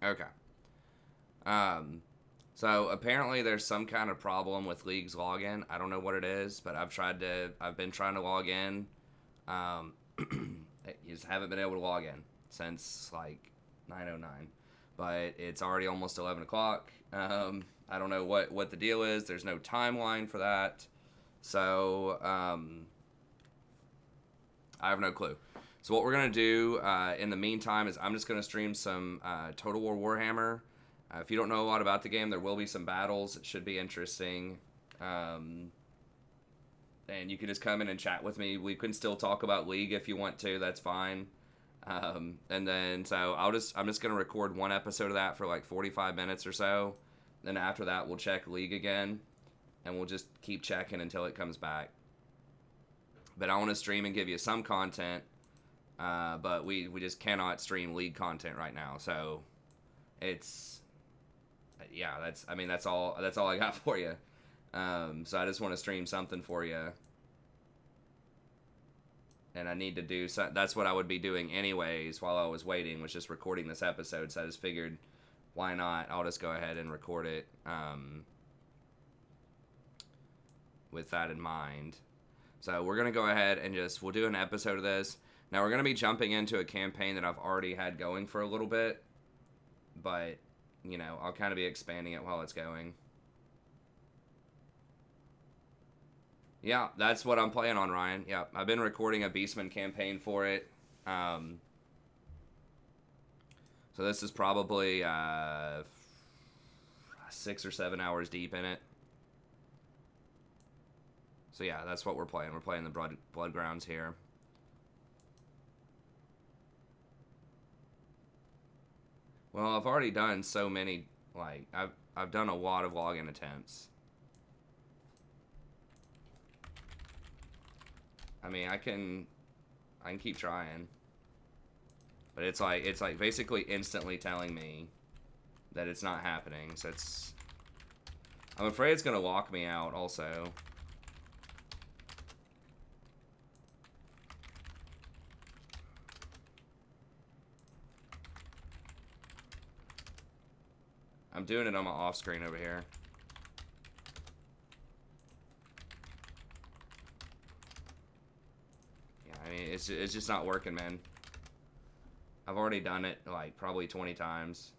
Okay. Um, so apparently there's some kind of problem with League's login. I don't know what it is, but I've been trying to log in. Um, you just haven't been able to log in since like 9:09, but it's already almost 11 o'clock. I don't know what the deal is. There's no timeline for that, so I have no clue. So what we're gonna do in the meantime is I'm just gonna stream some Total War Warhammer. If you don't know a lot about the game, there will be some battles. It should be interesting. Um, and you can just come in and chat with me. We can still talk about League if you want to. That's fine. And then so I'm just gonna record one episode of that for like 45 minutes or so. Then after that, we'll check League again, and we'll just keep checking until it comes back. But I want to stream and give you some content. But we just cannot stream League content right now. So it's yeah. That's all I got for you. So I just want to stream something for you. And I need to do so. That's what I would be doing anyways while I was waiting, was just recording this episode. So I just figured, why not? I'll just go ahead and record it with that in mind. So we're going to go ahead and we'll do an episode of this. Now we're going to be jumping into a campaign that I've already had going for a little bit. But, I'll kind of be expanding it while it's going. Yeah, that's what I'm playing on, Ryan. Yeah, I've been recording a Beastmen campaign for it. So this is probably 6 or 7 hours deep in it. So yeah, that's what we're playing. We're playing the Blood Grounds here. Well, I've already done so many, I've done a lot of login attempts. I mean, I can keep trying. But it's like basically instantly telling me that it's not happening. So I'm afraid it's going to lock me out also. I'm doing it on my off screen over here. Yeah, I mean, it's just not working, man. I've already done it like probably 20 times.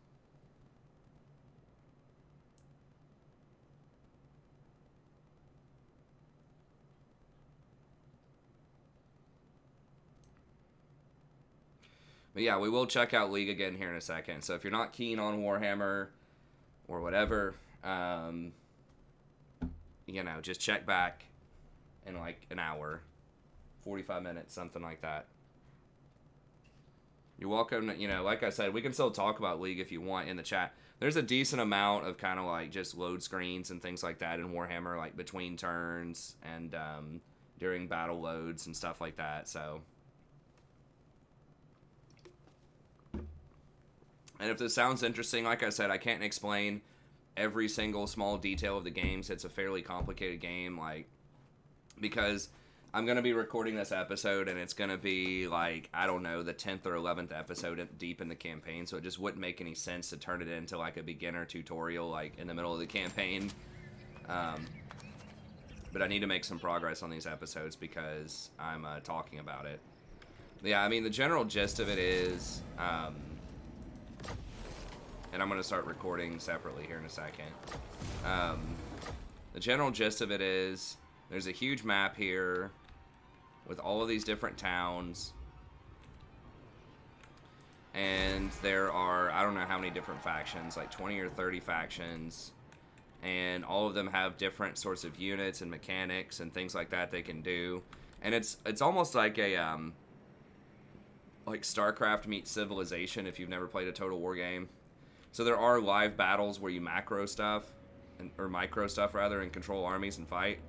But yeah, we will check out League again here in a second. So if you're not keen on Warhammer or whatever, just check back in like an hour, 45 minutes, something like that. You're welcome. Like I said, we can still talk about League if you want in the chat. There's a decent amount of kind of like just load screens and things like that in Warhammer, like between turns and during battle loads and stuff like that. So, and if this sounds interesting, like I said, I can't explain every single small detail of the game. So it's a fairly complicated game, because I'm going to be recording this episode, and it's going to be, I don't know, the 10th or 11th episode deep in the campaign, so it just wouldn't make any sense to turn it into, a beginner tutorial, in the middle of the campaign. But I need to make some progress on these episodes because I'm talking about it. Yeah, I mean, the general gist of it is, and I'm going to start recording separately here in a second. The general gist of it is, there's a huge map here with all of these different towns. And there are, I don't know how many different factions, like 20 or 30 factions. And all of them have different sorts of units and mechanics and things like that they can do. And it's almost like a, like StarCraft meets Civilization if you've never played a Total War game. So there are live battles where you macro stuff, or micro stuff rather, and control armies and fight.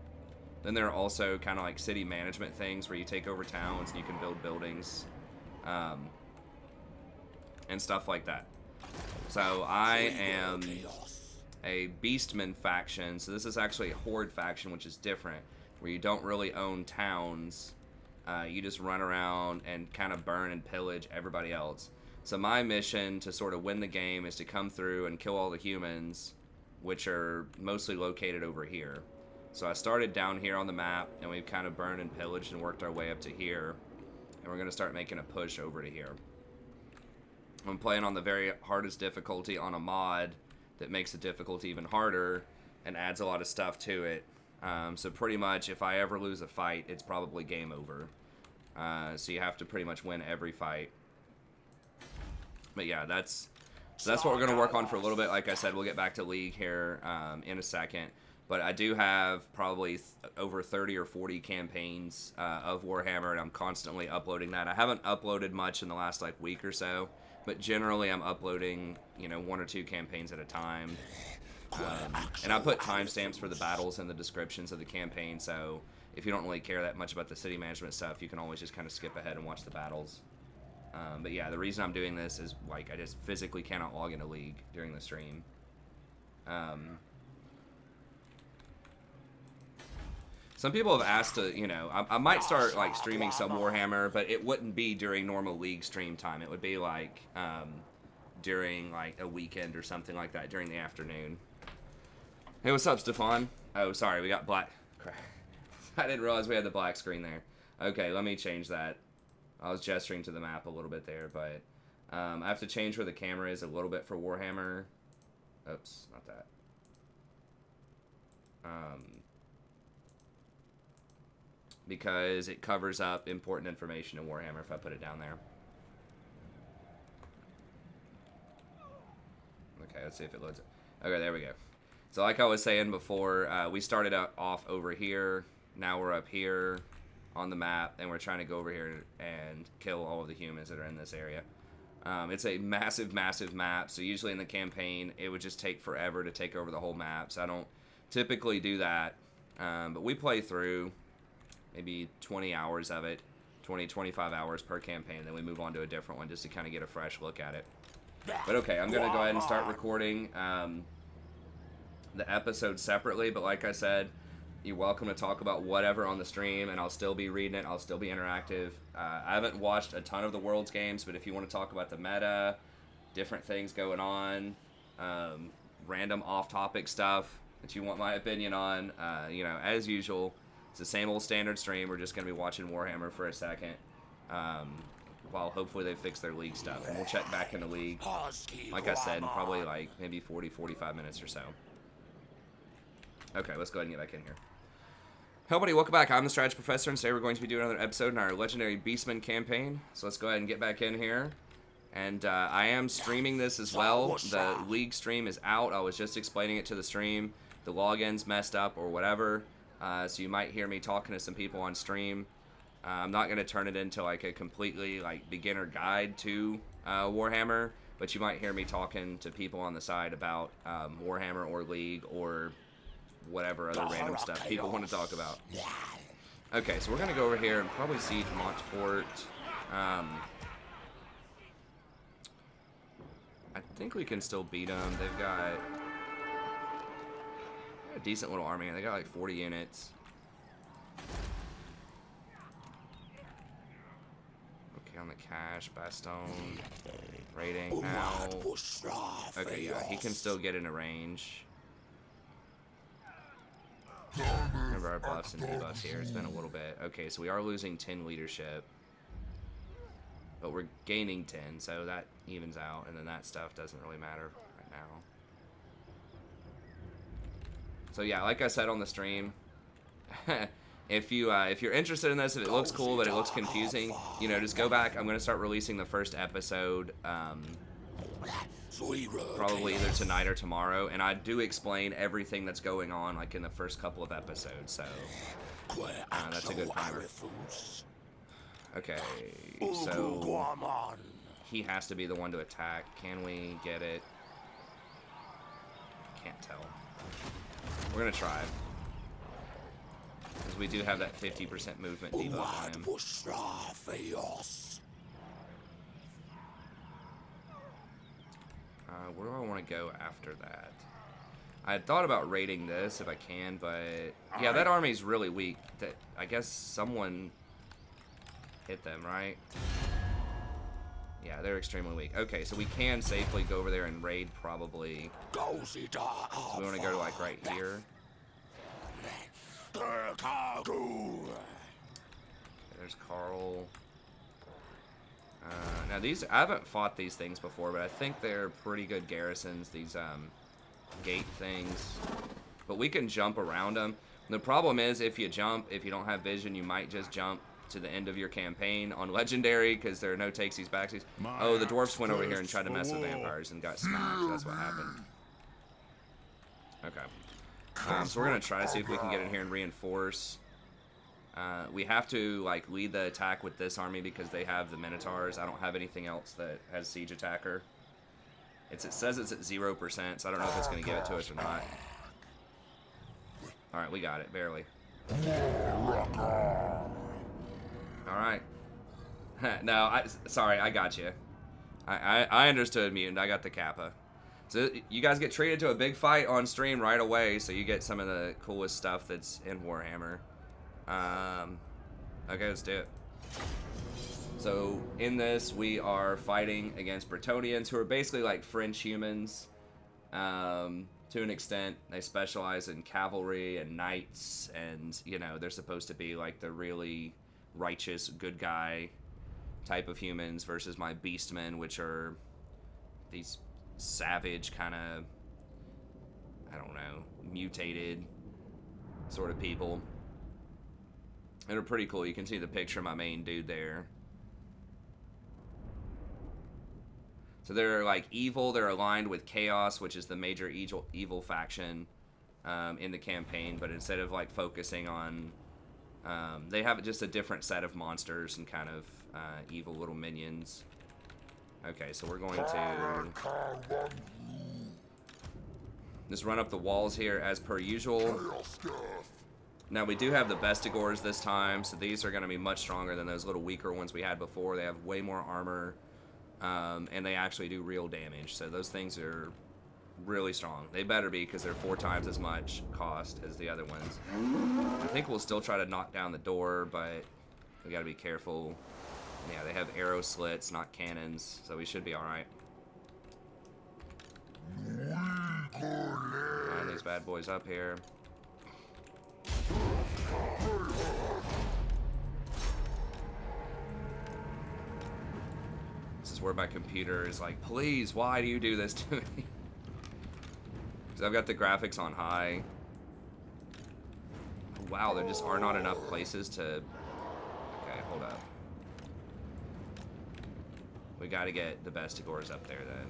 Then there are also kind of like city management things where you take over towns and you can build buildings, and stuff like that. So I am a Beastmen faction, so this is actually a Horde faction, which is different, where you don't really own towns. You just run around and kind of burn and pillage everybody else. So my mission to sort of win the game is to come through and kill all the humans, which are mostly located over here. So I started down here on the map, and we've kind of burned and pillaged and worked our way up to here. And we're going to start making a push over to here. I'm playing on the very hardest difficulty on a mod that makes the difficulty even harder and adds a lot of stuff to it. So pretty much, if I ever lose a fight, it's probably game over. So you have to pretty much win every fight. But yeah, that's what we're going to work on for a little bit. Like I said, we'll get back to League here in a second. But I do have probably over 30 or 40 campaigns of Warhammer, and I'm constantly uploading that. I haven't uploaded much in the last like week or so, but generally I'm uploading, you know, 1 or 2 campaigns at a time. And I put timestamps for the battles in the descriptions of the campaign, so if you don't really care that much about the city management stuff, you can always just kind of skip ahead and watch the battles. But yeah, the reason I'm doing this is like I just physically cannot log into League during the stream. Some people have asked to, you know, I might start like streaming some Warhammer, but it wouldn't be during normal League stream time. It would be like during like a weekend or something like that during the afternoon. Hey, what's up, Stefan? Oh, sorry, we got black. Crap. I didn't realize we had the black screen there. Okay, let me change that. I was gesturing to the map a little bit there, but I have to change where the camera is a little bit for Warhammer. Oops, not that. Because it covers up important information in Warhammer if I put it down there. Okay, let's see if it loads it. Okay, there we go. So like I was saying before, we started off over here. Now we're up here on the map, and we're trying to go over here and kill all of the humans that are in this area. It's a massive, massive map, so usually in the campaign, it would just take forever to take over the whole map, so I don't typically do that. But we play through maybe 20 hours of it, 20, 25 hours per campaign, then we move on to a different one just to kind of get a fresh look at it. But okay, I'm going to go ahead and start recording the episode separately, but like I said, you're welcome to talk about whatever on the stream, and I'll still be reading it, I'll still be interactive. I haven't watched a ton of the World's games, but if you want to talk about the meta, different things going on, random off-topic stuff that you want my opinion on, you know, as usual, it's the same old standard stream. We're just going to be watching Warhammer for a second, while hopefully they fix their League stuff. And we'll check back into League, like I said, in probably like maybe 40, 45 minutes or so. Okay, let's go ahead and get back in here. Hello, buddy. Welcome back. I'm the Strategy Professor, and today we're going to be doing another episode in our legendary Beastmen campaign. So let's go ahead and get back in here. And I am streaming this as well. The League stream is out. I was just explaining it to the stream. The login's messed up or whatever. So you might hear me talking to some people on stream. I'm not going to turn it into like a completely like beginner guide to Warhammer, but you might hear me talking to people on the side about Warhammer or League or whatever other random stuff people want to talk about. Okay, so we're going to go over here and probably siege Montfort. I think we can still beat them. They've got a decent little army. They got like 40 units. Okay, on the cash, Bastogne, raiding now. Okay, yeah, he can still get into range. Remember our buffs and debuffs here. It's been a little bit. Okay, so we are losing 10 leadership, but we're gaining 10, so that evens out, and then that stuff doesn't really matter right now. So yeah, like I said on the stream, if you're interested in this, if it looks cool but it looks confusing, you know, just go back. I'm going to start releasing the first episode probably either tonight or tomorrow, and I do explain everything that's going on like in the first couple of episodes, so that's a good primer. Okay, so he has to be the one to attack. Can we get it? Can't tell. We're gonna try, because we do have that 50% movement debuff on him. Where do I want to go after that? I had thought about raiding this if I can, but yeah, that army's really weak. That I guess someone hit them, right? Yeah, they're extremely weak. Okay, so we can safely go over there and raid probably. So we want to go to like right here. There's Carl. Now these, I haven't fought these things before, but I think they're pretty good garrisons, these gate things. But we can jump around them. The problem is if you jump, if you don't have vision, you might just jump to the end of your campaign on Legendary because there are no takesies, backsies. Oh, the dwarfs went over here and tried to mess with vampires and got smacked. That's what happened. Okay. So we're going to try to see if we can get in here and reinforce. We have to like lead the attack with this army because they have the Minotaurs. I don't have anything else that has Siege Attacker. It says it's at 0%, so I don't know if it's going to give it to us or not. Alright, we got it, barely. Alright. No, sorry, I got you. I understood, Mutant. I got the Kappa. So you guys get treated to a big fight on stream right away, so you get some of the coolest stuff that's in Warhammer. Okay, let's do it. So in this, we are fighting against Bretonnians, who are basically like French humans. To an extent, they specialize in cavalry and knights, and you know they're supposed to be like the really righteous, good guy type of humans versus my Beastmen, which are these savage kind of, I don't know, mutated sort of people. They're pretty cool. You can see the picture of my main dude there. So they're like evil. They're aligned with Chaos, which is the major evil faction in the campaign. But instead of like focusing on, they have just a different set of monsters and kind of evil little minions. Okay, so we're going to just run up the walls here as per usual. Now we do have the Bestigors this time, so these are going to be much stronger than those little weaker ones we had before. They have way more armor, and they actually do real damage. So those things are really strong. They better be, because they're 4 times as much cost as the other ones. I think we'll still try to knock down the door, but we got to be careful. Yeah, they have arrow slits, not cannons, so we should be alright. Line these bad boys up here. This is where my computer is like, please, why do you do this to me? Because I've got the graphics on high. Wow, there just are not enough places to... Okay, hold up. We gotta get the Bestigors up there then.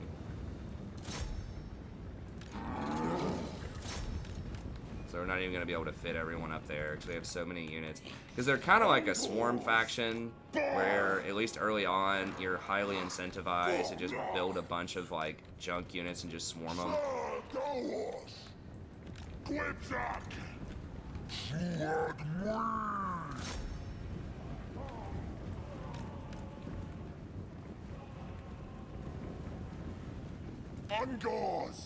So we're not even going to be able to fit everyone up there because we have so many units. Because they're kind of like a swarm faction where, at least early on, you're highly incentivized to just build a bunch of like junk units and just swarm them.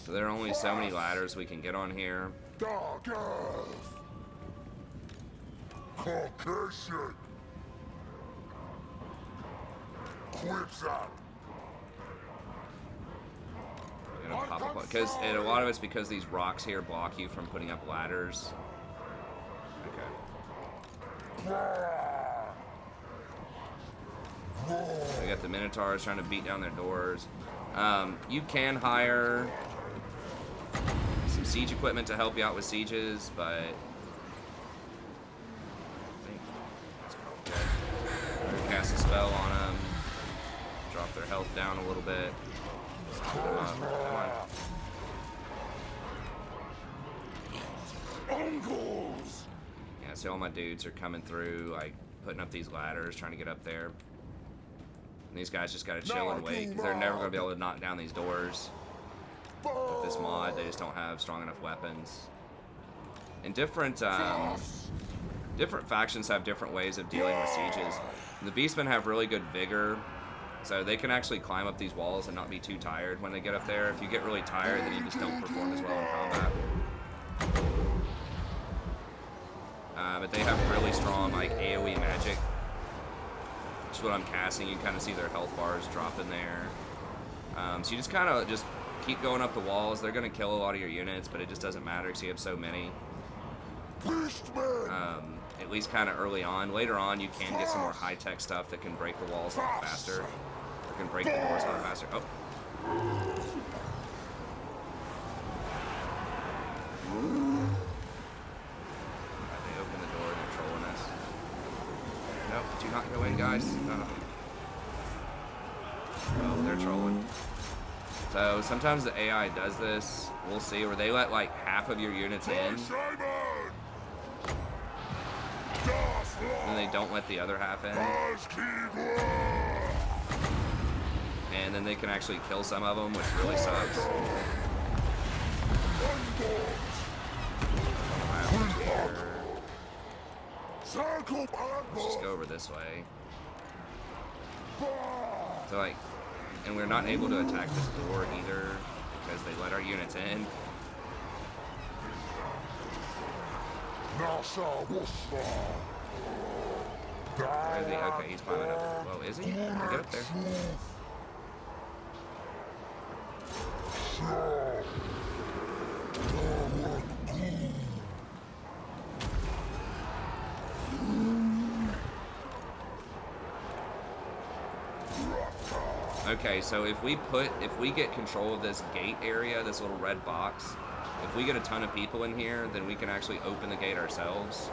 So there are only so many ladders we can get on here. Dark Earth. Caucasian. Quipsack. Because a lot of it's because these rocks here block you from putting up ladders. Okay. We got the Minotaurs trying to beat down their doors. You can hire some siege equipment to help you out with sieges, but I think that's probably good. We're gonna cast a spell on them, drop their health down a little bit. Come on. Yeah, see all my dudes are coming through, like putting up these ladders, trying to get up there. And these guys just gotta chill and wait, because they're never gonna be able to knock down these doors. With this mod, they just don't have strong enough weapons. And different factions have different ways of dealing with sieges. The Beastmen have really good vigor, so they can actually climb up these walls and not be too tired when they get up there. If you get really tired, then you just don't perform as well in combat. But they have really strong like AoE magic, which just when I'm casting, you kind of see their health bars dropping there. So you just kind of just keep going up the walls. They're going to kill a lot of your units, but it just doesn't matter because you have so many. Beastmen! At least kind of early on. Later on, you can get some more high-tech stuff that can break the walls a lot faster. Or can break the doors a lot faster. Oh. They open the door and they're trolling us. Nope, do not go in, guys. Oh, they're trolling. So sometimes the AI does this. We'll see, where they let like half of your units in, and they don't let the other half in. And then they can actually kill some of them, which really sucks. Let's just go over this way. So like, and we're not able to attack this door either because they let our units in. Where is he? Okay, he's climbing up. Whoa, is he? Can we get up there? Okay, so if we get control of this gate area, this little red box, if we get a ton of people in here, then we can actually open the gate ourselves.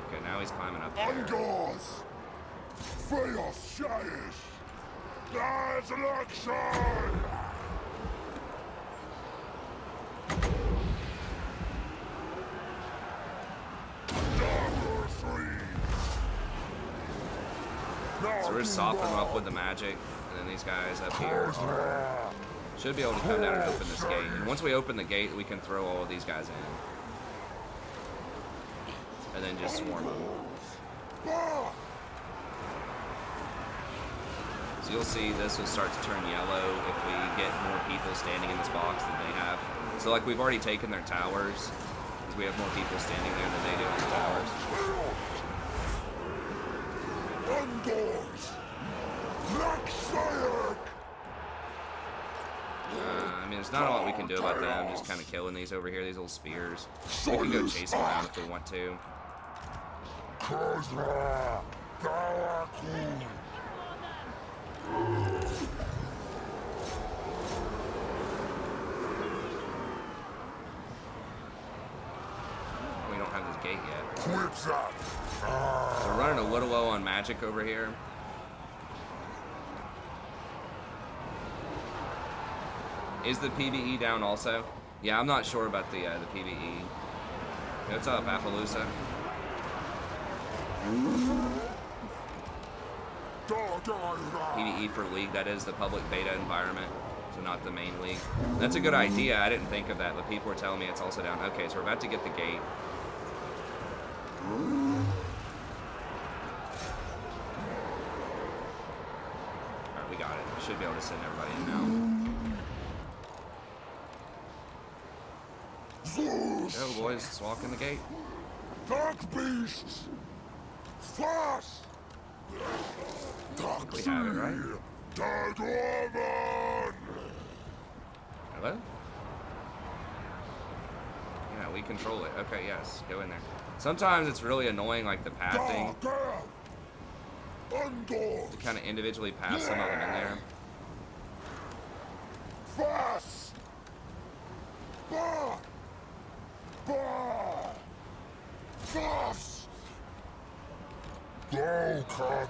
Okay, now he's climbing up there. So we're just softening them up with the magic, and then these guys up here should be able to come down and open this gate. And once we open the gate, we can throw all of these guys in. And then just swarm them. So you'll see this will start to turn yellow if we get more people standing in this box than they have. So like we've already taken their towers, because we have more people standing there than they do on the towers. I mean, there's not a lot we can do about them, just kind of killing these over here, these little spears. We can go chase them around if we want to. We don't have this gate yet. We're running a little low on magic over here. Is the PvE down also? Yeah, I'm not sure about the PvE. What's up, Appaloosa? PvE for League, that is the public beta environment, so not the main league. That's a good idea, I didn't think of that, but people were telling me it's also down. Okay, so we're about to get the gate. Alright, we got it. We should be able to send everybody in now. Go, boys, let's walk in the gate. Dark beasts! Fast! We have it, right? Dark woman! Hello? Yeah, we control it. Okay, yes, go in there. Sometimes it's really annoying, like the pathing. To kind of individually pass some of them in there. Fast! Fast! Go, come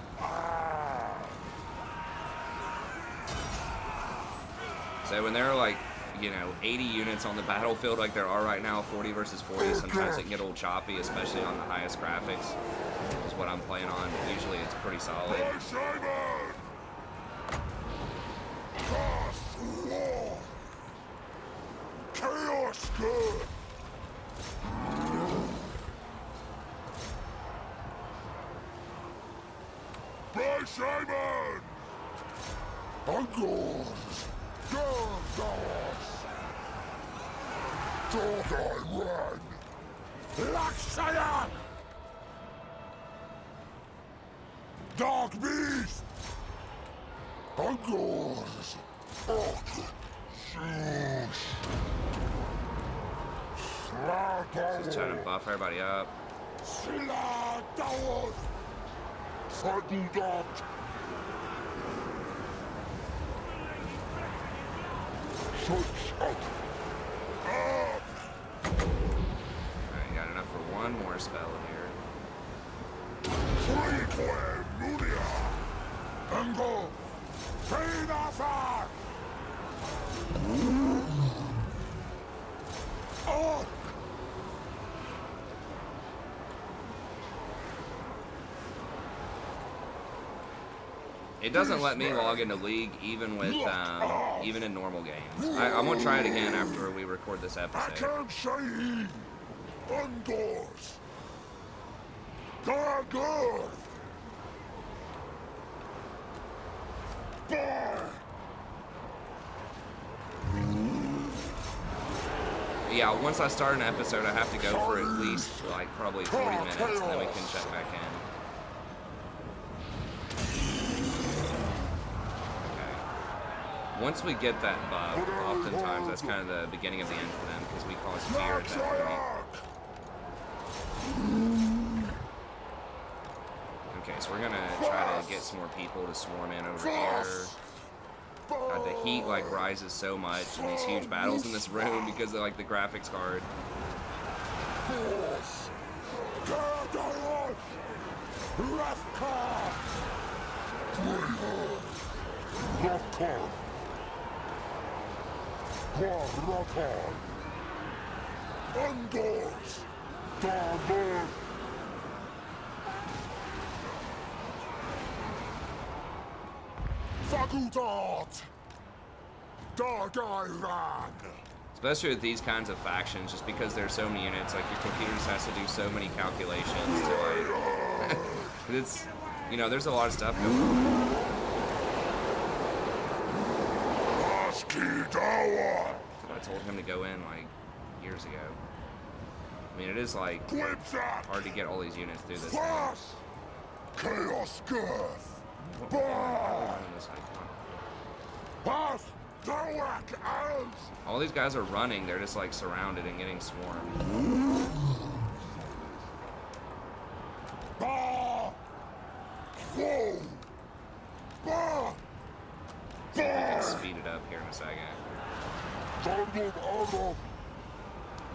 So when there are like, you know, 80 units on the battlefield like there are right now, 40 versus 40, sometimes it can get a little choppy, especially on the highest graphics, is what I'm playing on. Usually it's pretty solid. Chaos good! By Simon! Uncles! Dogs! Dog I run! Lakshayak! Dark Beast! Angors! Sheesh! Just trying to buff everybody up. Silla Dawes! Fagudat! Switch up! Up! Alright, got enough for one more spell here. Freque Munia! Ango! Feinafa! Oh! It doesn't let me log into League even with even in normal games. I'm gonna try it again after we record this I episode. can't say Undors! Gargoth! Bar! Yeah, once I start an episode, I have to go for at least like probably 40 minutes, and then we can check back in. Once we get that buff, oftentimes that's kind of the beginning of the end for them because we cause fear at that point. Okay, so we're gonna try to get some more people to swarm in over here. God, the heat like rises so much in these huge battles in this room because of like the graphics card. Undors! Dargor! Fagudat! Dargairan! Especially with these kinds of factions, just because there's so many units, like your computer just has to do so many calculations to like. It's, you know, there's a lot of stuff going on. I told him to go in like years ago. I mean, it is like hard to get all these units through this thing. Chaos Girth! Pass! All these guys are running, they're just like surrounded and getting swarmed. Bah! Whoa! Bah! See if we can speed it up here in a second.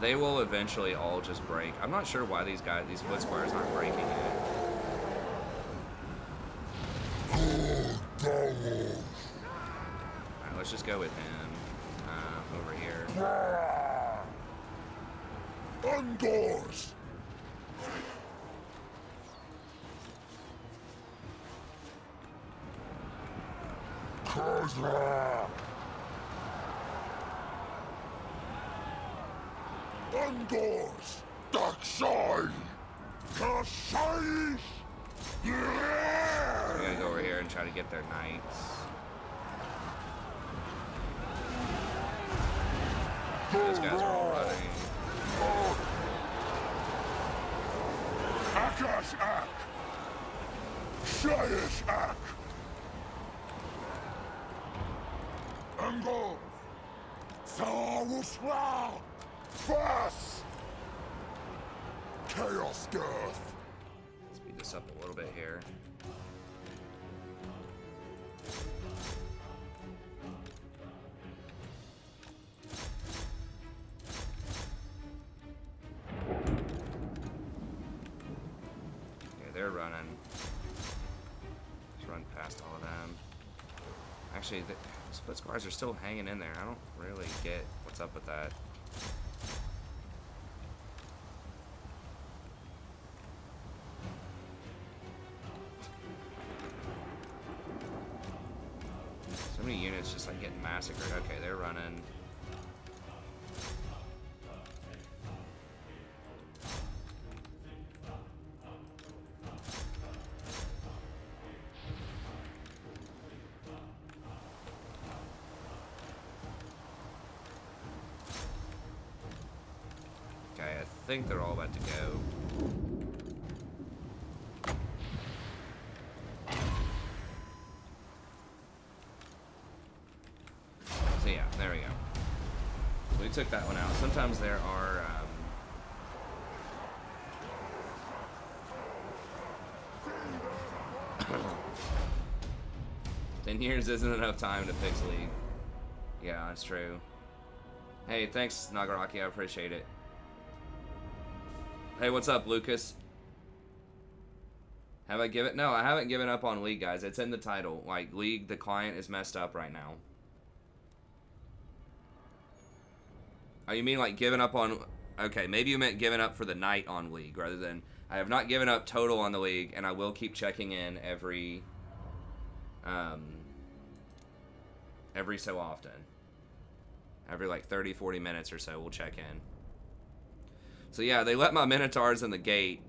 They will eventually all just break. I'm not sure why these foot squares aren't breaking yet. Alright, let's just go with him over here. Undors! Kozra! Undors! Darkside! Kashish! We gotta go over here and try to get their knights. Those guys are all running. Akash Ak! Shayish Ak! Ango! Sawusra! Fass! Chaos Girth! Speed this up a little bit here. Okay, they're running. Just run past all of them. Actually, these foot squares are still hanging in there. I don't really get what's up with that. So many units just like getting massacred. Okay, they're running. Okay, I think they're all about to go. There we go. So we took that one out. Sometimes there are... 10 years isn't enough time to fix League. Yeah, that's true. Hey, thanks, Nagaraki. I appreciate it. Hey, what's up, Lucas? Have I given... No, I haven't given up on League, guys. It's in the title. Like, League, the client is messed up right now. Oh, you mean like giving up on... Okay, maybe you meant giving up for the night on League rather than... I have not given up total on the League, and I will keep checking in every so often. Every like 30, 40 minutes or so, we'll check in. So yeah, they let my Minotaurs in the gate.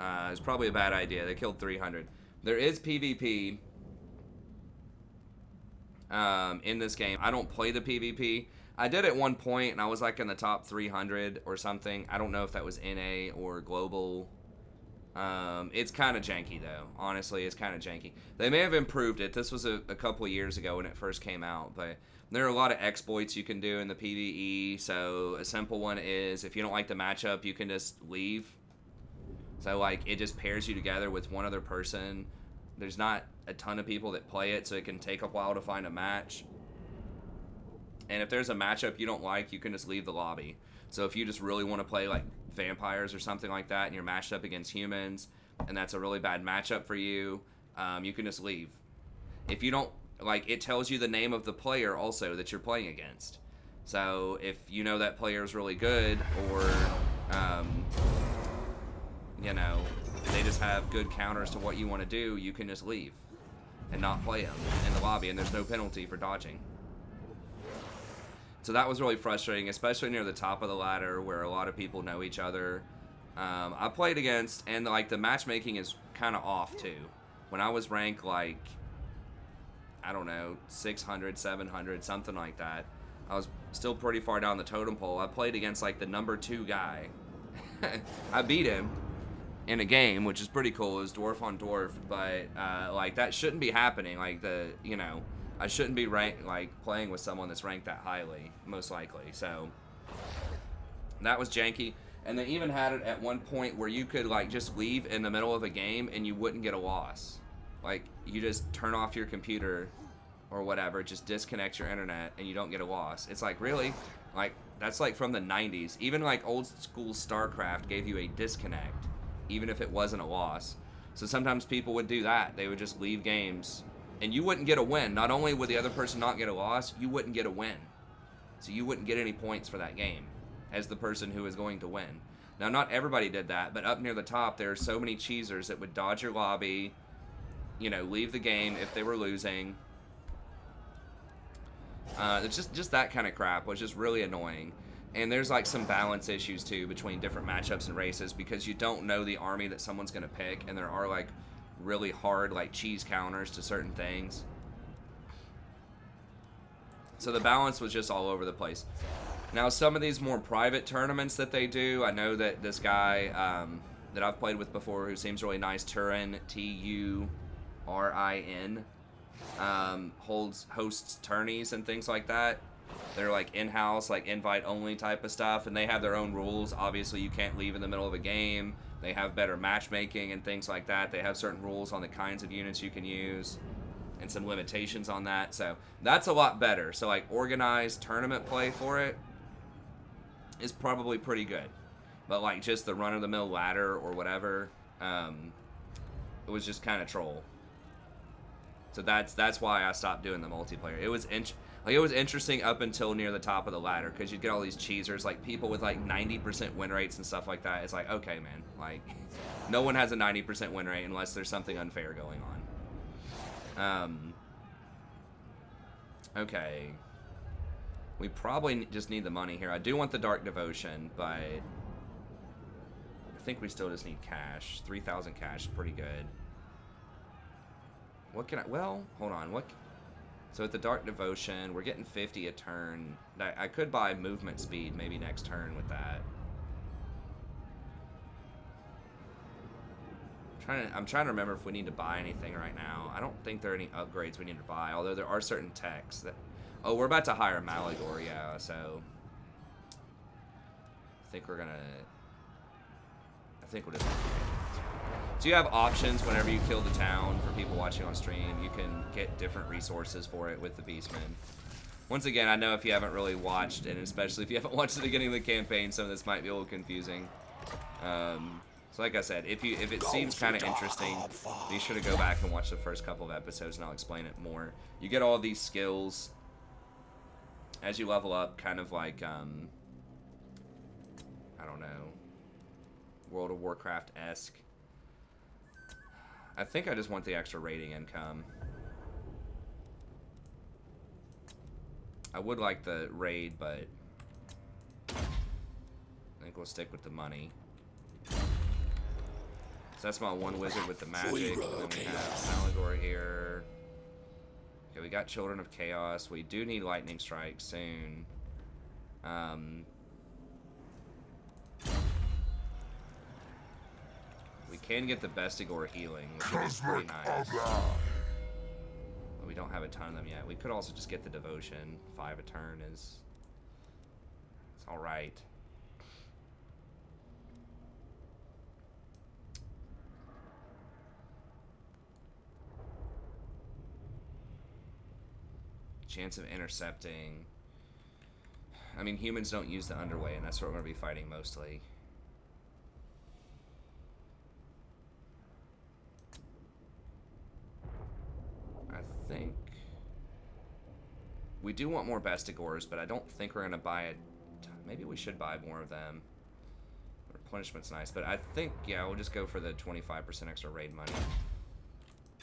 It's probably a bad idea. They killed 300. There is PvP in this game. I don't play the PvP. I did at one point, and I was like in the top 300 or something. I don't know if that was NA or global. It's kind of janky, though. Honestly, it's kind of janky. They may have improved it. This was a couple of years ago when it first came out, but there are a lot of exploits you can do in the PvE. So a simple one is if you don't like the matchup, you can just leave. So like it just pairs you together with one other person. There's not a ton of people that play it, so it can take a while to find a match. And if there's a matchup you don't like, you can just leave the lobby. So if you just really want to play like vampires or something like that, and you're matched up against humans, and that's a really bad matchup for you, you can just leave. If you don't, like, it tells you the name of the player also that you're playing against. So if you know that player is really good, or, you know, they just have good counters to what you want to do, you can just leave and not play them in the lobby, and there's no penalty for dodging. So that was really frustrating, especially near the top of the ladder where a lot of people know each other. I played against, and like the matchmaking is kind of off too. When I was ranked like, I don't know, 600, 700, something like that, I was still pretty far down the totem pole. I played against like the number 2 guy. I beat him in a game, which is pretty cool. It was dwarf on dwarf, but like that shouldn't be happening. Like you know, I shouldn't be playing with someone that's ranked that highly, most likely. So that was janky. And they even had it at one point where you could like just leave in the middle of a game and you wouldn't get a loss. Like you just turn off your computer or whatever, just disconnect your internet and you don't get a loss. It's like, really? Like that's like from the 90s. Even like old school StarCraft gave you a disconnect, even if it wasn't a loss. So sometimes people would do that. They would just leave games and you wouldn't get a win. Not only would the other person not get a loss, you wouldn't get a win. So you wouldn't get any points for that game as the person who is going to win. Now, not everybody did that, but up near the top, there are so many cheesers that would dodge your lobby, you know, leave the game if they were losing. It's just that kind of crap, which is really annoying. And there's like some balance issues too between different matchups and races because you don't know the army that someone's going to pick, and there are like really hard like cheese counters to certain things. So the balance was just all over the place. Now, some of these more private tournaments that they do, I know that this guy that I've played with before who seems really nice, Turin, Turin, hosts tourneys and things like that. They're like in-house, like invite-only type of stuff, and they have their own rules. Obviously, you can't leave in the middle of a game. They have better matchmaking and things like that. They have certain rules on the kinds of units you can use and some limitations on that. So that's a lot better. So like organized tournament play for it is probably pretty good. But like just the run-of-the-mill ladder or whatever, it was just kind of troll. So that's why I stopped doing the multiplayer. It was interesting up until near the top of the ladder because you'd get all these cheesers, like people with like 90% win rates and stuff like that. It's like, okay, man, like no one has a 90% win rate unless there's something unfair going on. Okay. We probably just need the money here. I do want the Dark Devotion, but I think we still just need cash. 3,000 cash is pretty good. What can I... Well, hold on. What... So at the Dark Devotion, we're getting 50 a turn. I could buy movement speed maybe next turn with that. I'm trying to remember if we need to buy anything right now. I don't think there are any upgrades we need to buy, although there are certain techs that... Oh, we're about to hire Malagor, yeah, so... I think we're gonna... I think we'll just... So you have options whenever you kill the town for people watching on stream. You can get different resources for it with the Beastmen. Once again, I know if you haven't really watched, and especially if you haven't watched the beginning of the campaign, some of this might be a little confusing. So like I said, if it seems kind of interesting, be sure to go back and watch the first couple of episodes, and I'll explain it more. You get all these skills as you level up, kind of like, I don't know, World of Warcraft-esque. I think I just want the extra rating income. I would like the raid, but I think we'll stick with the money. So that's my one wizard with the magic. And then we have Malagor here. Okay, we got Children of Chaos. We do need Lightning Strike soon. We can get the Bestigor healing, which is pretty nice. But we don't have a ton of them yet. We could also just get the Devotion. 5 a turn is... It's alright. Chance of intercepting. I mean, humans don't use the underway, and that's what we're going to be fighting mostly. I think we do want more Bestigors, but I don't think we're going to buy it. Maybe we should buy more of them. Replenishment's nice, but I think, yeah, we'll just go for the 25% extra raid money.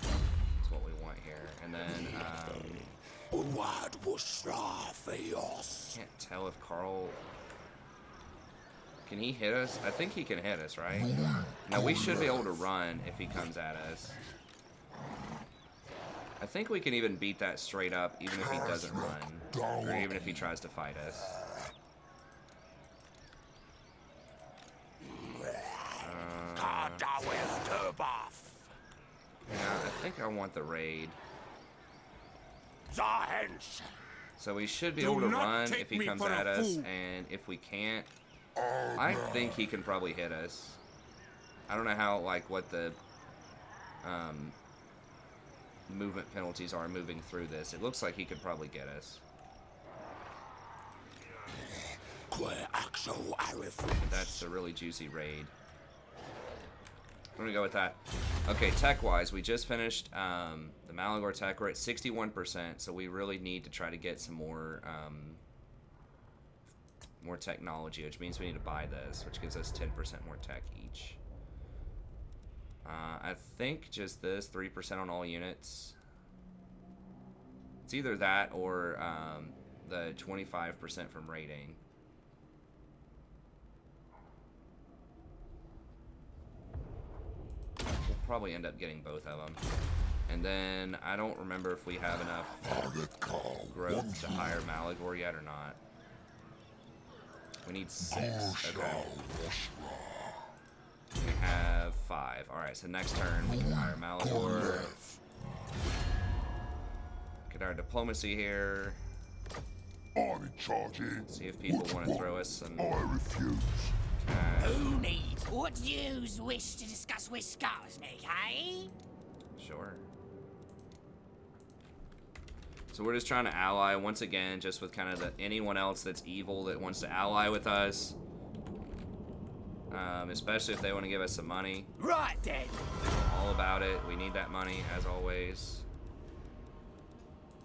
That's what we want here. And then, can't tell if Carl... Can he hit us? I think he can hit us, right? Now, we should be able to run if he comes at us. I think we can even beat that straight up, even if he doesn't run. Or even if he tries to fight us. Yeah, I think I want the raid. So we should be able to run if he comes at us, and if we can't, I think he can probably hit us. I don't know how, like, what the movement penalties are moving through this. It looks like he could probably get us. That's a really juicy raid. I'm gonna go with that. Okay, tech-wise, we just finished the Malagor tech. We're at 61%, so we really need to try to get some more more technology, which means we need to buy this, which gives us 10% more tech each. I think just this, 3% on all units. It's either that or the 25% from raiding. We'll probably end up getting both of them. And then I don't remember if we have enough growth to hire Malagor yet or not. We need 6. Okay. We have 5. Alright, so next turn we can hire Malagor. Get our diplomacy here. I'm in charge. See if people want to throw us some... I refuse. Who needs? What do you wish to discuss with Scarsnick, eh? Sure. So we're just trying to ally once again, just with kind of anyone else that's evil that wants to ally with us. Especially if they want to give us some money. Right then. All about it. We need that money, as always.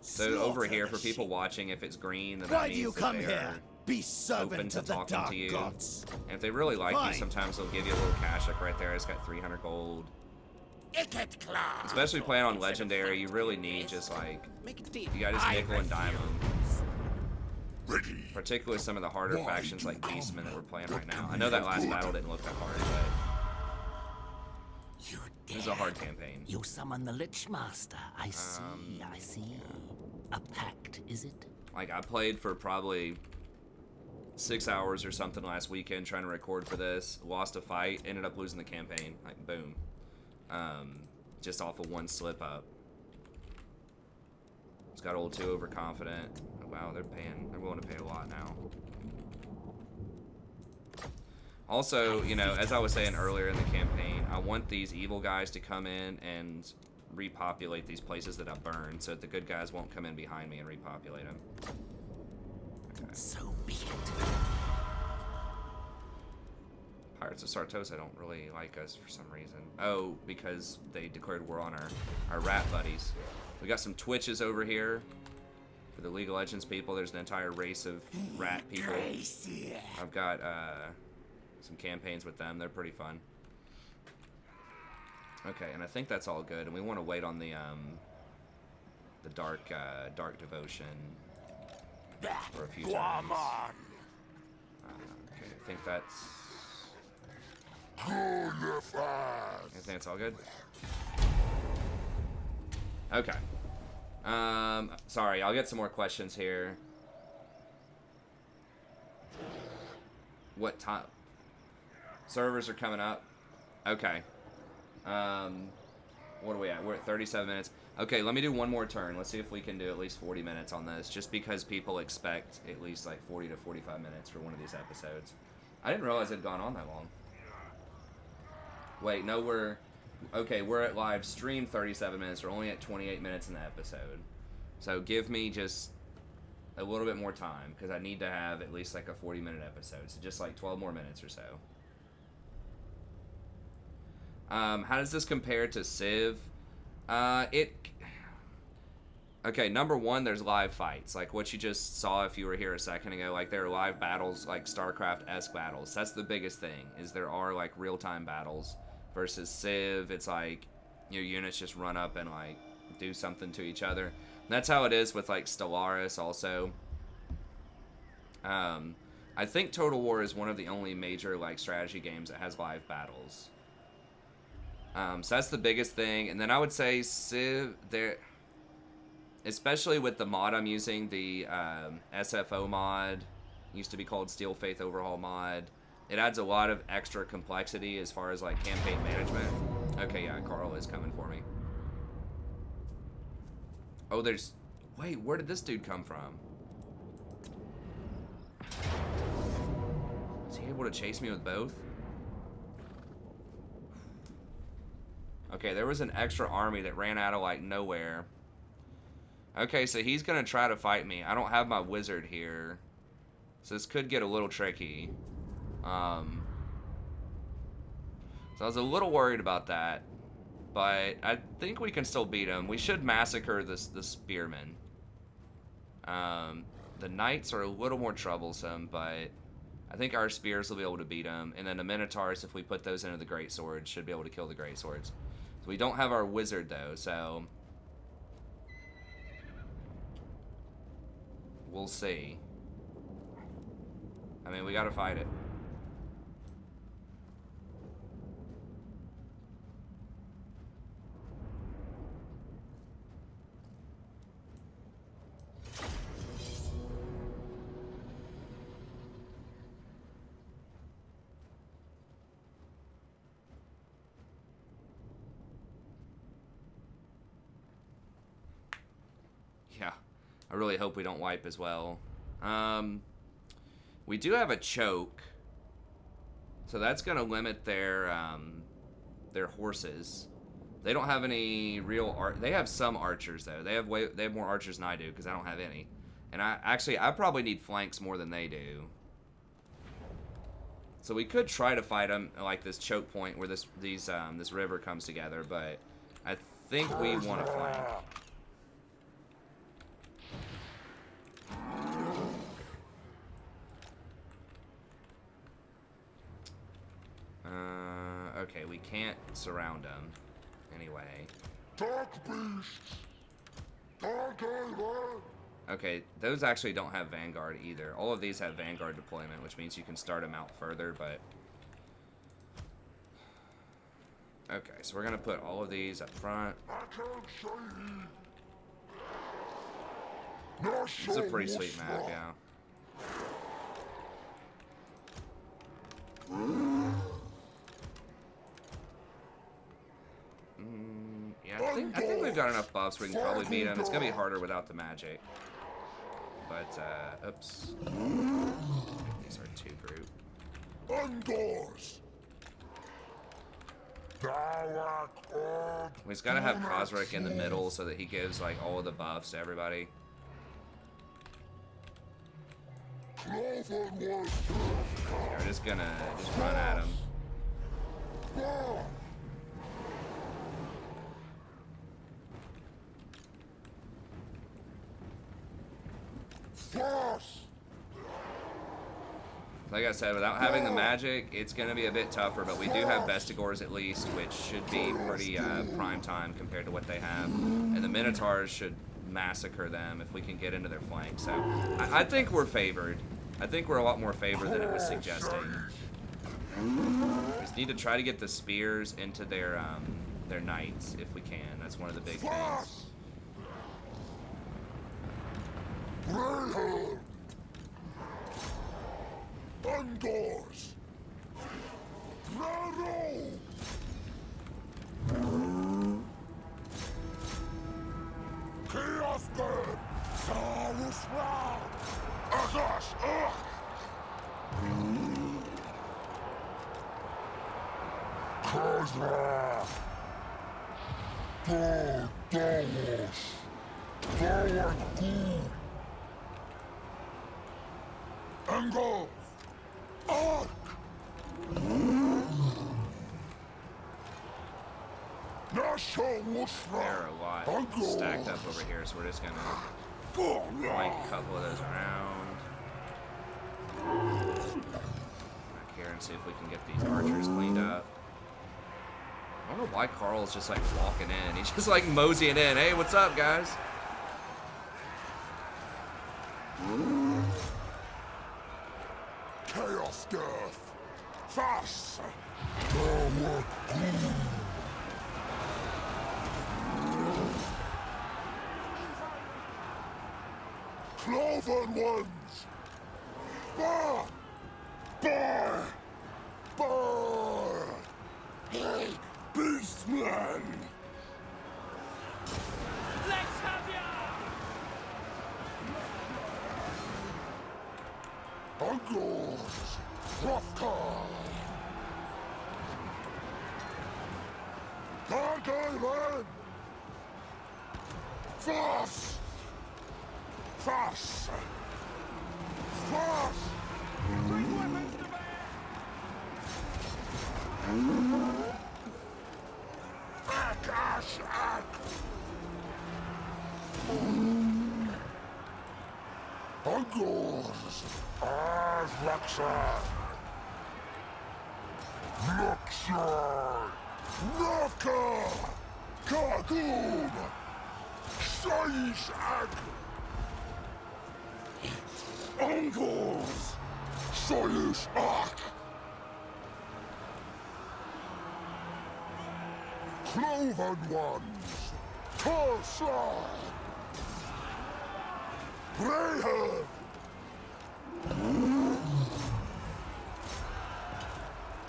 So over here, for people watching, if it's green, then that means that they are open to talking to you. And if they really like you, sometimes they'll give you a little cash. Like right there, I just got 300 gold. Especially playing on Legendary, you really need just like, you gotta just nickel and dime them. Particularly some of the harder factions like Beastmen that we're playing right now. I know that last battle didn't look that hard, but it was a hard campaign. You summon the Lich Master. I see, I see. Yeah. A pact, is it? Like, I played for probably 6 hours or something last weekend trying to record for this. Lost a fight, ended up losing the campaign. Like, boom. Just off of one slip up. It's got a little too overconfident. Oh, wow, they're willing to pay a lot now. Also, you know, as I was saying earlier in the campaign, I want these evil guys to come in and repopulate these places that I burned so that the good guys won't come in behind me and repopulate them. Okay. So be it. Pirates of Sartosa don't really like us for some reason. Oh, because they declared war on our rat buddies. We got some Twitches over here. For the League of Legends people, there's an entire race of rat people. I've got some campaigns with them. They're pretty fun. Okay, and I think that's all good. And we want to wait on the dark devotion for a few turns. Okay, I think that's. I think it's all good. Okay. Sorry, I'll get some more questions here. What time? Servers are coming up. Okay. What are we at? We're at 37 minutes. Okay, let me do one more turn. Let's see if we can do at least 40 minutes on this, just because people expect at least like 40 to 45 minutes for one of these episodes. I didn't realize it had gone on that long. Wait, no, we're at live stream 37 minutes. We're only at 28 minutes in the episode. So give me just a little bit more time, because I need to have at least like a 40-minute episode. So just like 12 more minutes or so. How does this compare to Civ? Okay, number one, there's live fights. Like what you just saw if you were here a second ago. Like there are live battles, like StarCraft-esque battles. That's the biggest thing, is there are like real-time battles. Versus Civ, it's like your units just run up and like do something to each other. And that's how it is with like Stellaris also. I think Total War is one of the only major like strategy games that has live battles. So that's the biggest thing. And then I would say Civ, there, especially with the mod I'm using, the SFO mod, used to be called Steel Faith Overhaul mod. It adds a lot of extra complexity as far as like campaign management. Okay, yeah, Carl is coming for me. Oh, there's... Wait, where did this dude come from? Is he able to chase me with both? Okay, there was an extra army that ran out of like nowhere. Okay, so he's gonna try to fight me. I don't have my wizard here, so this could get a little tricky. So I was a little worried about that, but I think we can still beat him. We should massacre the spearmen. The knights are a little more troublesome, but I think our spears will be able to beat them. And then the minotaurs, if we put those into the great swords, should be able to kill the great swords. So we don't have our wizard though, so we'll see. I mean, we gotta fight it. Yeah, I really hope we don't wipe as well. We do have a choke, so that's going to limit their horses. They don't have any real they have some archers though. They have more archers than I do because I don't have any. And I probably need flanks more than they do. So we could try to fight them like this choke point where this river comes together, but I think we want to flank. Okay, we can't surround them. Anyway. Dark beasts! Dark island! Okay, those actually don't have Vanguard either. All of these have Vanguard deployment, which means you can start them out further, but... Okay, so we're gonna put all of these up front. I can't see. It's a pretty sweet map, yeah. Yeah, I think we've we've got enough buffs, we can probably beat him. It's gonna be harder without the magic. But, oops. These are two group. Indoors. He's gotta have Kozrik in the middle so that he gives, like, all of the buffs to everybody. Cloven one. We're just gonna just run at him. Force. Like I said, without having the magic, it's going to be a bit tougher, but we do have Vestigors at least, which should be pretty prime time compared to what they have. And the Minotaurs should massacre them if we can get into their flank. So I think we're favored. I think we're a lot more favored than it was suggesting. We just need to try to get the spears into their knights if we can. That's one of the big things. Greyhound. Indoors. Narrow. Chaos God. Saurus Ra. Agash. Kozra. Davos. Forward. Angle! Arc! There are a lot stacked up over here, so we're just gonna flank a couple of those around. Back here and see if we can get these archers cleaned up. I don't know why Carl's just like walking in. He's just like moseying in. Hey, what's up, guys? Chaos Death! Fast! Cloven ones! Bah! Bah! Bah! Hey, Beastmen! Let's have ya! Angles! Rothgar! Dark Island! Fast! Fast! Fast! Bring weapons to bear! Akash Ak! Angles! Laksha! Laksha! Naka! Kagoon! Shaish Ak! Angles! Shaish Ak! Cloven ones! Tulsa! Greyhound!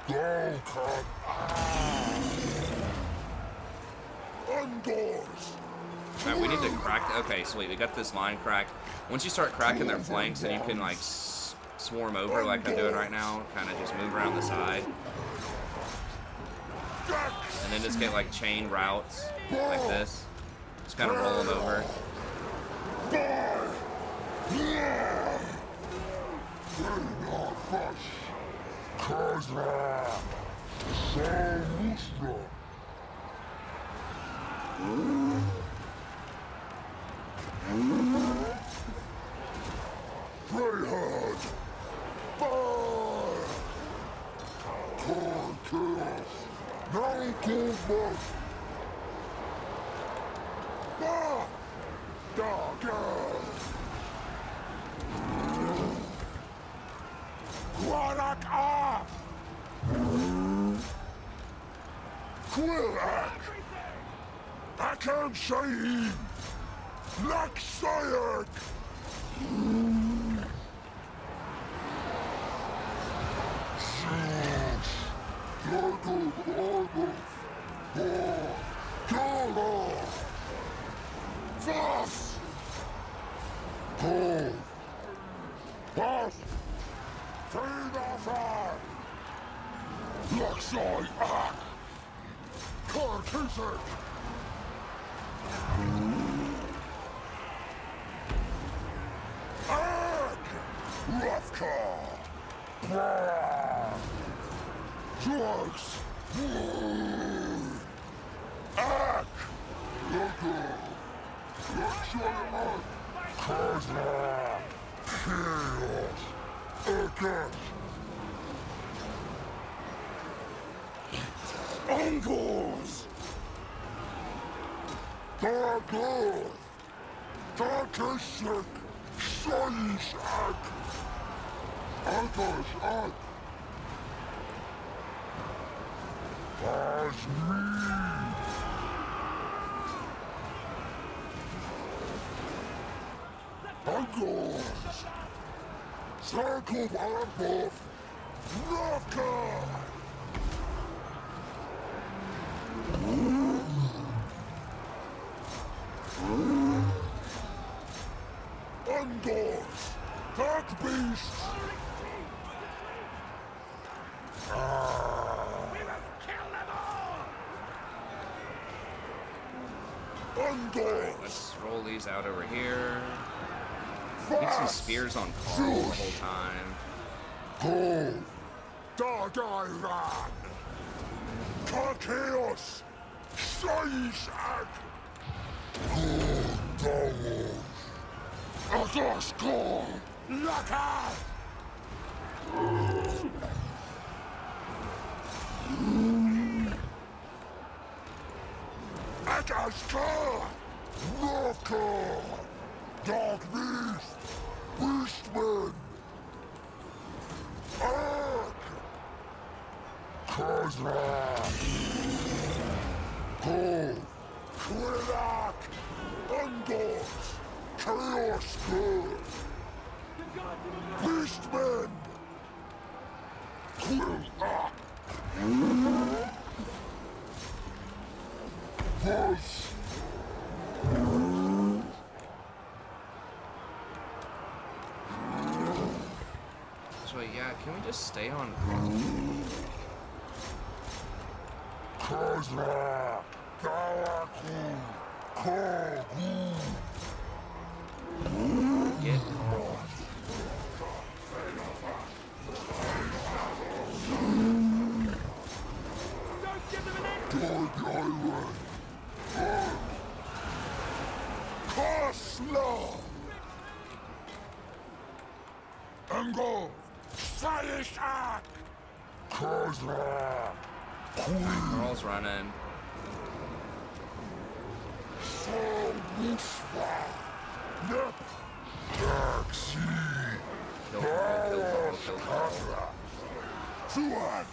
Golkan! Indoors! Alright, we need to crack. Okay, sweet. We got this line cracked. Once you start cracking their flanks, then you can like swarm over like I'm doing right now. Kind of just move around the side. And then just get like chain routes like this. Just kind of roll them over. Kozra! Samusra! Greyhound! Fire! Core chaos! Now movement! Ah! Dagger! Warak up! Quillak! Akan Shaheen! Laksayak! Sheesh! Dragon Argo! Gala! Pass! Go! Pass! Feed off her! Luxoi Ack! Carkisek! Ack! Rafka! Brah! Drugs! Ack! Loco! Luxoi Ack! Kozla! Chaos! Etiquette! Angles! Dargoth! Darkishik! Shayish Ak! Akash Ak! Asmi! Angles! Circle Arbuff! Naka! Ungors! Dark Beasts! Ungors! Let's roll these out over here. Get some spears on Carl the whole time. Go! Dog Iran! Chaos! Shayish Ak! Dawos! Agasko! Laka! Agasko! Rafka! Dog Beast! Beastmen! Ark! Kozla! Go! Quilak! Ungors! Chaos Good! Beastmen! Quilak! Push! So yeah, can we just stay on? Kozla! Gawaku! Kogu! Get Carl. Dog Island! Kosla! Ango! Sayish Ak! Kozla! Carl's running. So Wuswa! Nep! Dark Sea! Kill Carl, kill Carl, kill Carl. Kazra! Tuax!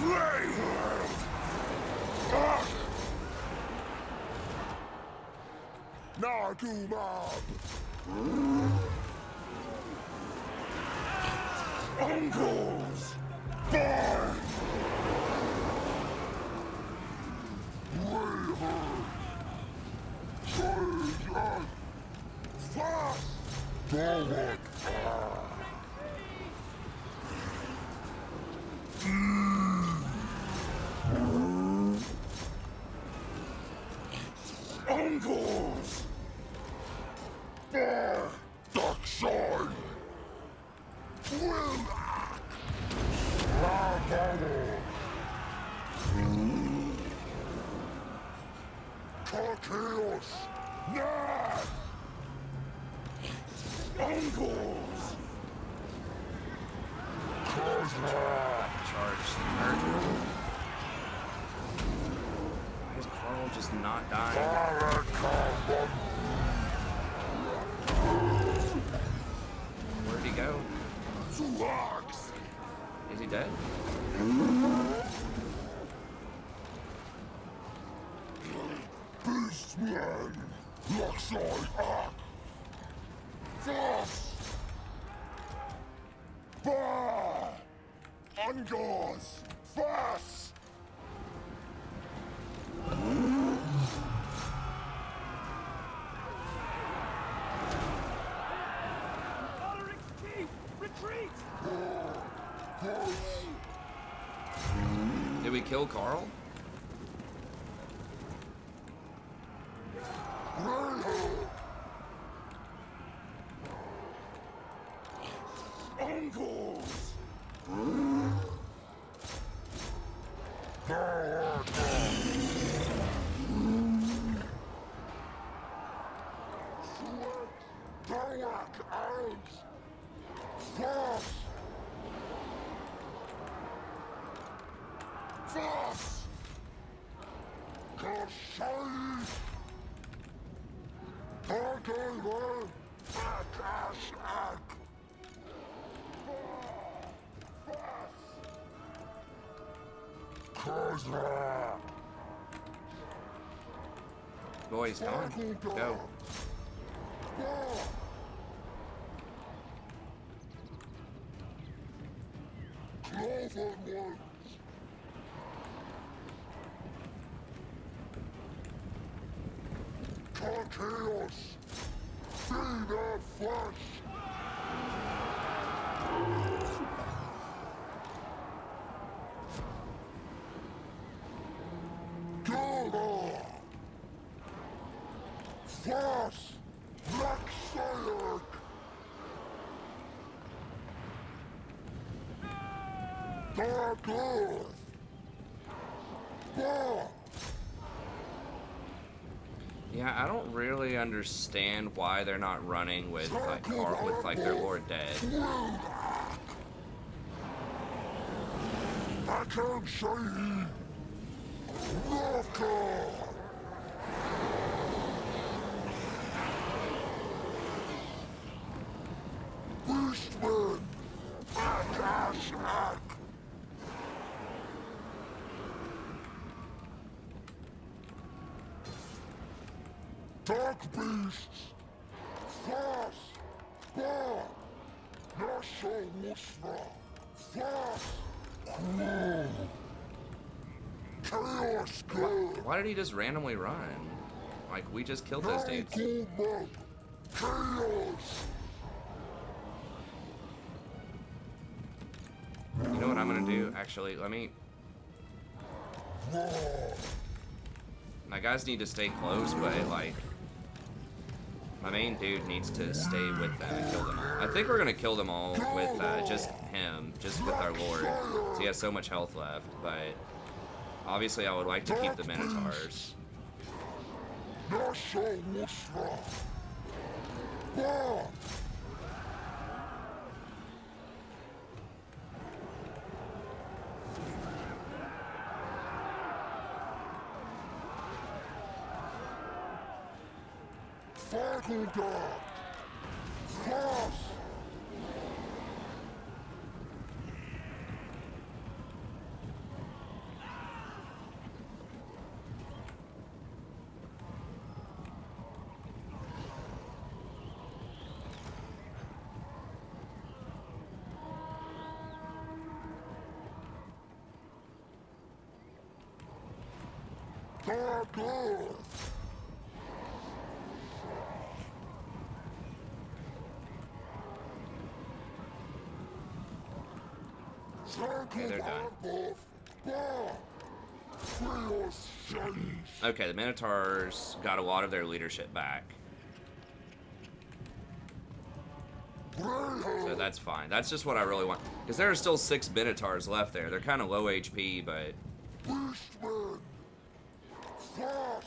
Brayhard! Ah! Nagumab! Uncles! Barn! Brayhard! Surgeon! Fast! Dawak! Uncles! Bar! Duckside! Willock! Lavado! Chaos! Nag! Uncles! Kozla! Charge the murder. Why is Carl just not dying? Barakabon! Where'd he go? Tuax! Is he dead? Beastmen! Luxoi Ak! Fast! Bah! Ungors! Fast! Did we kill Carl? Uncles! Dark arms! Flash! Flash! Kashai! Tarkaiwan! Akashak! Kozra! Boys, come on. Go. Cloven ones! Chaos! Feed our flesh! Gala! Flash! Laxayak! Dark Earth! Bah! Yeah, I don't really understand why they're not running with like their Lord dead. I can't say Knocker! Beastmen! Akashak! Dark beasts! Flash! Bah! Nasho Musra! Flash! Crow! Chaos girl! Why did he just randomly run? Like, we just killed those dudes. Mob! Chaos! You know what I'm gonna do? Actually, let me... My guys need to stay close, but, like... My main dude needs to stay with them and kill them all. I think we're gonna kill them all with just him, just with our Lord. So he has so much health left, but... Obviously, I would like to keep the Minotaurs. Nasho Musra! Bah! Faggledog! Flash! Dark Earth! Okay, they're done. Okay, the Minotaurs got a lot of their leadership back. So that's fine. That's just what I really want. Because there are still 6 Minotaurs left there. They're kind of low HP, but...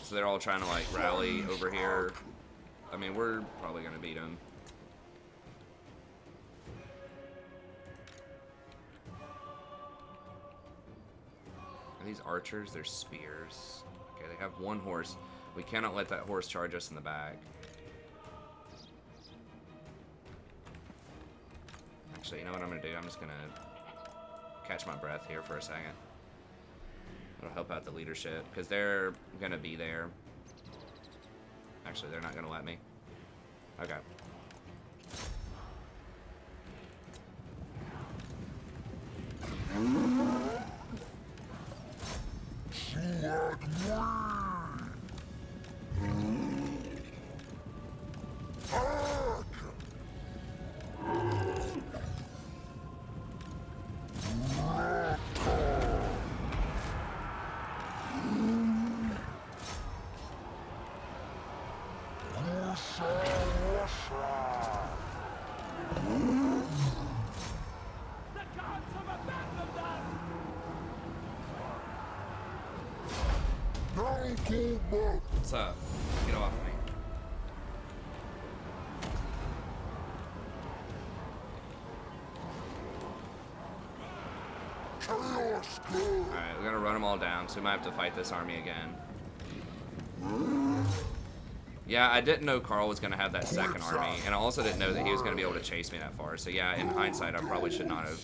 So they're all trying to, like, rally over here. I mean, we're probably going to beat them. Are these archers? They're spears. Okay, they have 1 horse. We cannot let that horse charge us in the back. Actually, you know what I'm going to do? I'm just going to catch my breath here for a second. It'll help out the leadership, because they're going to be there. Actually, they're not going to let me. Okay. Now go mad. What's up? Get off me. Chaos go. Alright, we're gonna run them all down, so we might have to fight this army again. Yeah, I didn't know Carl was gonna have that second army, and I also didn't know that he was gonna be able to chase me that far. So yeah, in hindsight, I probably should not have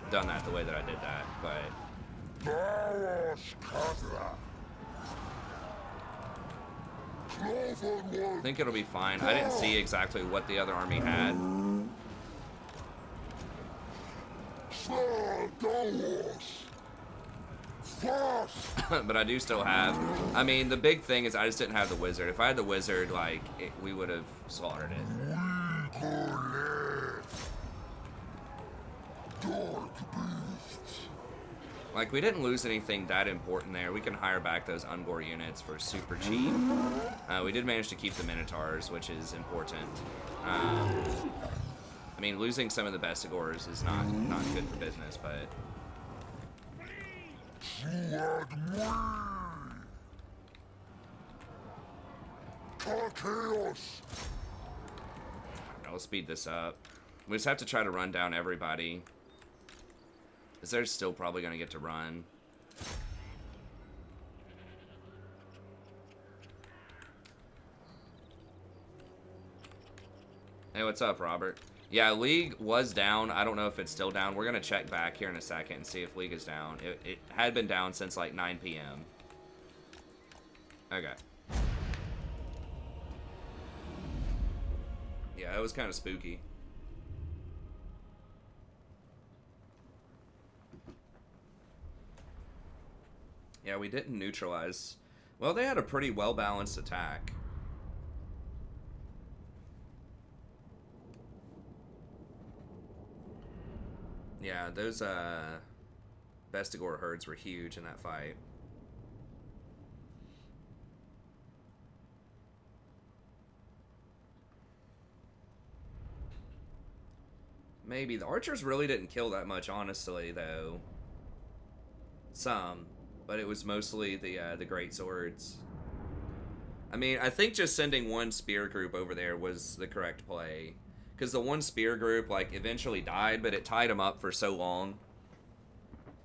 done that the way that I did that, but I think it'll be fine. I didn't see exactly what the other army had. But I do still have, I mean, the big thing is I just didn't have the wizard. If I had the wizard, like, we would have slaughtered it. Like, we didn't lose anything that important there. We can hire back those Ungor units for super cheap. We did manage to keep the Minotaurs, which is important. I mean, losing some of the Bestigors is not good for business, but... I'll speed this up. We just have to try to run down everybody. Because they're still probably going to get to run. Hey, what's up, Robert? Yeah, League was down. I don't know if it's still down. We're going to check back here in a second and see if League is down. It had been down since like 9 p.m. Okay. Yeah, it was kind of spooky. Yeah, we didn't neutralize. Well, they had a pretty well-balanced attack. Yeah, those Bestigor herds were huge in that fight. Maybe. The archers really didn't kill that much, honestly, though. Some. But it was mostly the great swords. I mean, I think just sending one spear group over there was the correct play. Because the one spear group, like, eventually died, but it tied him up for so long.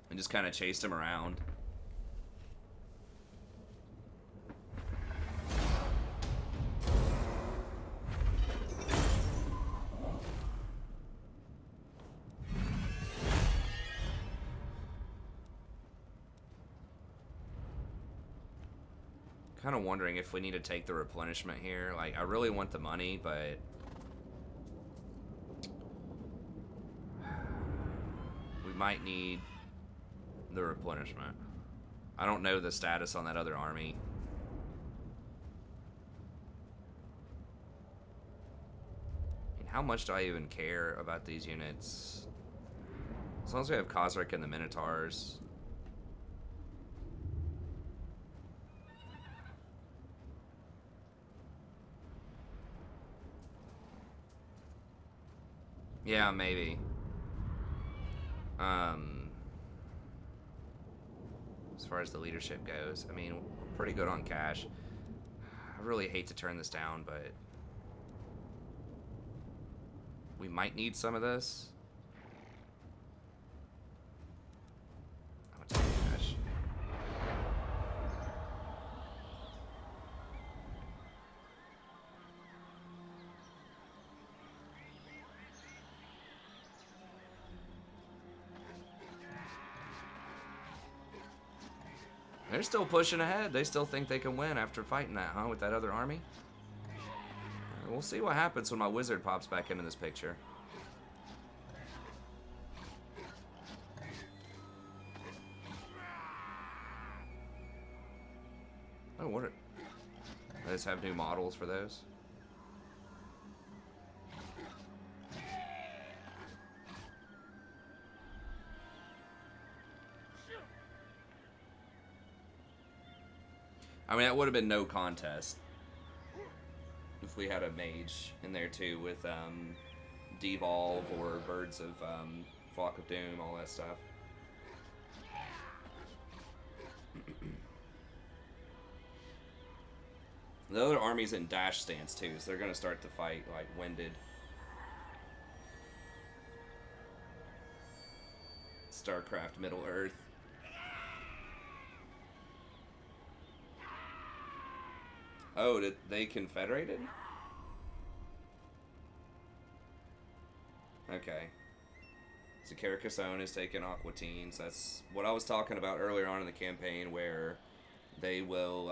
And just kind of chased him around. Kind of wondering if we need to take the replenishment here. Like, I really want the money, but... we might need the replenishment. I don't know the status on that other army. I mean, how much do I even care about these units? As long as we have Khosric and the Minotaurs. Yeah, maybe. As far as the leadership goes, I mean, we're pretty good on cash. I really hate to turn this down, but we might need some of this. I'm gonna take cash. They're still pushing ahead. They still think they can win after fighting that, huh, with that other army? We'll see what happens when my wizard pops back into this picture. Oh, what are... They just have new models for those? I mean, that would have been no contest if we had a mage in there too with Devolve or Birds of Flock of Doom, all that stuff. The other army's in dash stance too, so they're gonna start to fight like winded. StarCraft Middle Earth. Oh, did they confederated? Okay. So Carcassonne is taking Aquitaine. So that's what I was talking about earlier on in the campaign, where they will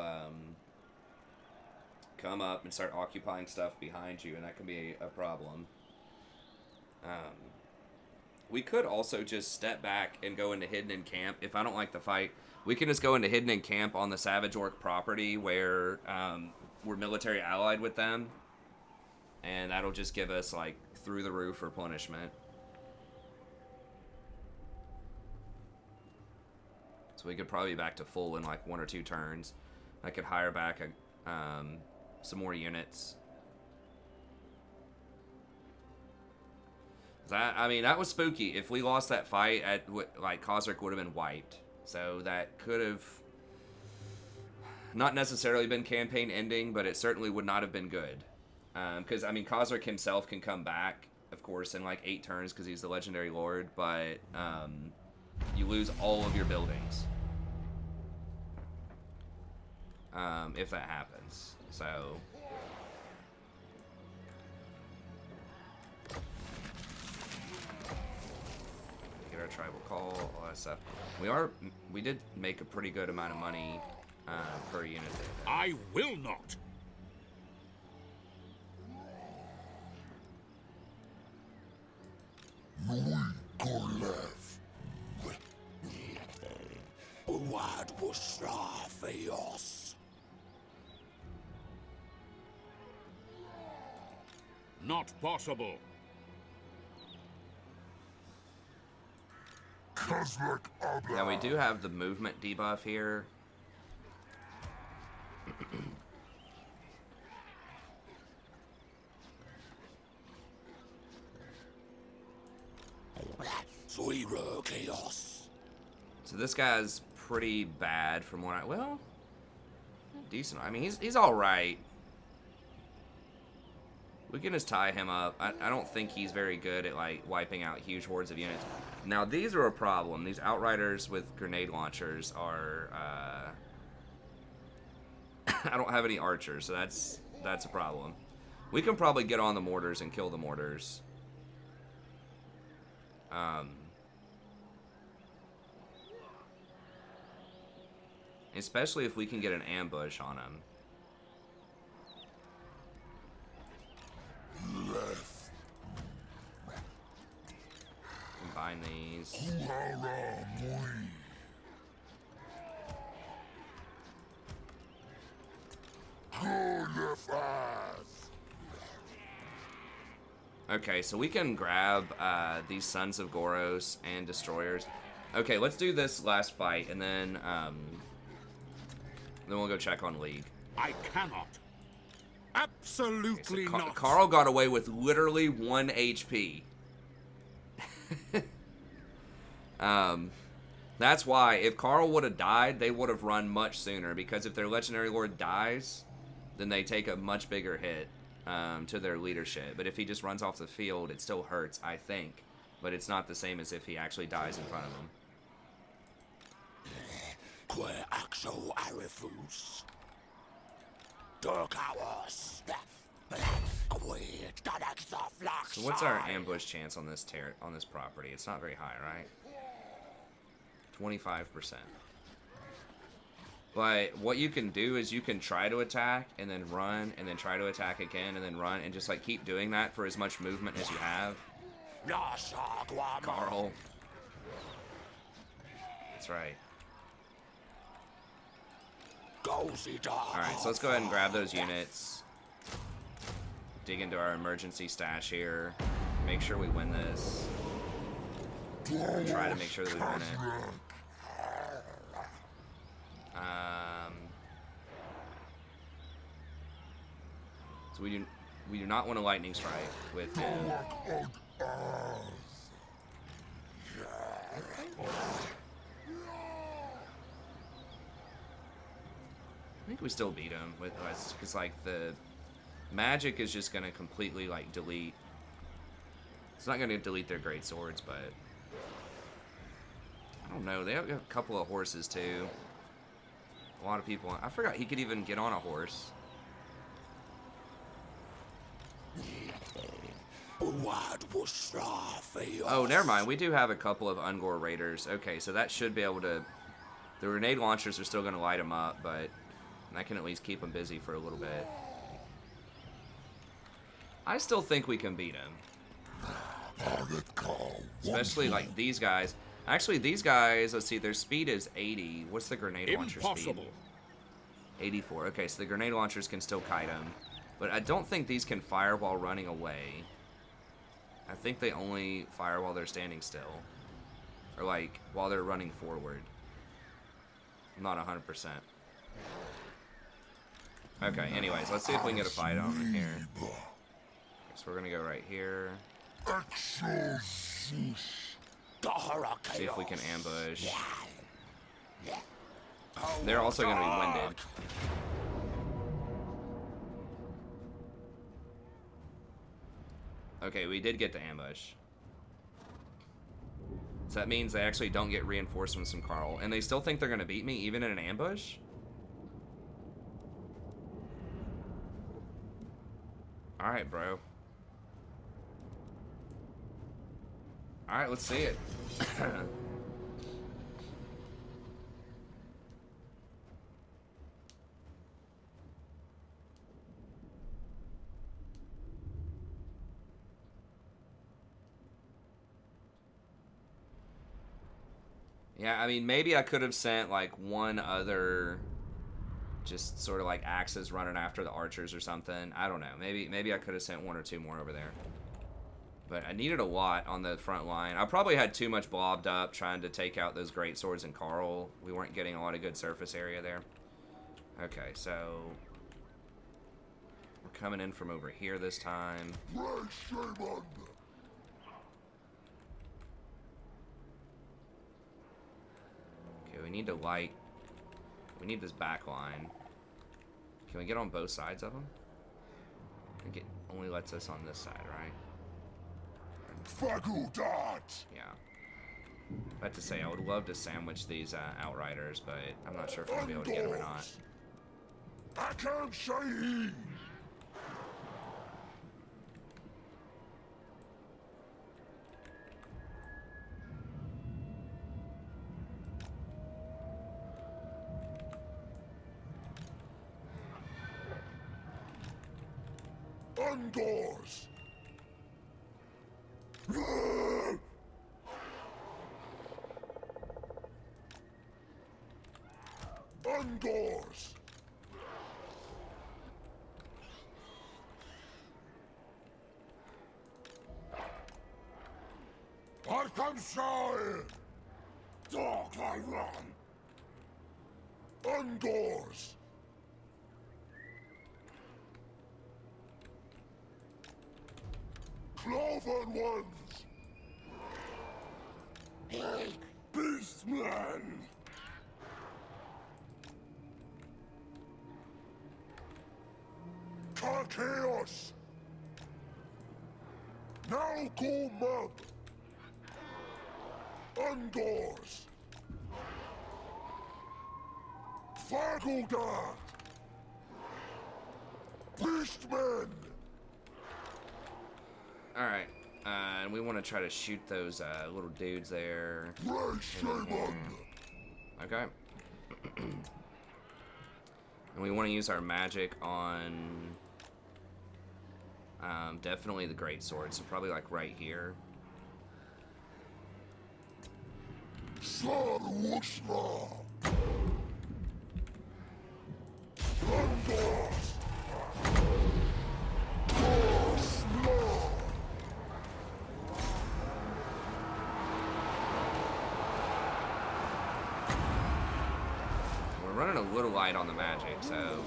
come up and start occupying stuff behind you, and that can be a problem. We could also just step back and go into hidden in camp. If I don't like the fight, we can just go into hidden in camp on the Savage Orc property where we're military allied with them, and that'll just give us like through the roof replenishment. So we could probably be back to full in like 1 or 2 turns. I could hire back some more units. I mean, that was spooky. If we lost that fight, like Khosrek would have been wiped. So that could have not necessarily been campaign ending, but it certainly would not have been good. Because I mean, Khosrek himself can come back, of course, in like 8 turns because he's the legendary lord. But you lose all of your buildings if that happens. So. Our tribal call, all that stuff. We did make a pretty good amount of money per unit. I will not. Not possible. Now we do have the movement debuff here. So this guy's pretty bad from what well, decent. I mean, he's all right. We can just tie him up. I don't think he's very good at like wiping out huge hordes of units. Now these are a problem. These outriders with grenade launchers are. I don't have any archers, so that's a problem. We can probably get on the mortars and kill the mortars. Especially if we can get an ambush on him. Combine these. Okay, so we can grab these Sons of Goros and Destroyers. Okay, let's do this last fight, and then we'll go check on League. I cannot. Absolutely okay, so not. Carl got away with literally 1 HP. That's why, if Carl would have died, they would have run much sooner, because if their Legendary Lord dies, then they take a much bigger hit to their leadership. But if he just runs off the field, it still hurts, I think. But it's not the same as if he actually dies in front of them. So what's our ambush chance on this property? It's not very high, right? 25%. But what you can do is you can try to attack and then run and then try to attack again and then run and just like keep doing that for as much movement as you have. Carl. That's right. Alright, so let's go ahead and grab those units. Dig into our emergency stash here. Make sure we win this. Try to make sure that we win it. So we do not want a lightning strike with him. think we still beat him with us because like the magic is just gonna completely like delete. It's not gonna delete their great swords, but I don't know. They have a couple of horses too. A lot of people. I forgot he could even get on a horse. Oh, never mind. We do have a couple of Ungor raiders. Okay, so that should be able to. The grenade launchers are still going to light them up, but I can at least keep them busy for a little bit. I still think we can beat him. Especially like these guys. Actually, these guys, let's see, their speed is 80. What's the grenade launcher speed? 84. Okay, so the grenade launchers can still kite them. But I don't think these can fire while running away. I think they only fire while they're standing still. Or like, while they're running forward. I'm not 100%. Okay, anyways, let's see if we can get a fight on here. So we're gonna go right here. See if we can ambush. They're also gonna be winded. Okay, we did get to ambush. So that means they actually don't get reinforcements from Carl. And they still think they're gonna beat me even in an ambush? Alright, bro. Alright, let's see it. Yeah, I mean, maybe I could have sent, like, one other, just sort of, like, axes running after the archers or something. I don't know. Maybe I could have sent one or two more over there. But I needed a lot on the front line. I probably had too much blobbed up trying to take out those great swords and Carl. We weren't getting a lot of good surface area there. Okay, so we're coming in from over here this time. Okay, we need to light. We need this back line. Can we get on both sides of them? I think it only lets us on this side, right? Yeah. I have to say, I would love to sandwich these outriders, but I'm not sure if I'm gonna be able to get them or not. I can't say. Ungors. Ungors. I can say. Dark I run. Ungors. Cloven ones. Beastmen. Chaos. Now go mud. Ungors. Fargoldart. Beastmen. Alright, and we want to try to shoot those little dudes there. Okay. And we want to use our magic on definitely the great sword, so probably like right here. Running a little light on the magic, so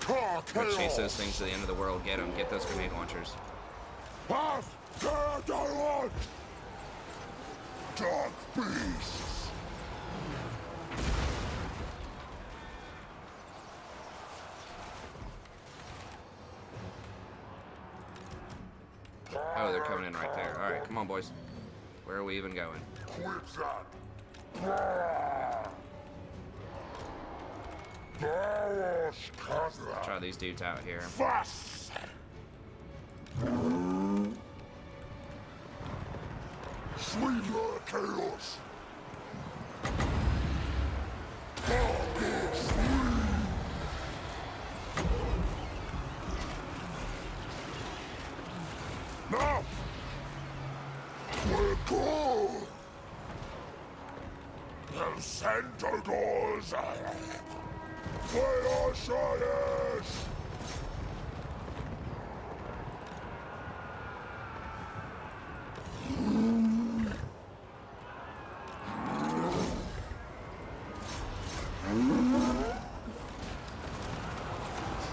we'll chase those things to the end of the world. Get them. Get those grenade launchers. Dark beasts. boys. Where are we even going? Quit that. Baros Kazra. Try these dudes out here. Fast. Sweeter chaos. Now, we're good. El Centaurs. Velocious.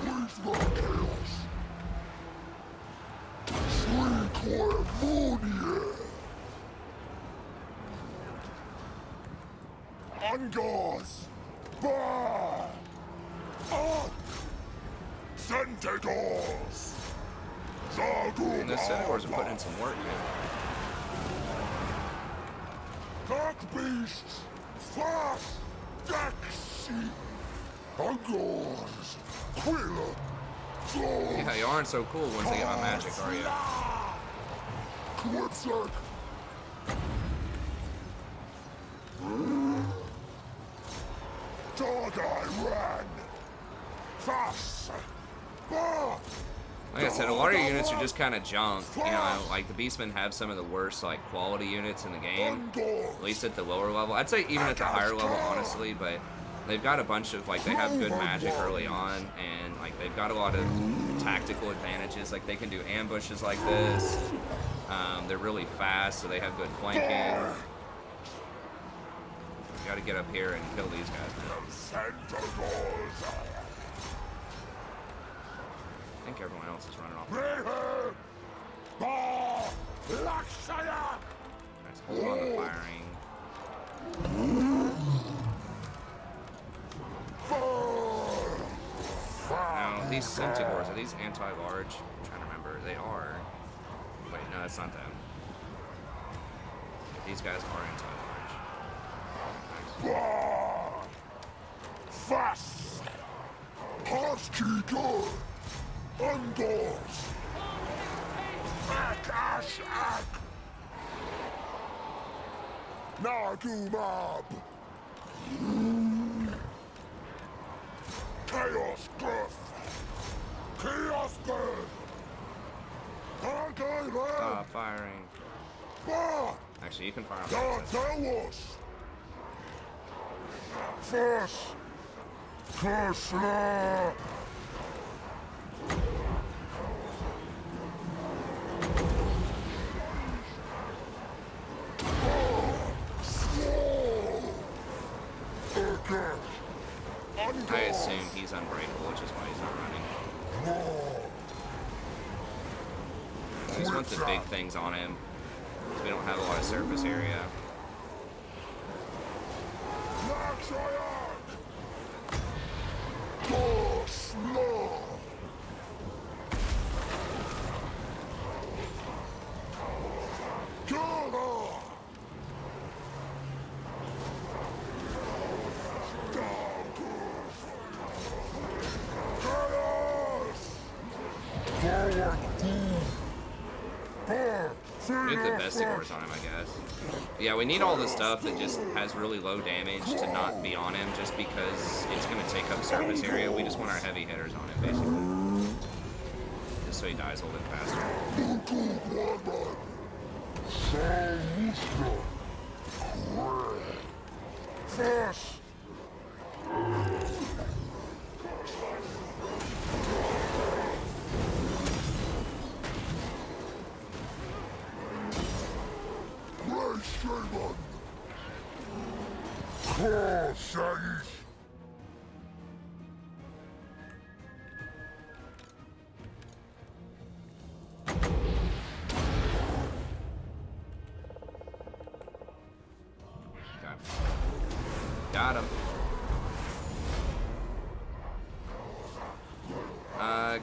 Please not chaos. Sweet harmonia. Angars. Bah. Up. Centaurs. And the Centaurs are putting in some work, man. Dark beasts. Fast. Daxi. Angars. Quilla. Claws. Yeah, you aren't so cool once they get my magic, are you? Quipsack. Dog I ran. Fast. Bah. Like I said, a lot of your units are just kind of junk. You know, like the Beastmen have some of the worst like quality units in the game, at least at the lower level. I'd say even at the higher level, honestly, but they've got a bunch of like they have good magic early on, and like they've got a lot of tactical advantages. Like they can do ambushes like this. They're really fast, so they have good flanking. You got to get up here and kill these guys, man. I think everyone else is running off. Let's hold on to firing. Now, these Centaurs, are these anti-large? I'm trying to remember. They are. Wait, no, that's not them. These guys are anti-large. Fast. Husky good. Undors. Ash Ak. Nagumab. Chaos Griff. Chaos Bird. Stop firing. Actually, you can fire on that. First. Tesla. I assume he's unbreakable, which is why he's not running. I just want the big things on him, because we don't have a lot of surface area. Get the Vestigors on him, I guess. Yeah, we need all the stuff that just has really low damage to not be on him, just because it's going to take up surface area. We just want our heavy hitters on him, basically. Just so he dies a little bit faster. Got him.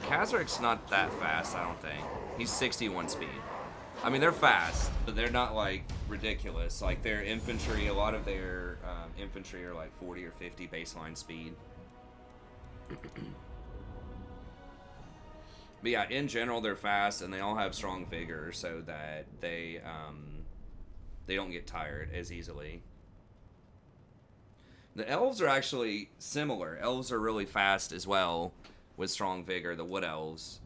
Kazarik's not that fast, I don't think. He's 61 speed. I mean, they're fast, but they're not like ridiculous. Like their infantry, a lot of their infantry are like 40 or 50 baseline speed. But yeah, in general, they're fast and they all have strong vigor, so that they don't get tired as easily. The elves are actually similar. Elves are really fast as well with strong vigor, the wood elves.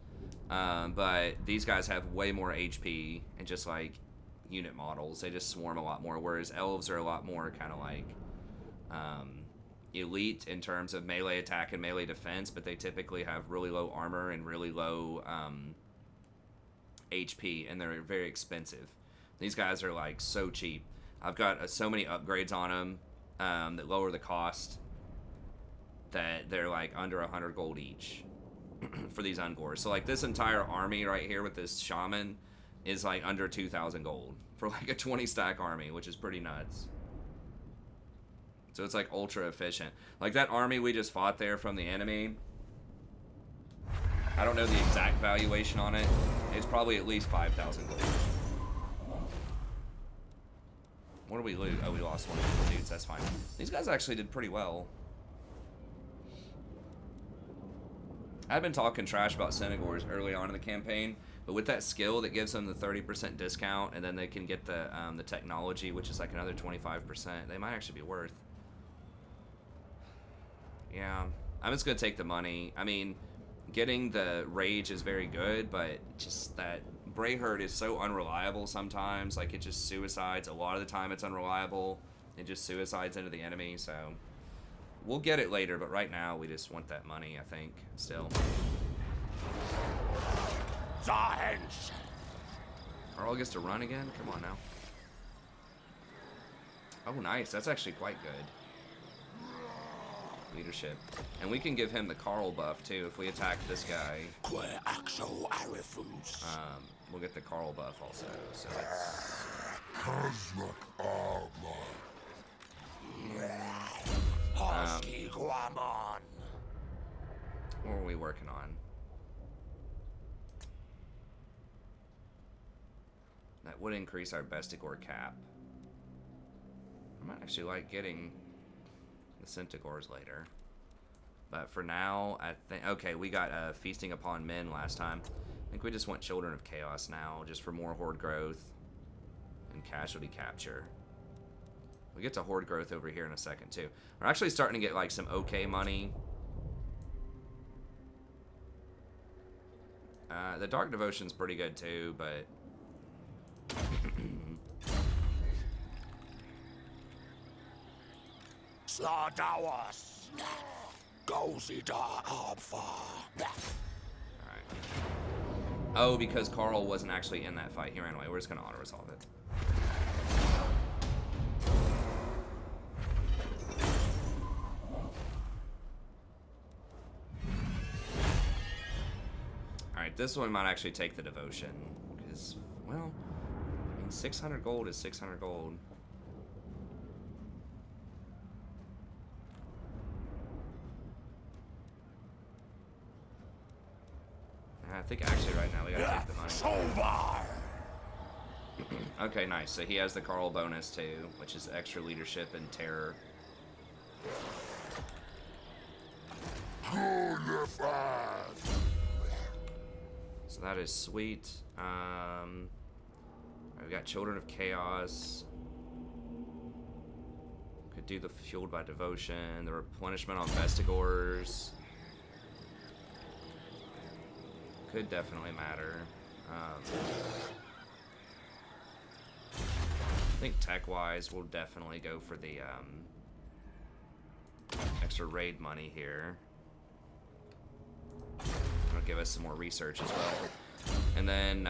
But these guys have way more HP and just like unit models. They just swarm a lot more, whereas elves are a lot more kind of like elite in terms of melee attack and melee defense, but they typically have really low armor and really low HP, and they're very expensive. These guys are like so cheap. I've got so many upgrades on them that lower the cost that they're like under 100 gold each for these Ungors. So like this entire army right here with this shaman is like under 2,000 gold for like a 20 stack army, which is pretty nuts. So it's like ultra efficient. Like that army we just fought there from the enemy, I don't know the exact valuation on it. It's probably at least 5,000 gold. What did we lose? Oh, we lost one of the dudes. That's fine. These guys actually did pretty well. I've been talking trash about Senegors early on in the campaign, but with that skill that gives them the 30% discount, and then they can get the technology, which is like another 25%, they might actually be worth. Yeah, I'm just gonna take the money. I mean, getting the rage is very good, but just that Brayherd is so unreliable sometimes. Like it just suicides. A lot of the time it's unreliable. It just suicides into the enemy, so we'll get it later, but right now we just want that money, I think, still. Zahens! Earl gets to run again? Come on now. Oh, nice. That's actually quite good. Leadership. And we can give him the Carl buff, too, if we attack this guy. We'll get the Carl buff also, so it's... what are we working on? That would increase our Bestigor cap. I might actually like getting the Centigors later. But for now, I think... okay, we got Feasting Upon Men last time. I think we just want Children of Chaos now, just for more Horde growth and casualty capture. We get to Horde growth over here in a second, too. We're actually starting to get, like, some okay money. The Dark Devotion's pretty good, too, but... Sladawas! Gozida Alpha! Alright. Oh, because Carl wasn't actually in that fight. He ran away. We're just going to auto-resolve it. Alright, this one might actually take the devotion. Because, well, I mean, 600 gold is 600 gold. I think actually right now we gotta take the money. Okay, nice. So he has the Carl bonus too, which is extra leadership and terror. So that is sweet. We've got Children of Chaos. Could do the Fueled by Devotion, the replenishment on Vestigors. Could definitely matter. I think tech-wise, we'll definitely go for the extra raid money here. It'll give us some more research as well. And then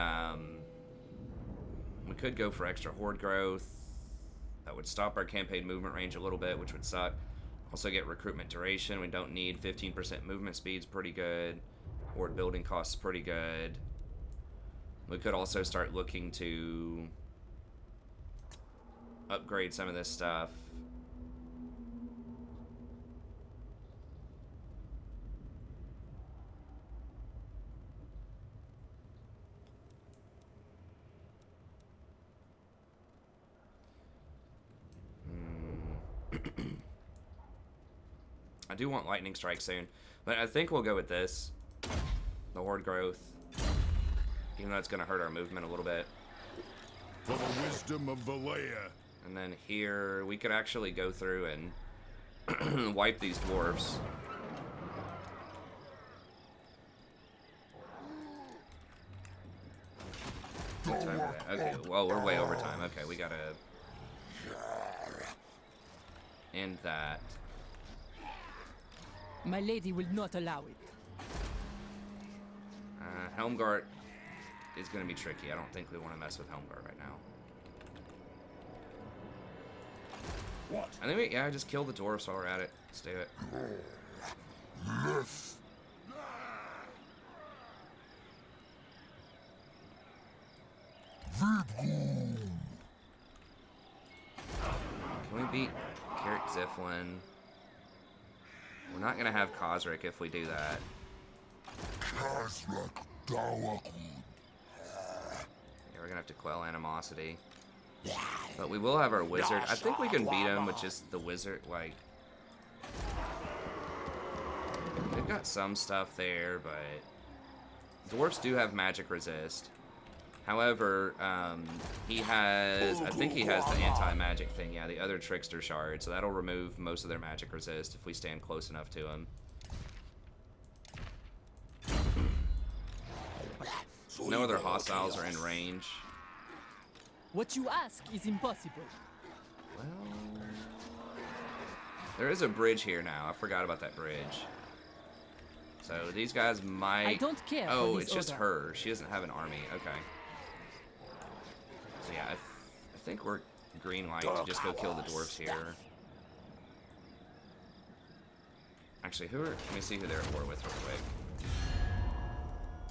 we could go for extra horde growth. That would stop our campaign movement range a little bit, which would suck. Also get recruitment duration. We don't need 15% movement speed's pretty good. Horde building costs pretty good. We could also start looking to upgrade some of this stuff. I do want lightning strike soon, but I think we'll go with this. The horde growth. Even though it's going to hurt our movement a little bit. For the wisdom of Valea. And then here, we could actually go through and wipe these dwarves. What time are they? Okay, well, we're way over time. Okay, we gotta end that. My lady will not allow it. Helmgart is gonna be tricky. I don't think we want to mess with Helmgart right now. What? I think yeah, just kill the dwarves while we're at it. Let's do it. Yes. Can we beat Carrick Ziflin? We're not gonna have Kozric if we do that. Kazrak Dawakun. Yeah, we're gonna have to quell animosity. But we will have our wizard. I think we can beat him with just the wizard. Like, they've got some stuff there, but dwarves do have magic resist. However, he has, I think he has the anti-magic thing. Yeah, the other trickster shard. So that'll remove most of their magic resist if we stand close enough to him. No other hostiles are in range. What you ask is impossible. Well, there is a bridge here now. I forgot about that bridge. So these guys might... I don't care. Oh, for it's this just order. her. She doesn't have an army. Okay. So yeah, I think we're green light to just go kill the dwarves here. Actually, let me see who they're at war with real quick.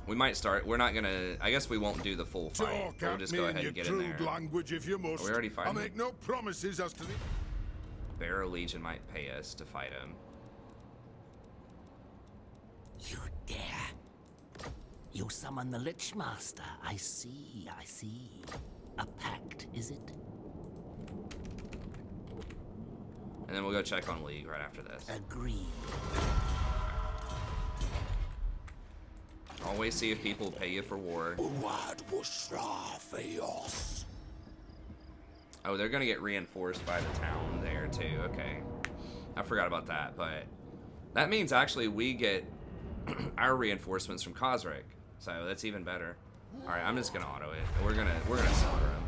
We might start. We're not gonna. I guess we won't do the full fight. We'll just go ahead and get in there. Language if you must. Are we already fighting? I make no promises as to the... Barrow Legion might pay us to fight him. You dare? You summon the Lich Master. I see, I see. A pact, is it? And then we'll go check on League right after this. Agreed. Always see if people pay you for war. Oh, they're gonna get reinforced by the town there too. Okay, I forgot about that, but that means actually we get our reinforcements from Kozric, so that's even better. All right, I'm just gonna auto it. We're gonna slaughter them.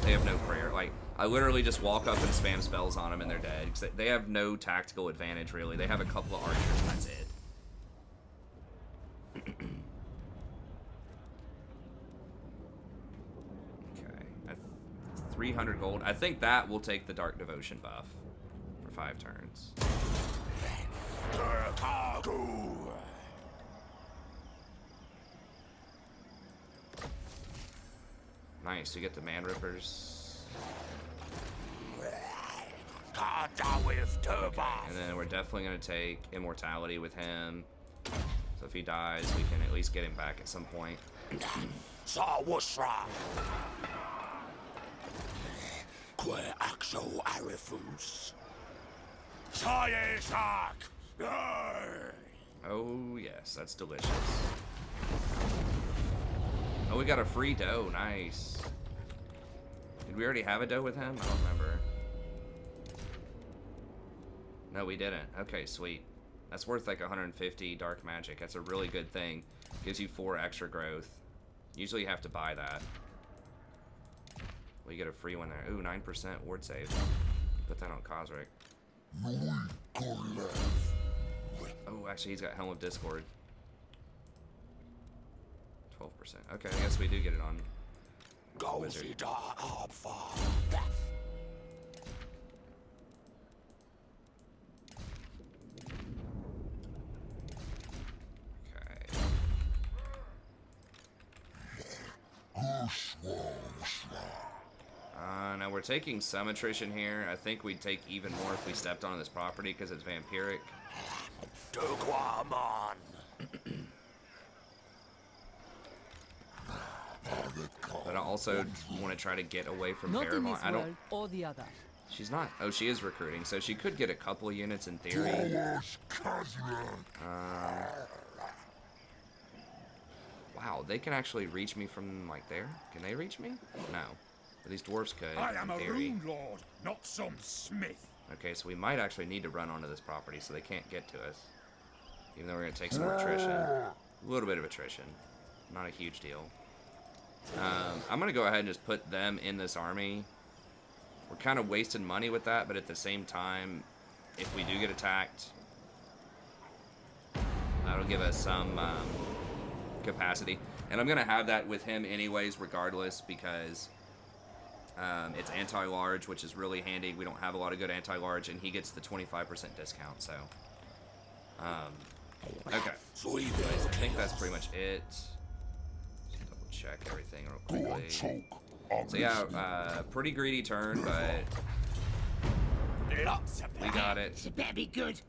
They have no prayer. Like, I literally just walk up and spam spells on them and they're dead. 'Cause they have no tactical advantage really. They have a couple of archers and that's it. Okay, 300 gold. I think that will take the Dark Devotion buff for 5 turns. Nice, you get the Man Rippers. Okay, and then we're definitely going to take Immortality with him. So if he dies, we can at least get him back at some point. Oh, yes, that's delicious. Oh, we got a free dough. Nice. Did we already have a dough with him? I don't remember. No, we didn't. Okay, sweet. That's worth like 150 dark magic. That's a really good thing. Gives you 4 extra growth. Usually you have to buy that. We get a free one there. Ooh, 9% ward save. Put that on Kozric. Oh, actually, he's got Helm of Discord. 12%. Okay, I guess we do get it on Wizard. Now we're taking some attrition here. I think we'd take even more if we stepped on this property because it's vampiric. But I also want to try to get away from Not in Paramount. this I don't. world or the other. She's not. Oh, she is recruiting, so she could get a couple units in theory. Wow, they can actually reach me from like there. Can they reach me? No, but these dwarves could. I am in a theory. rune lord, not some smith. Okay, so we might actually need to run onto this property so they can't get to us. Even though we're gonna take some more attrition, a little bit of attrition, not a huge deal. I'm gonna go ahead and just put them in this army. We're kind of wasting money with that, but at the same time, if we do get attacked, that'll give us some capacity. And I'm going to have that with him anyways, regardless, because it's anti-large, which is really handy. We don't have a lot of good anti-large, and he gets the 25% discount, so... okay. Anyways, I think that's pretty much it. Just double check everything real quickly. So yeah, pretty greedy turn, but we got it. It better be good.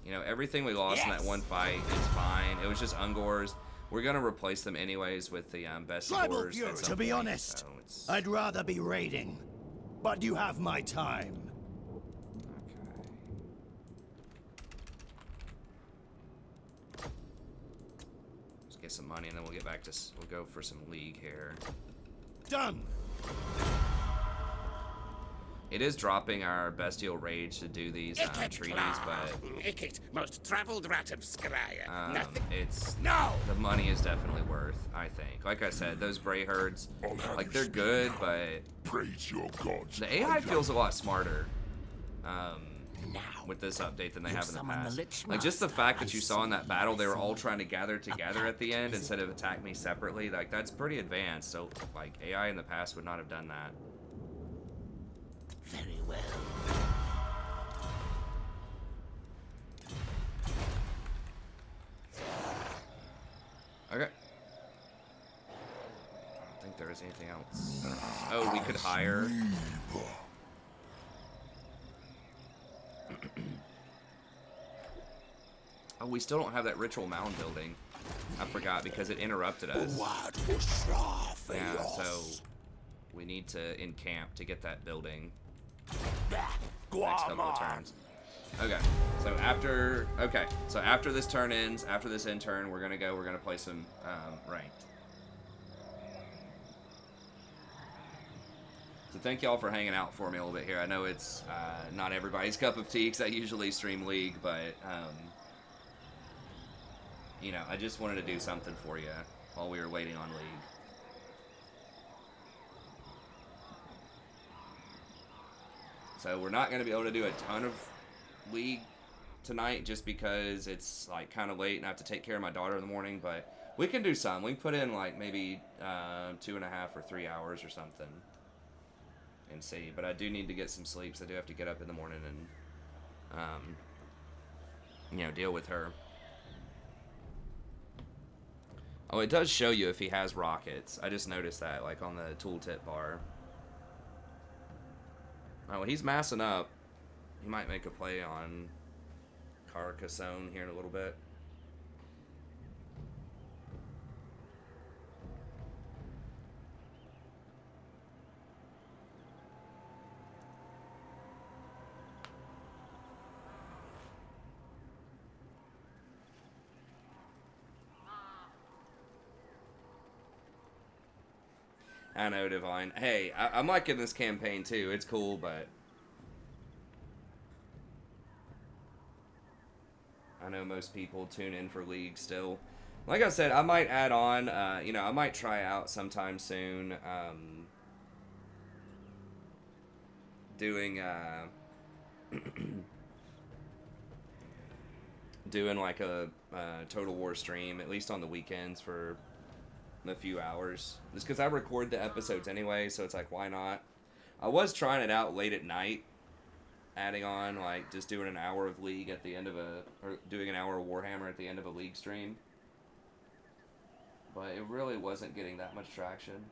You know, everything we lost in that one fight is fine. It was just Ungors. We're gonna replace them anyways with the best Ungors. To be honest, so I'd rather be raiding, but you have my time. Okay. Let's get some money and then we'll get back to. We'll go for some league here. Done. It is dropping our bestial rage to do these treaties, but Etiquette, most traveled rat of Skria. Nothing. it's No. the money is definitely worth. I think, like I said, those Bray herds, like they're good, but Praise your gods. the AI feels a lot smarter Now. with this update than they You have in the summon the past. Lich Like just the Master, fact that I you saw in that see, battle, I they were all see. trying to gather together at the end pact, instead of attack me separately. Like that's pretty advanced. So like AI in the past would not have done that. Very well. Okay. I don't think there is anything else. Oh, we could hire. Oh, we still don't have that ritual mound building. I forgot because it interrupted us. Yeah, so we need to encamp to get that building. Next couple of turns. Okay, so after this turn ends, after this end turn, we're gonna play some ranked. So thank y'all for hanging out for me a little bit here. I know it's not everybody's cup of tea because I usually stream League, but you know, I just wanted to do something for you while we were waiting on League. So we're not going to be able to do a ton of League tonight just because it's like kind of late and I have to take care of my daughter in the morning, but we can do some. We can put in like maybe 2.5 or 3 hours or something and see. But I do need to get some sleep, so I do have to get up in the morning and you know, deal with her. Oh, it does show you if he has rockets. I just noticed that, like, on the tooltip bar. Oh, he's massing up. He might make a play on Carcassonne here in a little bit. I know, Divine. Hey, I'm liking this campaign too. It's cool, but I know most people tune in for League still. Like I said, I might add on, you know, I might try out sometime soon, doing, doing like a Total War stream, at least on the weekends for a few hours. Just because I record the episodes anyway, so it's like, why not? I was trying it out late at night, adding on, like, just doing an hour of League at the end of or doing an hour of Warhammer at the end of a League stream. But it really wasn't getting that much traction.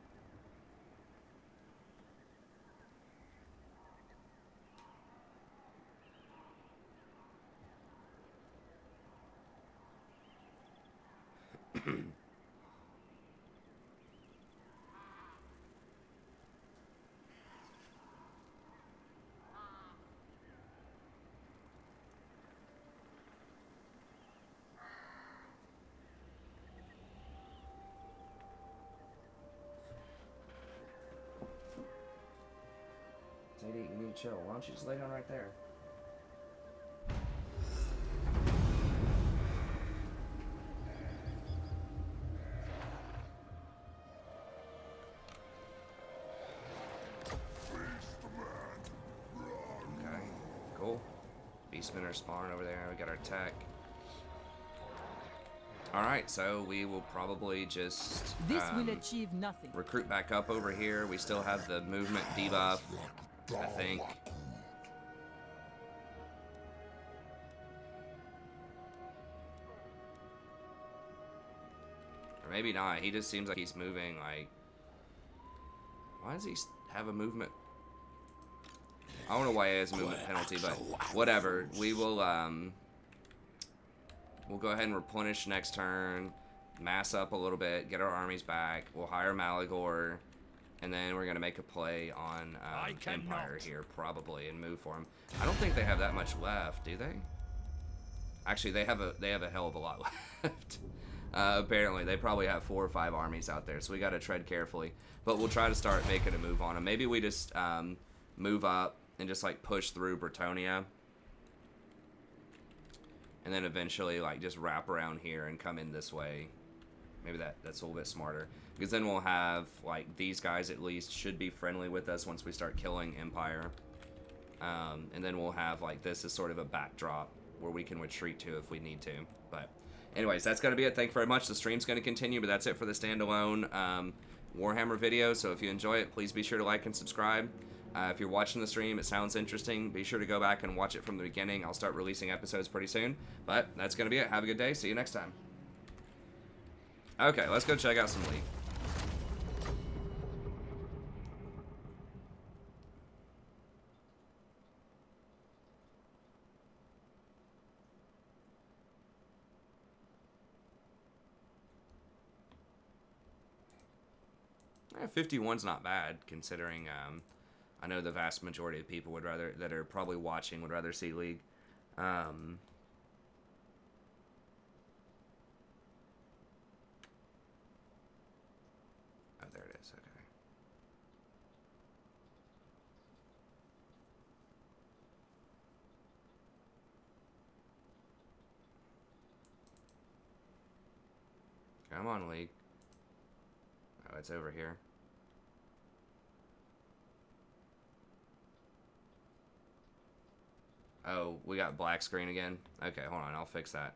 chill. Why don't you just lay down right there? Okay, cool. Beastmen are spawning over there. We got our tech. Alright, so we will probably just This will achieve nothing. recruit back up over here. We still have the movement debuff, I think. Or maybe not. He just seems like he's moving like... Why does he have a movement? I don't know why he has a movement penalty, but whatever. We will, we'll go ahead and replenish next turn, mass up a little bit, get our armies back. We'll hire Malagor, and then we're gonna make a play on Empire here probably and move for him. I don't think they have that much left, do they? Actually, they have a hell of a lot left. Apparently, they probably have 4 or 5 armies out there, so we got to tread carefully. But we'll try to start making a move on them. Maybe we just move up and just like push through Bretonia. And then eventually like just wrap around here and come in this way. Maybe that's a little bit smarter. Because then we'll have like these guys at least should be friendly with us once we start killing Empire. And then we'll have like this as sort of a backdrop where we can retreat to if we need to. But anyways, that's going to be it. Thank you very much. The stream's going to continue, but that's it for the standalone Warhammer video. So if you enjoy it, please be sure to like and subscribe. If you're watching the stream, it sounds interesting, be sure to go back and watch it from the beginning. I'll start releasing episodes pretty soon. But that's going to be it. Have a good day. See you next time. Okay, let's go check out some League. Yeah, 51's not bad, considering I know the vast majority of people would rather, that are probably watching, would rather see League. Oh, there it is, okay. Come on, League. Oh, it's over here. Oh, we got black screen again? Okay, hold on, I'll fix that.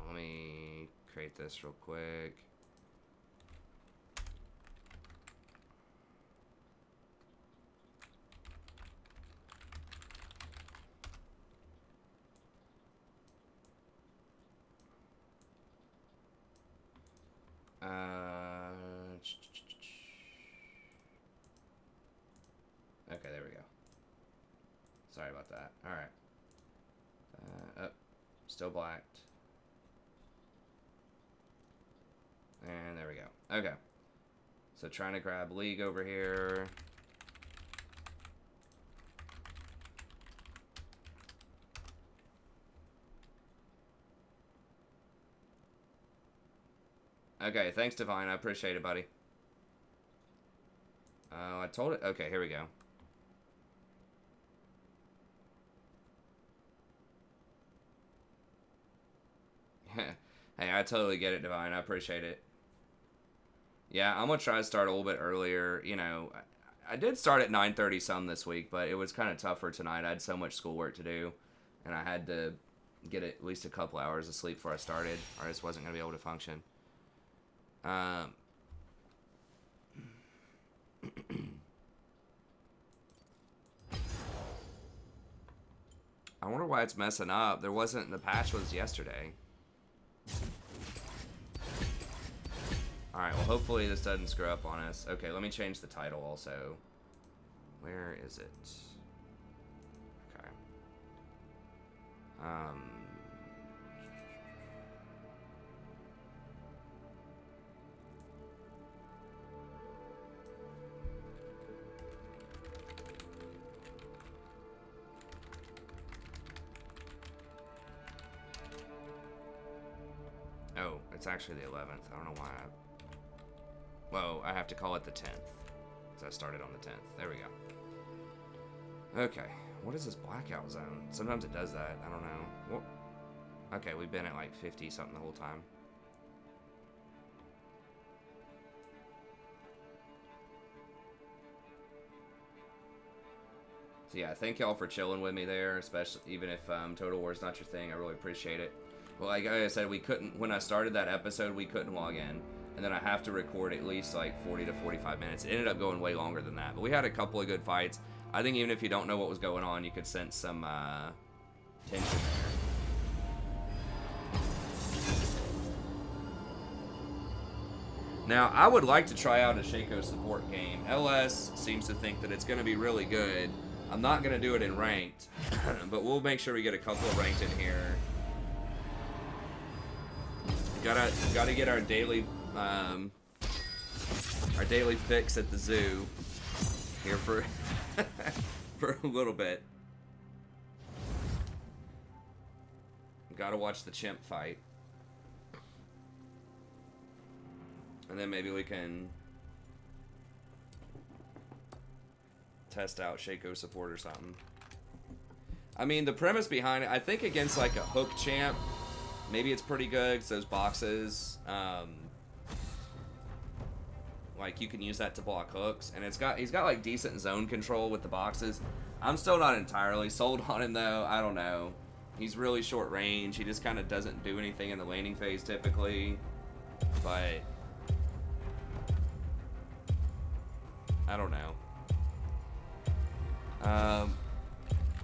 Let me create this real quick. Okay, there we go. Sorry about that. All right. Oh, still blacked. And there we go. Okay. So trying to grab League over here. Okay, thanks, Divine. I appreciate it, buddy. I told it. Okay, here we go. Hey, I totally get it, Divine. I appreciate it. Yeah, I'm going to try to start a little bit earlier. You know, I did start at 9:30 some this week, but it was kind of tough for tonight. I had so much schoolwork to do, and I had to get at least a couple hours of sleep before I started, or I just wasn't going to be able to function. I wonder why it's messing up. There wasn't, the patch was yesterday. Alright, well hopefully this doesn't screw up on us. Okay, let me change the title also. Where is it? Okay. It's actually the 11th. I don't know why. Well, I have to call it the 10th. Because I started on the 10th. There we go. Okay. What is this blackout zone? Sometimes it does that. I don't know. What? Okay, we've been at like 50 something the whole time. So yeah, thank y'all for chilling with me there, especially even if Total War is not your thing. I really appreciate it. Well, like I said, we couldn't, when I started that episode, we couldn't log in. And then I have to record at least like 40 to 45 minutes. It ended up going way longer than that. But we had a couple of good fights. I think even if you don't know what was going on, you could sense some tension there. Now, I would like to try out a Shaco support game. LS seems to think that it's going to be really good. I'm not going to do it in ranked, but we'll make sure we get a couple of ranked in here. Gotta get our daily fix at the zoo here for for a little bit. Gotta watch the chimp fight, and then maybe we can test out Shaco support or something. I mean, the premise behind it, I think against like a hook champ, maybe it's pretty good because those boxes, like you can use that to block hooks, and he's got like decent zone control with the boxes. I'm still not entirely sold on him though. I don't know. He's really short range. He just kind of doesn't do anything in the laning phase typically, but I don't know.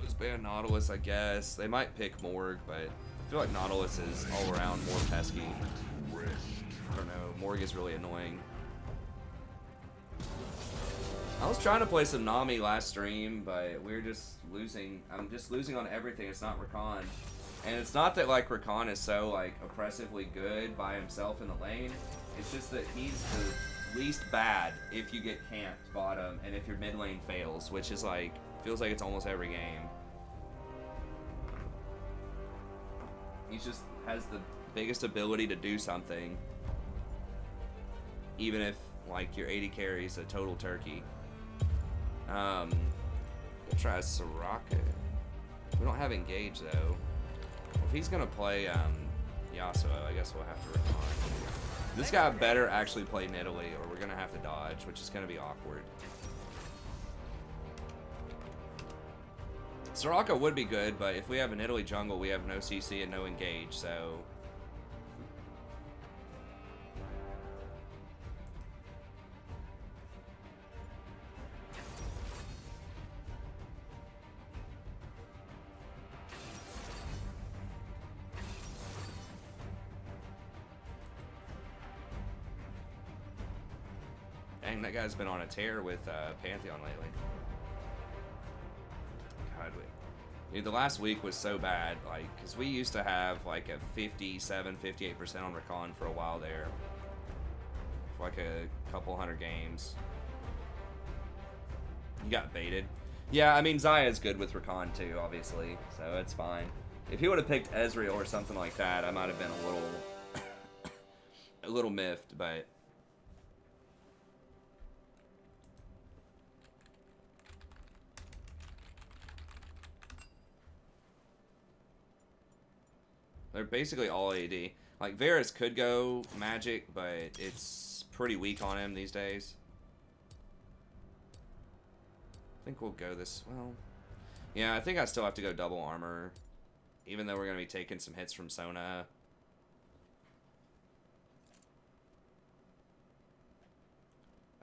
Was ban Nautilus, I guess. They might pick Morg, but I feel like Nautilus is all around more pesky. I don't know. Morg is really annoying. I was trying to play some Nami last stream, but we're just losing. I'm just losing on everything. It's not Rakan. And it's not that like Rakan is so like oppressively good by himself in the lane. It's just that he's the least bad if you get camped bottom and if your mid lane fails, which is like, feels like it's almost every game. He just has the biggest ability to do something, even if like your 80 carries a total turkey. We'll try Soraka. We don't have engage though. Well, if he's gonna play Yasuo, I guess we'll have to respond. This guy better actually play Nidalee, or we're gonna have to dodge, which is gonna be awkward. Soraka would be good, but if we have an Nidalee jungle, we have no CC and no engage, so. Dang, that guy's been on a tear with Pantheon lately. God, dude, the last week was so bad, like, because we used to have like a 57, 58% on Rakan for a while there. For like a couple hundred games. You got baited. Yeah, I mean, Zaya's good with Rakan too, obviously, so it's fine. If he would have picked Ezreal or something like that, I might have been a little miffed, but. They're basically all AD. Like, Varus could go magic, but it's pretty weak on him these days. I think we'll go this, well. Yeah, I think I still have to go double armor. Even though we're going to be taking some hits from Sona.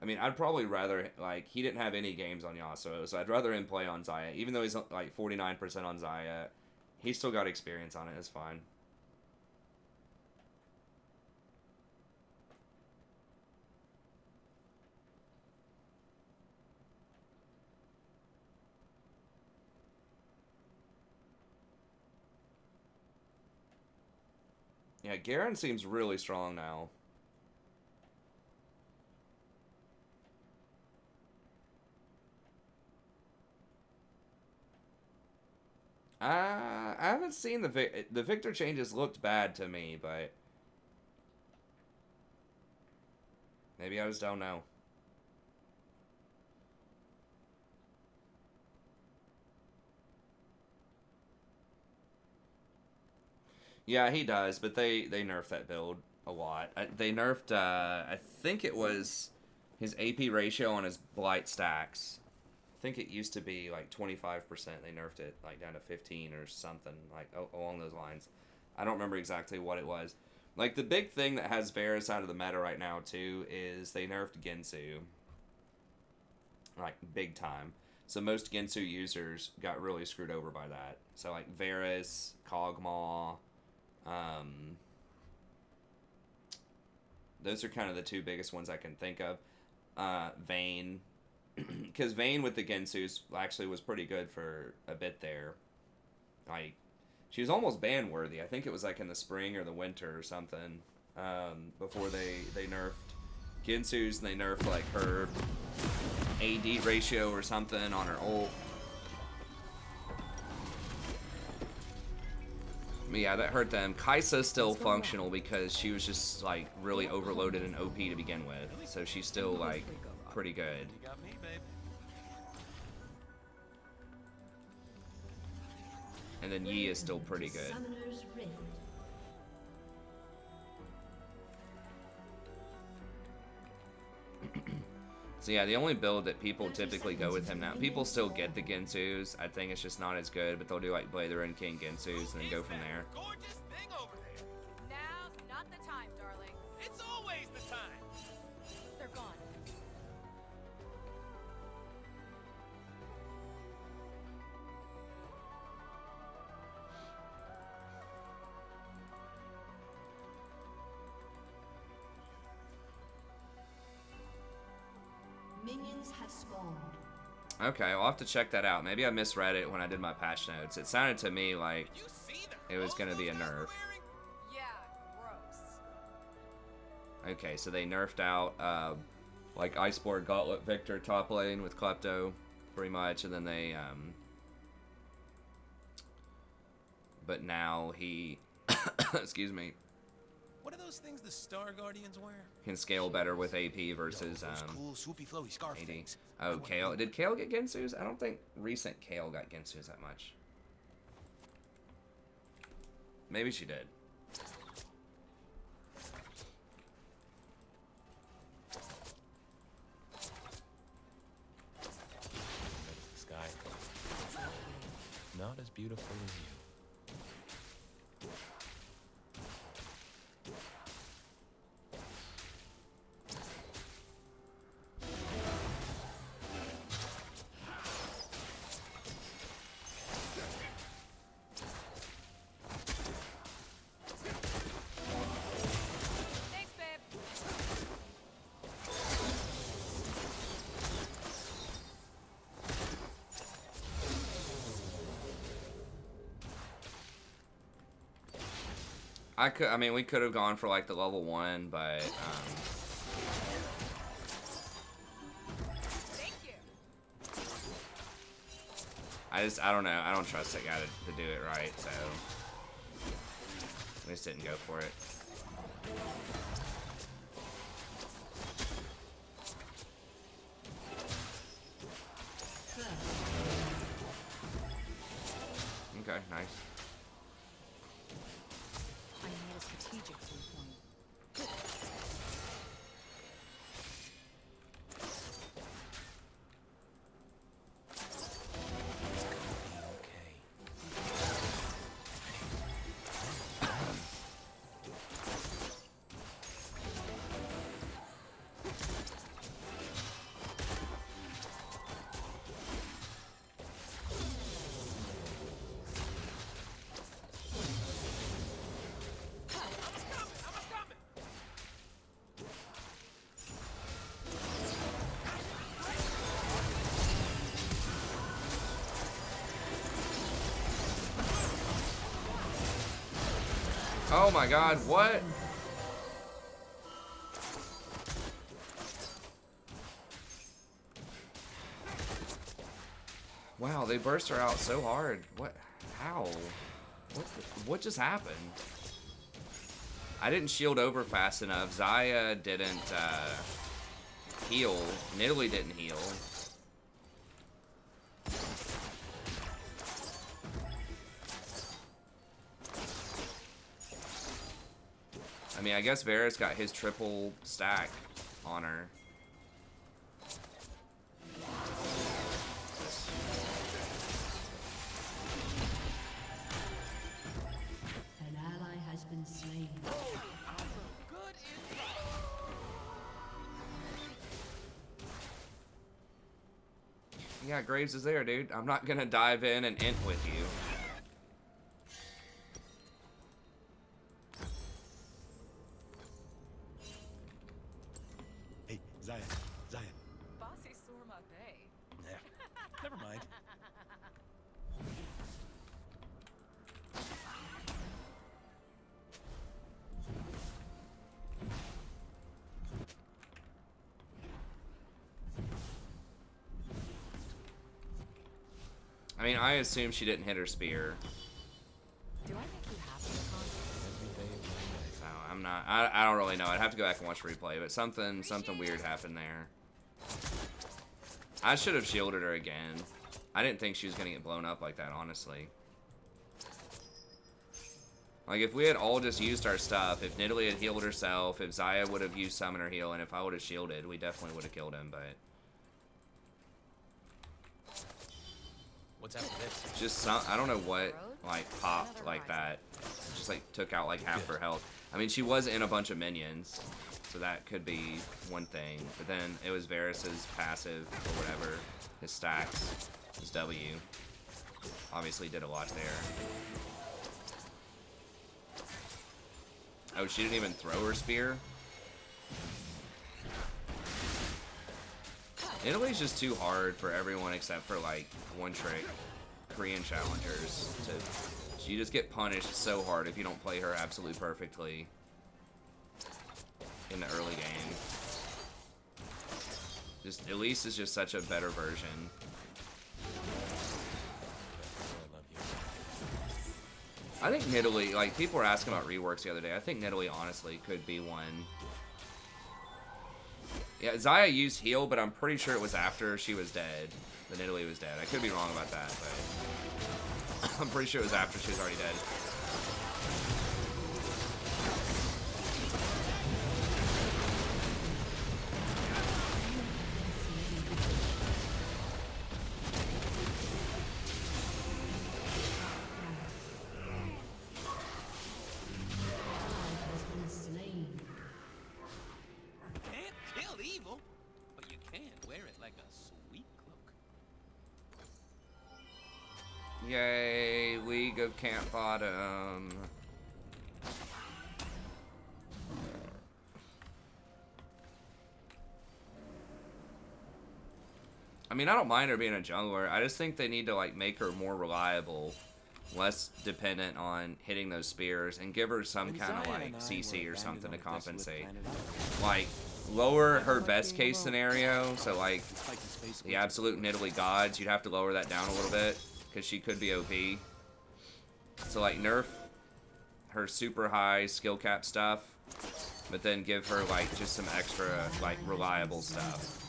I mean, I'd probably rather, like, he didn't have any games on Yasuo, so I'd rather him play on Xayah. Even though he's, like, 49% on Xayah, he's still got experience on it, it's fine. Yeah, Garen seems really strong now. I haven't seen the Victor changes looked bad to me, but Maybe I just don't know. Yeah, he does, but they nerfed that build a lot. They nerfed, I think it was his AP ratio on his blight stacks. I think it used to be like 25%. They nerfed it like down to 15 or something like along those lines. I don't remember exactly what it was. Like the big thing that has Varus out of the meta right now too is they nerfed Gensu. Like big time. So most Gensu users got really screwed over by that. So like Varus, Kog'Maw, those are kind of the two biggest ones I can think of. Vayne, because Vayne with the Gensus actually was pretty good for a bit there. Like, she was almost ban worthy. I think it was like in the spring or the winter or something. Before they nerfed Gensus, and they nerfed like her AD ratio or something on her ult. Yeah, that hurt them. Kai'Sa's still functional because she was just like really overloaded in OP to begin with, so she's still like pretty good. And then Yi is still pretty good. So yeah, the only build that people typically go with him now, people still get the Gensus. I think it's just not as good, but they'll do like Blade the Red King Gensus and then go from there. Gorgeous thing over there. Now's not the time, darling. It's always the time. They're gone. Minions have spawned. Okay, I'll have to check that out. Maybe I misread it when I did my patch notes. It sounded to me like it was going to be a nerf. Yeah, gross. Okay, so they nerfed out like Iceborne Gauntlet Victor top lane with Klepto, pretty much, and then they but now he excuse me. What are those things the Star Guardians wear? Can scale better with AP versus cool swoopy flowy scarf AD. things. Oh, Kale. Did Kale get Gensus? I don't think recent Kale got Gensus that much. Maybe she did. The sky. Not as beautiful as you. Thanks, babe. I mean, we could have gone for like the level 1, but Thank you. I don't know. I don't trust that guy to do it right, so I just didn't go for it. Okay, nice. I need a strategic viewpoint. Oh my god, what? Wow, they burst her out so hard. What? How? What just happened? I didn't shield over fast enough. Xayah didn't, heal. Nidalee didn't heal. I mean, I guess Varus got his triple stack on her. An ally has been slain. Yeah, Graves is there, dude. I'm not gonna dive in and int with you. Hey, Zaya. Bossy Surma Bay. Yeah. Never mind. I mean, I assume she didn't hit her spear. Do I think you have to So I'm not. I don't really know. I'd have to go back and watch replay, but something weird happened there. I should have shielded her again. I didn't think she was gonna get blown up like that, honestly. Like, if we had all just used our stuff, if Nidalee had healed herself, if Zaya would have used Summoner Heal, and if I would have shielded, we definitely would have killed him, but... What's after this? Just some... I don't know what, like, popped like that. Just, like, took out, like, half her health. I mean, she was in a bunch of minions, so that could be one thing. But then it was Varus's passive, or whatever, his stacks, his W. Obviously did a lot there. Oh, she didn't even throw her spear? Nidalee's just too hard for everyone except for, like, one-trick Korean challengers. You just get punished so hard if you don't play her absolutely perfectly in the early game. Just Elise is just such a better version. I think Nidalee, like, people were asking about reworks the other day. I think Nidalee, honestly, could be one. Yeah, Zaya used heal, but I'm pretty sure it was after she was dead. The Nidalee was dead. I could be wrong about that, but I'm pretty sure it was after she was already dead. Yay, League of Camp Bottom. I mean, I don't mind her being a jungler. I just think they need to, like, make her more reliable, less dependent on hitting those spears, and give her some kind of, like, CC or something to compensate. Like, lower her best case scenario, so, like, the absolute Nidalee gods, you'd have to lower that down a little bit, because she could be OP. So, like, nerf her super high skill cap stuff, but then give her, like, just some extra, like, reliable stuff.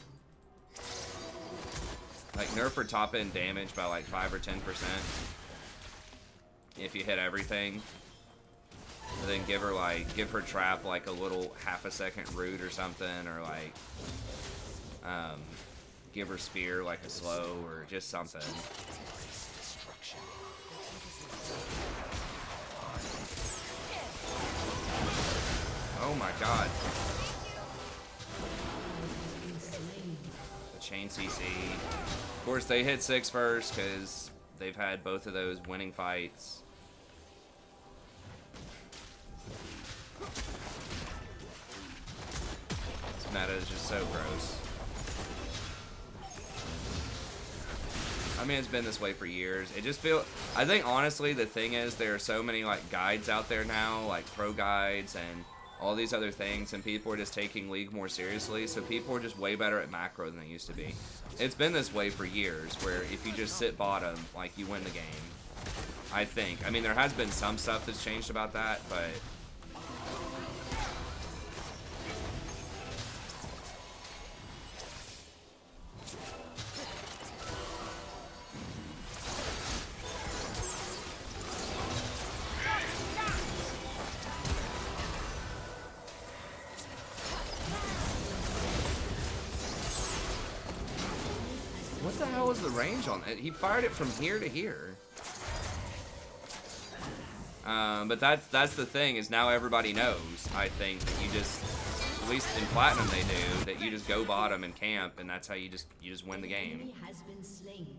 Like, nerf her top end damage by, like, 5 or 10% if you hit everything. And then give her, like, give her trap, like, a little half-a-second root or something, or, like, give her spear, like, a slow, or just something. Oh my god. The chain CC. Of course, they hit 6 first because they've had both of those winning fights. This meta is just so gross. I mean, it's been this way for years. It just feels... I think, honestly, the thing is there are so many, like, guides out there now, like pro guides and all these other things, and people are just taking League more seriously, so people are just way better at macro than they used to be. It's been this way for years, where if you just sit bottom, like, you win the game. I think. I mean, there has been some stuff that's changed about that, but... What the hell was the range on it? He fired it from here to here. But that's the thing, is now everybody knows, I think, that you just, at least in Platinum they do, that you just go bottom and camp, and that's how you just win the game. Enemy has been slain.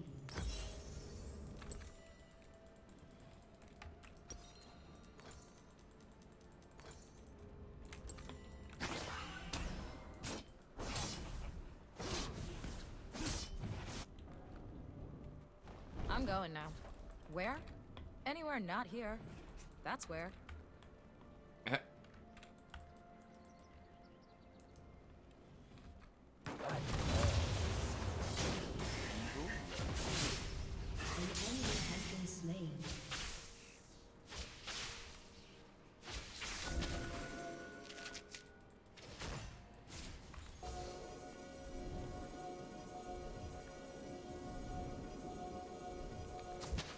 I'm going now. Where? Anywhere not here. That's where. An enemy has been slain.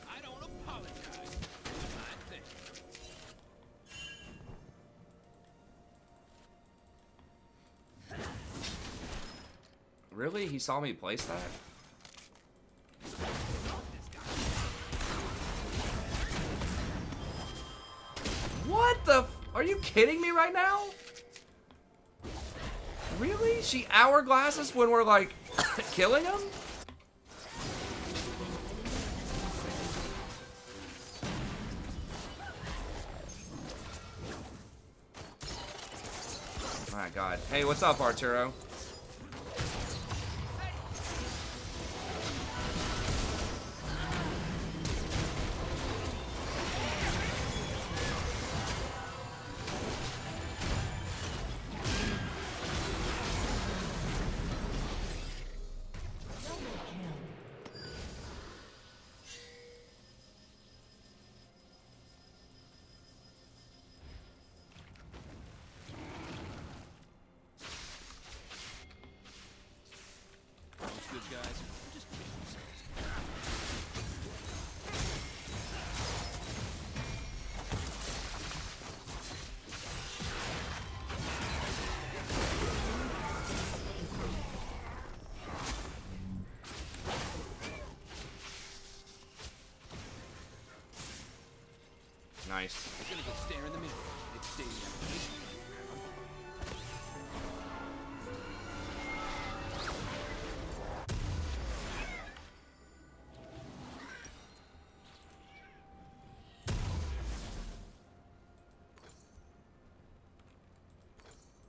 I don't apologize. It's my thing. Really? He saw me place that? What the are you kidding me right now? Really? She hourglasses when we're like killing him? My God. Hey, what's up, Arturo? Those good guys are just kidding themselves. Nice. You're gonna get stare in the mirror. It's daily application.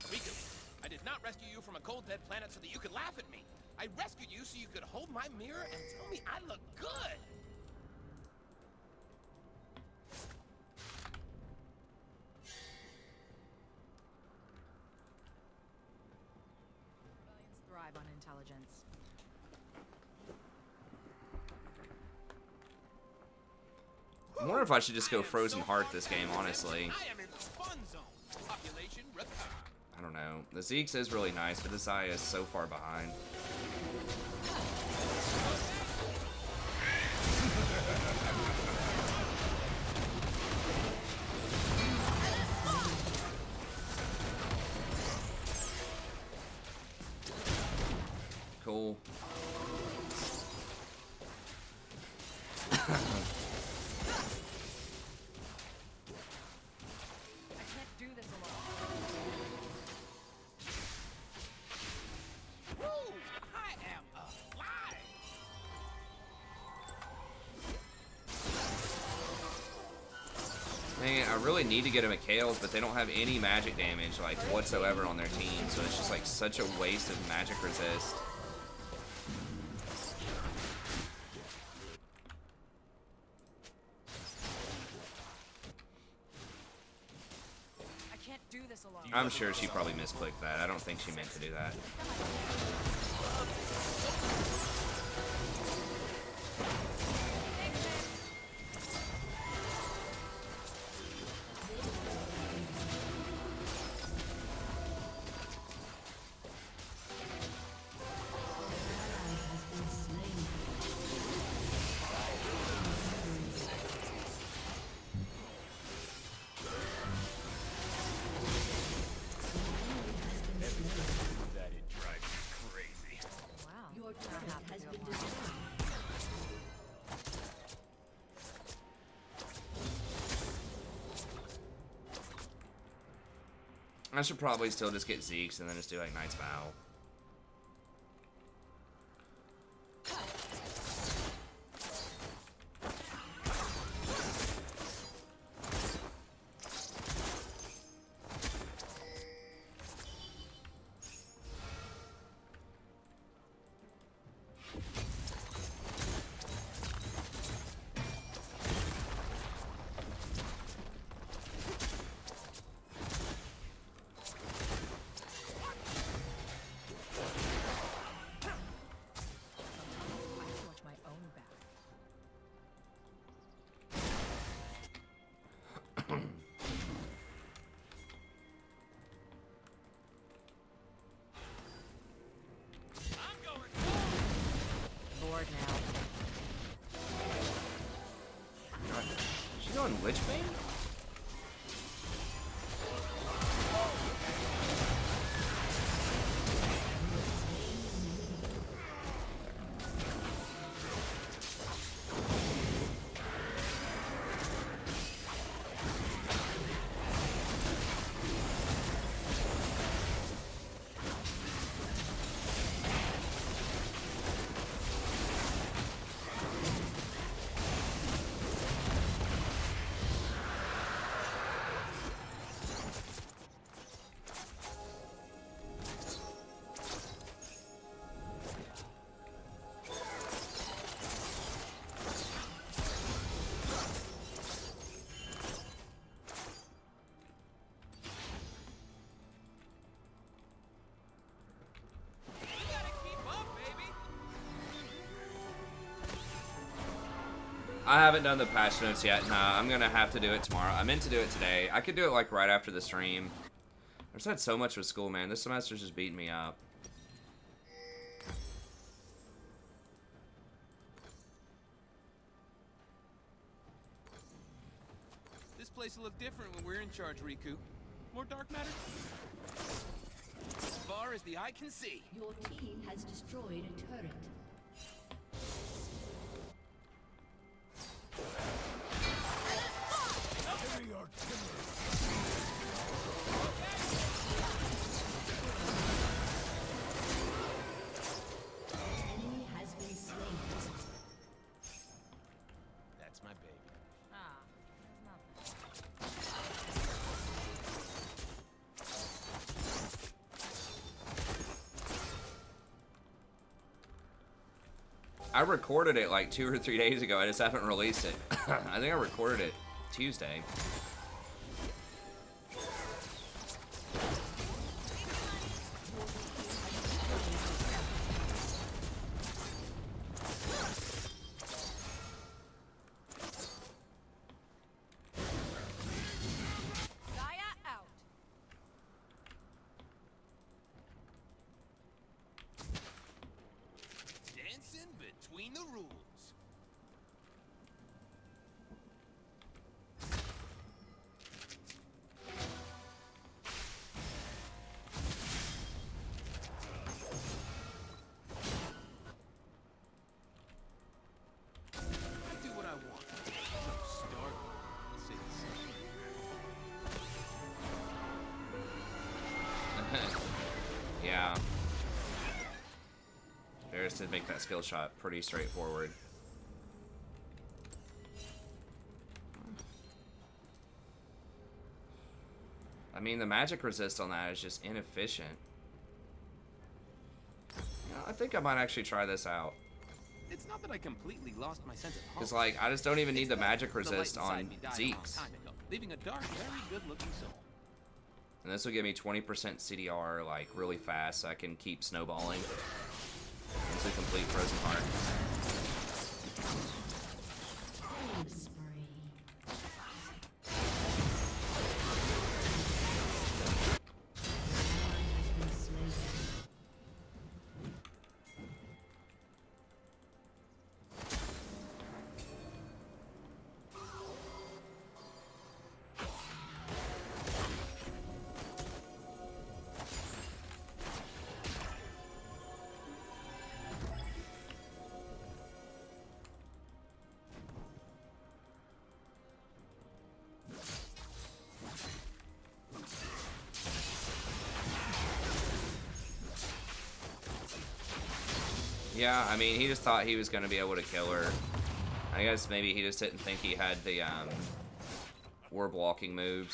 Riku, I did not rescue you from a cold, dead planet so that you could laugh at me. I rescued you so you could hold my mirror and tell me I look good. Rebellions thrive on intelligence. I wonder if I should just go Frozen Heart this game, honestly. I am in the fun zone. Population retard. I don't know. The Zeke's is really nice, but this Aya is so far behind. Cool. I can't do this alone. Woo! I am alive. Man, I really need to get a Mikhail's, but they don't have any magic damage, like, whatsoever on their team, so it's just, like, such a waste of magic resist. I can't do this alone. I'm sure she probably misclicked that. I don't think she meant to do that. That it drives me crazy. Wow. Your That turret happened. I should probably still just get Zeke's and then just do like Knight's Vow. She's going Lichbane? I haven't done the patch notes yet. Nah, I'm gonna have to do it tomorrow. I meant to do it today. I could do it like right after the stream. I've just had so much with school, man. This semester's just beating me up. This place will look different when we're in charge, Riku. More dark matter? As far as the eye can see. Your team has destroyed a turret. Enemy has been slain. That's my baby. Ah, nothing. I recorded it like 2 or 3 days ago. I just haven't released it. I think I recorded it Tuesday. Gaia out. Dancing between the rules. I do what I want. No start. Yeah. There's to make that skill shot pretty straightforward. I mean, the magic resist on that is just inefficient. You know, I think I might actually try this out. It's not that I completely lost my sense of home. Because, like, I just don't even need the magic The light resist inside on me died a long Zeke's. time ago, leaving a dark, very good-looking soul. And this will give me 20% CDR, like, really fast, so I can keep snowballing into complete Frozen Heart. Killing spree. Has been slain. Yeah, I mean, he just thought he was going to be able to kill her. I guess maybe he just didn't think he had the orb walking moves.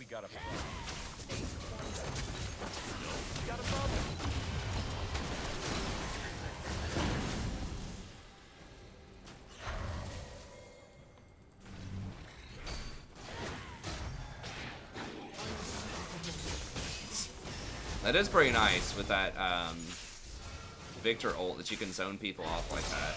got a problem. Got a problem. That is pretty nice with that Victor ult that you can zone people off like that.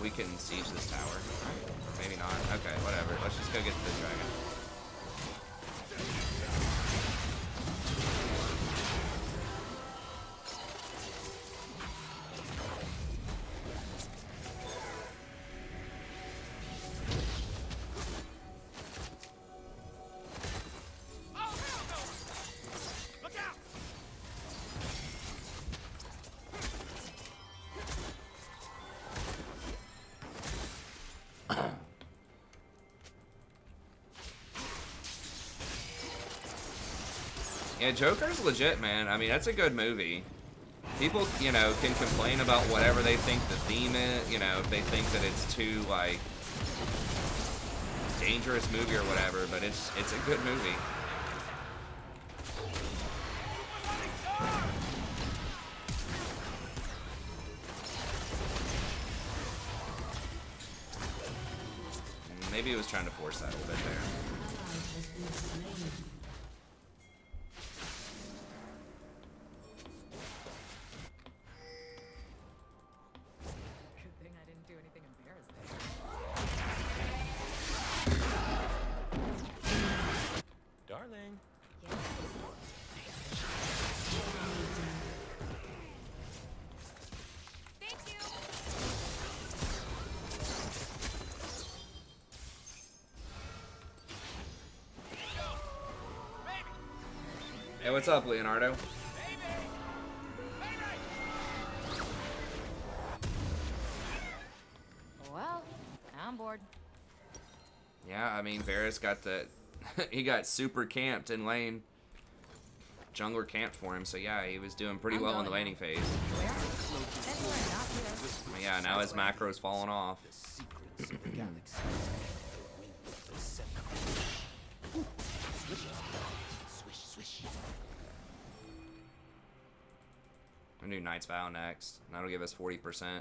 We can siege this tower. Maybe not. Okay, whatever. Let's just go get the dragon. Yeah, Joker's legit, man. I mean, that's a good movie. People, you know, can complain about whatever they think the theme is, you know, if they think that it's too, like, dangerous movie or whatever, but it's a good movie. Maybe he was trying to force that a little bit there. Darling. Thank you. Hey, what's up, Leonardo? Well, I'm bored. Yeah, I mean, Varus got the... he got super camped in lane. Jungler camped for him, so yeah, he was doing pretty well in the laning phase. But yeah, now his macro's falling off. I'm gonna do Knight's Vow next. And that'll give us 40%.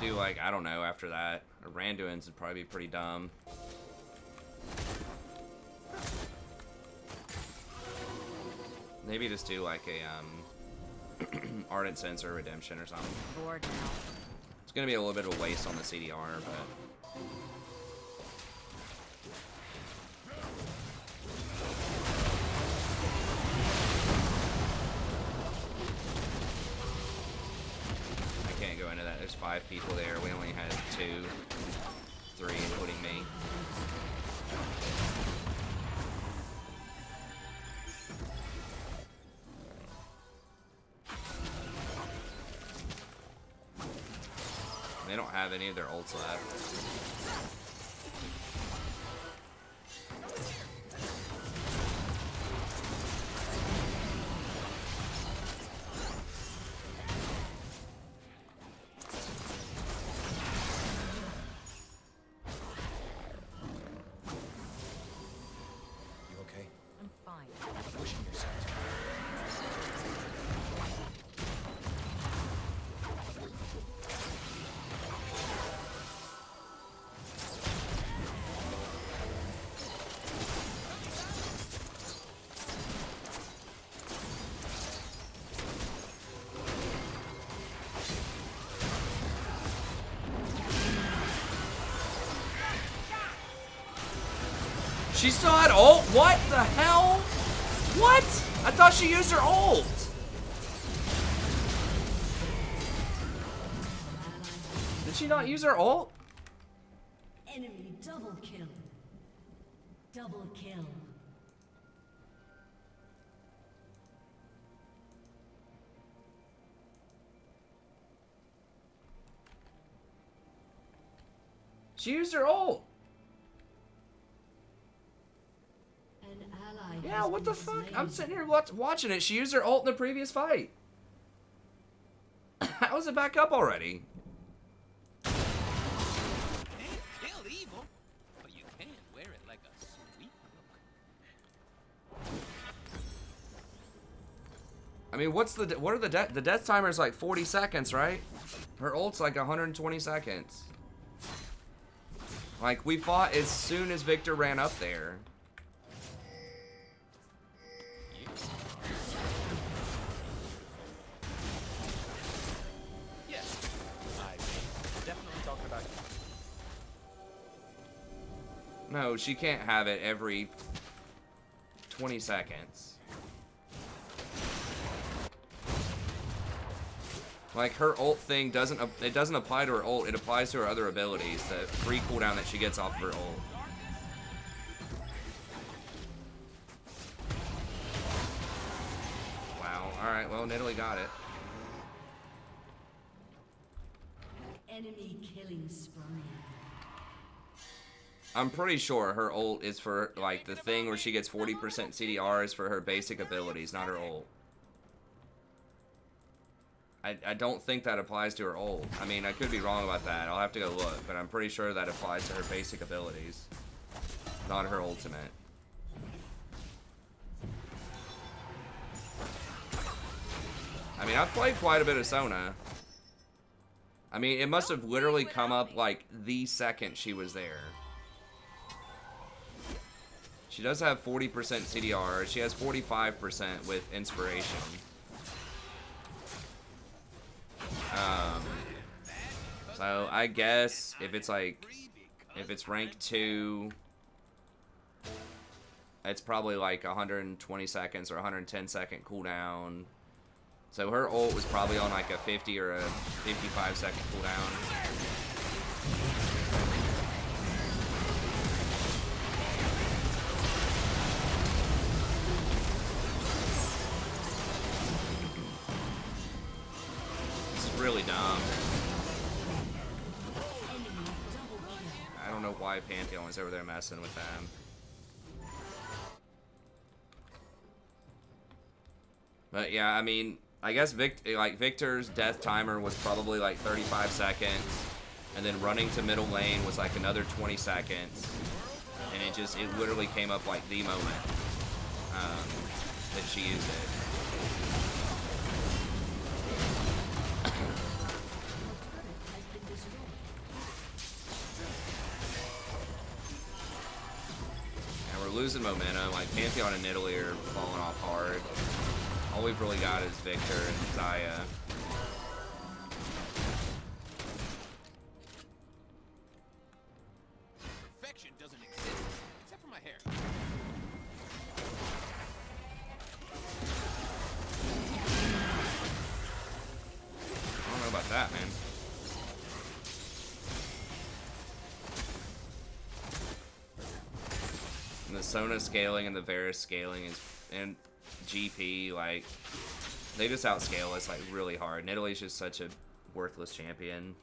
Do like, I don't know, after that. Randuin's would probably be pretty dumb. Maybe just do like a Ardent Sense or Redemption or something. Bored now. It's gonna be a little bit of a waste on the CDR, but I can't go into that. There's 5 people there. We only had 2, 3, including me. They don't have any of their ults left. She still had ult? What the hell? What? I thought she used her ult. Did she not use her ult? Enemy double kill. Double kill. She used her ult. An ally Yeah, has what the been fuck? slain. I'm sitting here watching it. She used her ult in the previous fight. How is it back up already? Can't kill evil, but you can wear it like a sweet cloak. I mean, what are the death timer's like 40 seconds, right? Her ult's like 120 seconds. Like, we fought as soon as Victor ran up there. Yes, I'm definitely talking about you. No, she can't have it every 20 seconds. Like, her ult thing doesn't apply to her ult, it applies to her other abilities, the free cooldown that she gets off of her ult. Wow, alright, well, Nidalee got it. Enemy killing spree. I'm pretty sure her ult is for, like, the thing where she gets 40% CDR is for her basic abilities, not her ult. I don't think that applies to her ult. I mean, I could be wrong about that. I'll have to go look, but I'm pretty sure that applies to her basic abilities, not her ultimate. I mean, I've played quite a bit of Sona. I mean, it must have literally come up, like, the second she was there. She does have 40% CDR. She has 45% with Inspiration. So I guess if it's like, if it's rank 2, it's probably like 120 seconds or 110 second cooldown. So her ult was probably on like a 50 or a 55 second cooldown. Really dumb. I don't know why Pantheon was over there messing with them. But yeah, I mean, I guess Victor's death timer was probably like 35 seconds, and then running to middle lane was like another 20 seconds, and it literally came up like the moment that she used it. Losing momentum, like Pantheon and Nidalee are falling off hard. All we've really got is Victor and Zaya. Perfection doesn't exist, except for my hair. I don't know about that, man. And the Sona scaling and the Varus scaling and GP, like, they just outscale us like really hard. Nidalee's just such a worthless champion.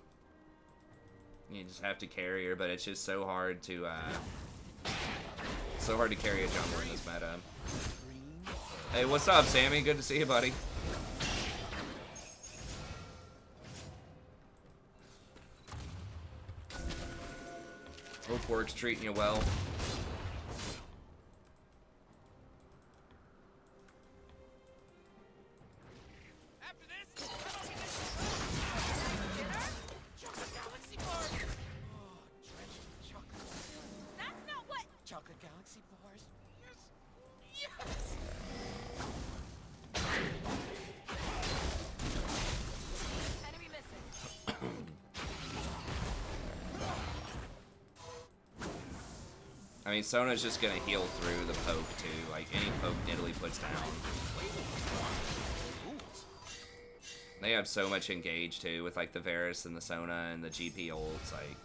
You just have to carry her, but it's just so hard to carry a jungler in this meta. Hey, what's up, Sammy? Good to see you, buddy. Hope work's treating you well. Chocolate galaxy bars. Yes. Yes. Enemy missing. I mean, Sona's just gonna heal through the poke too. Like any poke Italy puts down. They have so much engage too with like the Varus and the Sona and the GP ults. Like,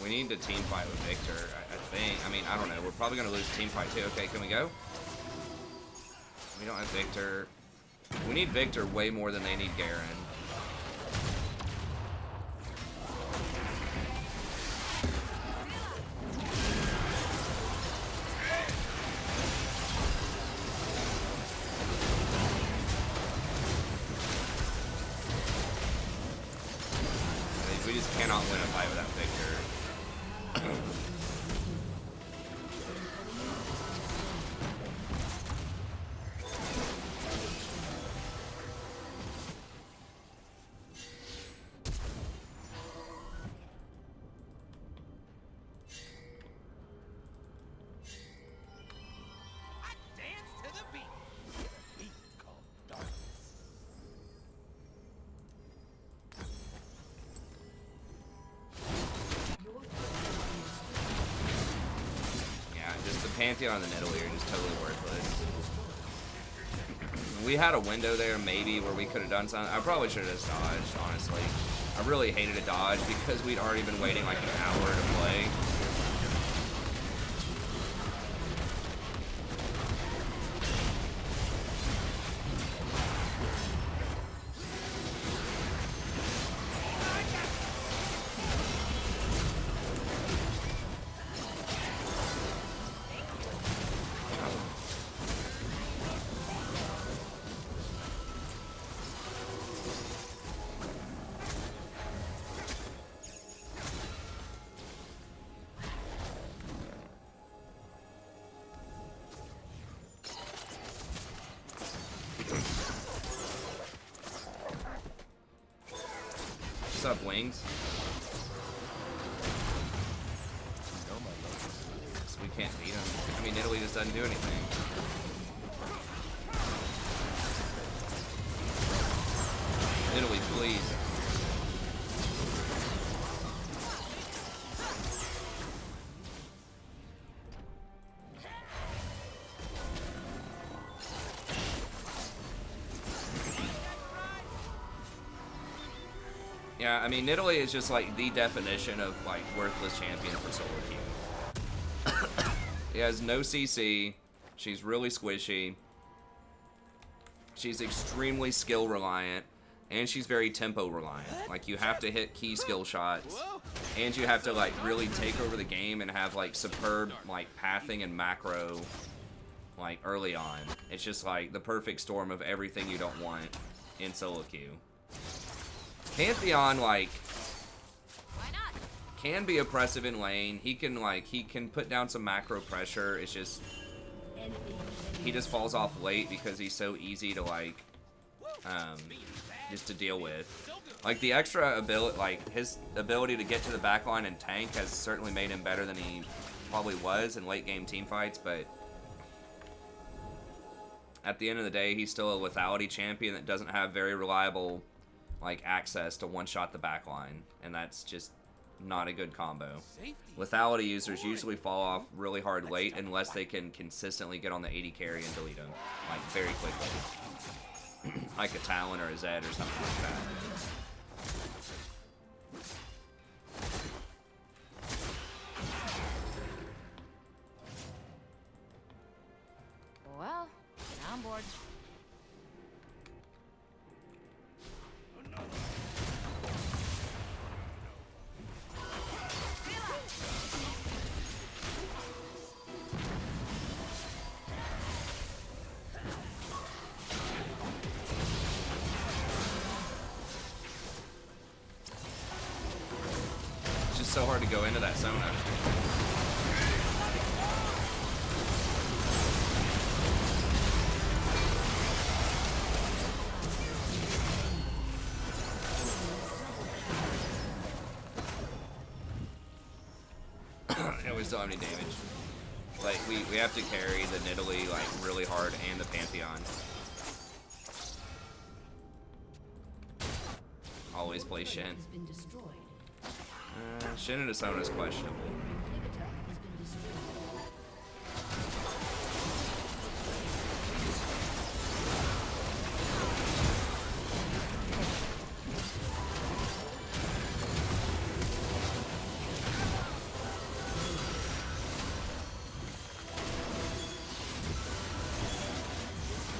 we need to team fight with Victor, I think. I mean, I don't know. We're probably going to lose team fight too. Okay, can we go? We don't have Victor. We need Victor way more than they need Garen. We just cannot win a fight without Victor. Pantheon and the Nidalee are just totally worthless. We had a window there maybe where we could have done something. I probably should have just dodged, honestly. I really hated a dodge because we'd already been waiting like an hour to play. What's up, Wings? So we can't beat him. I mean, Italy just doesn't do anything. Italy, please. Yeah, I mean, Italy is just like the definition of like worthless champion for solo queue. He has no CC. She's really squishy. She's extremely skill reliant, and she's very tempo reliant. Like you have to hit key skill shots, and you have to like really take over the game and have like superb like pathing and macro like early on. It's just like the perfect storm of everything you don't want in solo queue. Pantheon, like, can be oppressive in lane. He can put down some macro pressure. It's just, he just falls off late because he's so easy to, like, just to deal with. Like, the extra ability, like, his ability to get to the backline and tank has certainly made him better than he probably was in late game team fights, but at the end of the day, he's still a lethality champion that doesn't have very reliable like access to one-shot the backline, and that's just not a good combo. Lethality users usually fall off really hard late unless they can consistently get on the 80 carry and delete them, like very quickly. Like a Talon or a Zed or something like that. Well, now I'm bored. It's just so hard to go into that Sona. And we still have any damage. Like, we have to carry the Nidalee, like, really hard, and the Pantheon. Always play Shin. Has been destroyed. Shin and Asona is questionable. Inhibitor has been destroyed.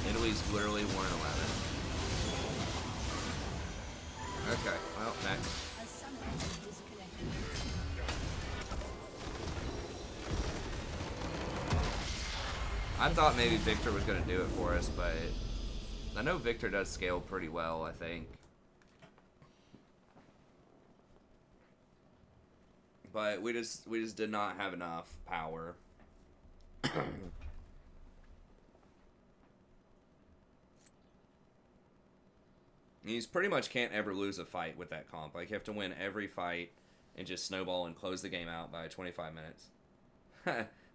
Italy's literally 1-11. Okay, well, next. A summoner has disconnected. I thought maybe Victor was going to do it for us, but I know Victor does scale pretty well, I think. But we just did not have enough power. You pretty much can't ever lose a fight with that comp. Like, you have to win every fight and just snowball and close the game out by 25 minutes.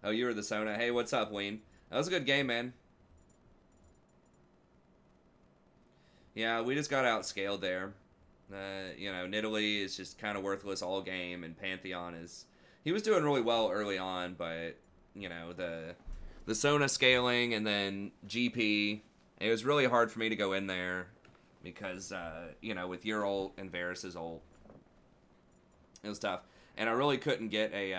Oh, you were the Sona. Hey, what's up, Ween? That was a good game, man. Yeah, we just got outscaled there. You know, Nidalee is just kind of worthless all game, and Pantheon is... He was doing really well early on, but, you know, the Sona scaling and then GP, it was really hard for me to go in there because, you know, with your ult and Varys' ult, it was tough. And I really couldn't get a...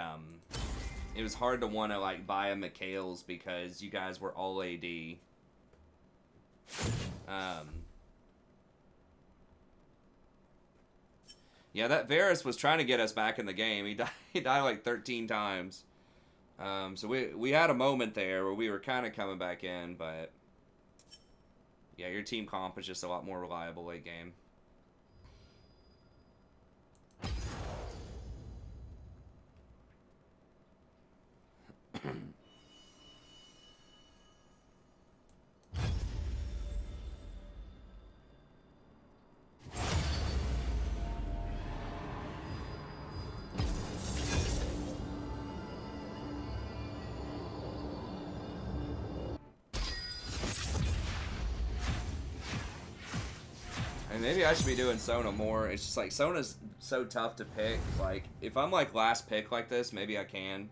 It was hard to want to, like, buy a Mikhail's because you guys were all AD. Yeah, that Varys was trying to get us back in the game. He died like 13 times. So we had a moment there where we were kind of coming back in, but... Yeah, your team comp is just a lot more reliable late game. And maybe I should be doing Sona more. It's just like Sona's so tough to pick. Like, if I'm like last pick like this, maybe I can.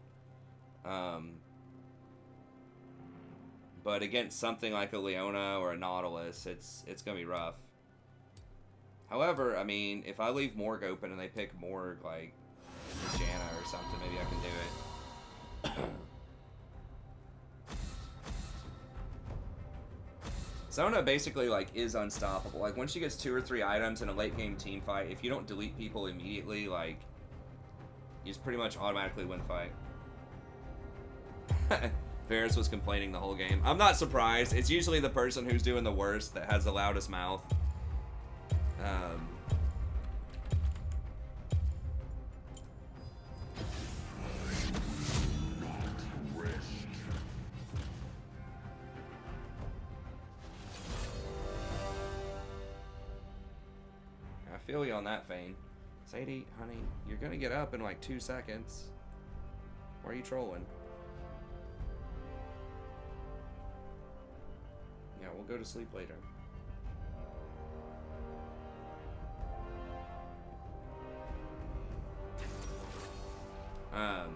But against something like a Leona or a Nautilus, it's gonna be rough. However, I mean, if I leave Morg open and they pick Morg, like Janna or something, maybe I can do it. Sona basically, like, is unstoppable. Like, once she gets 2 or 3 items in a late game team fight, if you don't delete people immediately, like, you just pretty much automatically win the fight. Varys was complaining the whole game. I'm not surprised. It's usually the person who's doing the worst that has the loudest mouth. I feel you on that, Fane. Sadie, honey, you're gonna get up in like 2 seconds. Why are you trolling? Yeah, we'll go to sleep later. Let me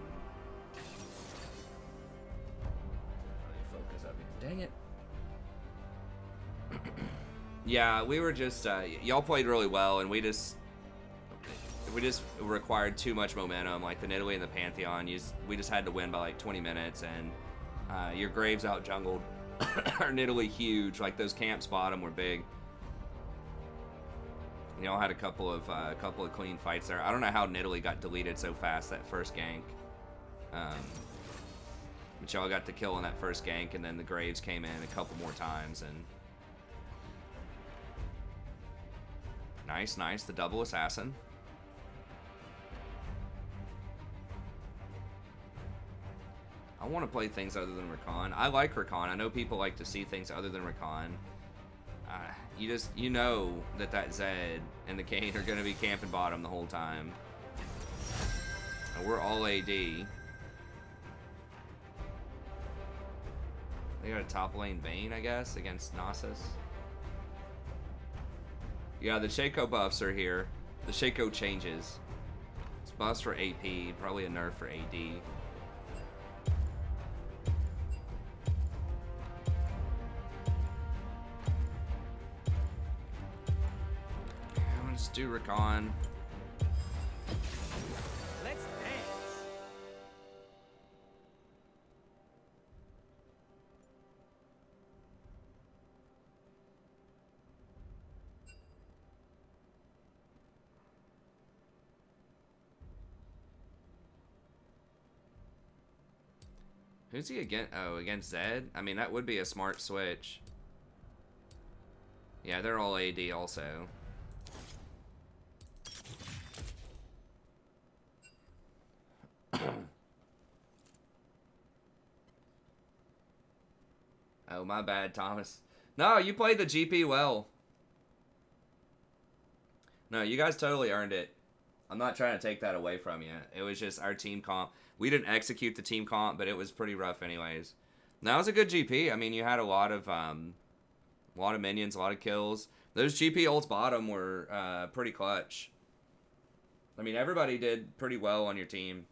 focus up here. Dang it. Yeah, we were just, y'all played really well, and we just required too much momentum, like the Nidalee and the Pantheon. We just had to win by like 20 minutes, and your Graves out jungled our Nidalee huge. Like, those camps bottom were big. And y'all had a couple of clean fights there. I don't know how Nidalee got deleted so fast that first gank. But y'all got the kill on that first gank, and then the Graves came in a couple more times, and... Nice, nice. The double assassin. I want to play things other than Rakan. I like Rakan. I know people like to see things other than Rakan. You know that Zed and the Kane are going to be camping bottom the whole time. And we're all AD. They got a top lane Vayne, I guess, against Nasus. Yeah, the Shaco buffs are here. The Shaco changes. It's buffs for AP, probably a nerf for AD. I'm gonna just do Recon. Let's dance. Who's he against? Oh, against Zed? I mean, that would be a smart switch. Yeah, they're all AD also. Oh, my bad, Thomas. No, you played the GP well. No, you guys totally earned it. I'm not trying to take that away from you. It was just our team comp. We didn't execute the team comp, but it was pretty rough anyways. That was a good GP. I mean, you had a lot of minions, a lot of kills. Those GP ults bottom were pretty clutch. I mean, everybody did pretty well on your team.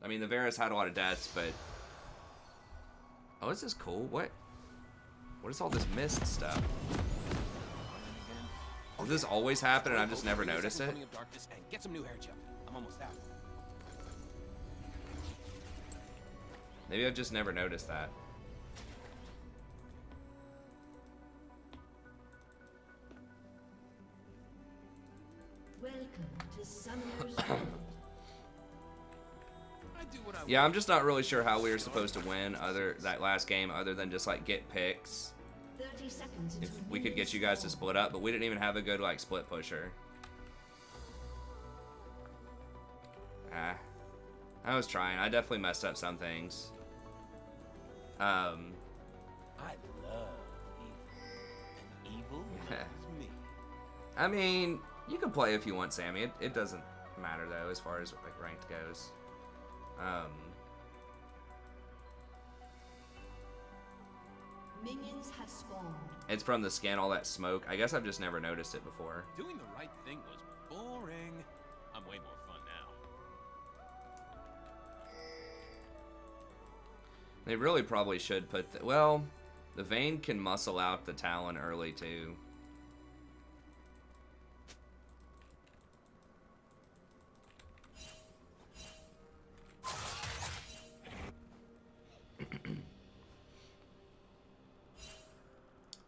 I mean, the Varus had a lot of deaths, but... Oh, this is cool. What is all this mist stuff? Does this always happen and I've just never noticed it? Get some new hair gel. I'm almost out. Maybe I've just never noticed that. Welcome to Summoner's World. Yeah, I'm just not really sure how we were supposed to win that last game other than just like get picks. 30 seconds If until we could get you guys to split up, but we didn't even have a good like split pusher. I was trying. I definitely messed up some things. I love evil. And evil loves me. I mean, you can play if you want, Sammy. It doesn't matter though as far as like ranked goes. Minions have spawned. It's from the skin, all that smoke. I guess I've just never noticed it before. Doing the right thing was boring. I'm way more fun now. They really probably should put well, the Vayne can muscle out the Talon early too.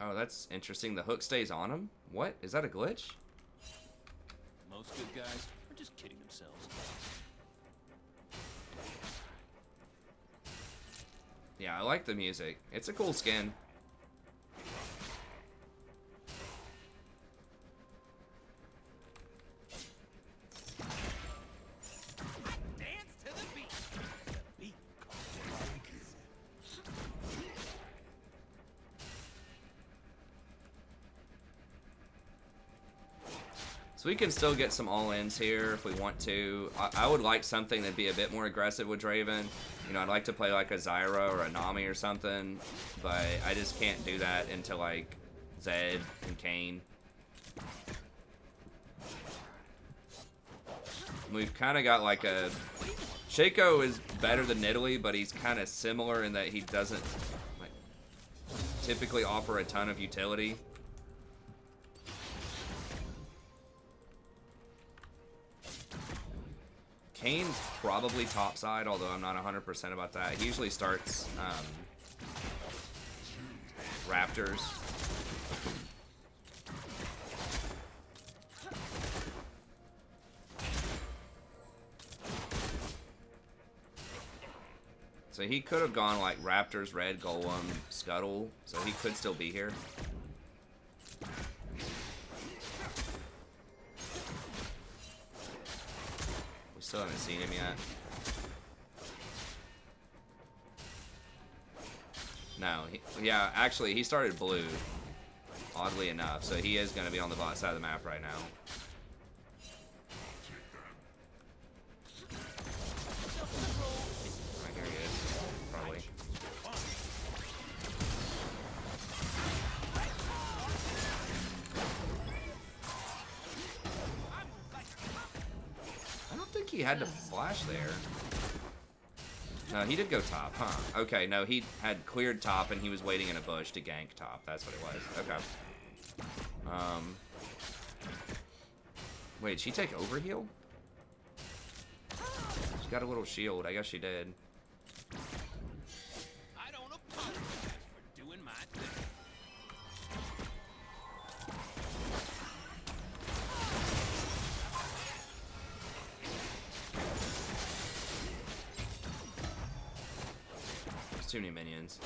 Oh, that's interesting. The hook stays on him? What? Is that a glitch? Most good guys are just kidding themselves. Yeah, I like the music. It's a cool skin. Dance to the beat. The beat. So we can still get some all-ins here if we want to. I would like something that'd be a bit more aggressive with Draven. You know, I'd like to play like a Zyra or a Nami or something, but I just can't do that into like Zed and Kayn. We've kind of got like a... Shaco is better than Nidalee, but he's kind of similar in that he doesn't like typically offer a ton of utility. Kane's probably topside, although I'm not 100% about that. He usually starts Raptors. So he could have gone like Raptors, Red, Golem, Scuttle, so he could still be here. Still haven't seen him yet. No, yeah, actually, he started blue, oddly enough, so he is going to be on the bot side of the map right now. Right, here he is, probably. he had to flash there. No, he did go top, huh? Okay, no, he had cleared top and he was waiting in a bush to gank top. That's what it was. Okay. Wait, did she take overheal? She got a little shield. I guess she did. I don't apologize for doing my thing. There's too many minions.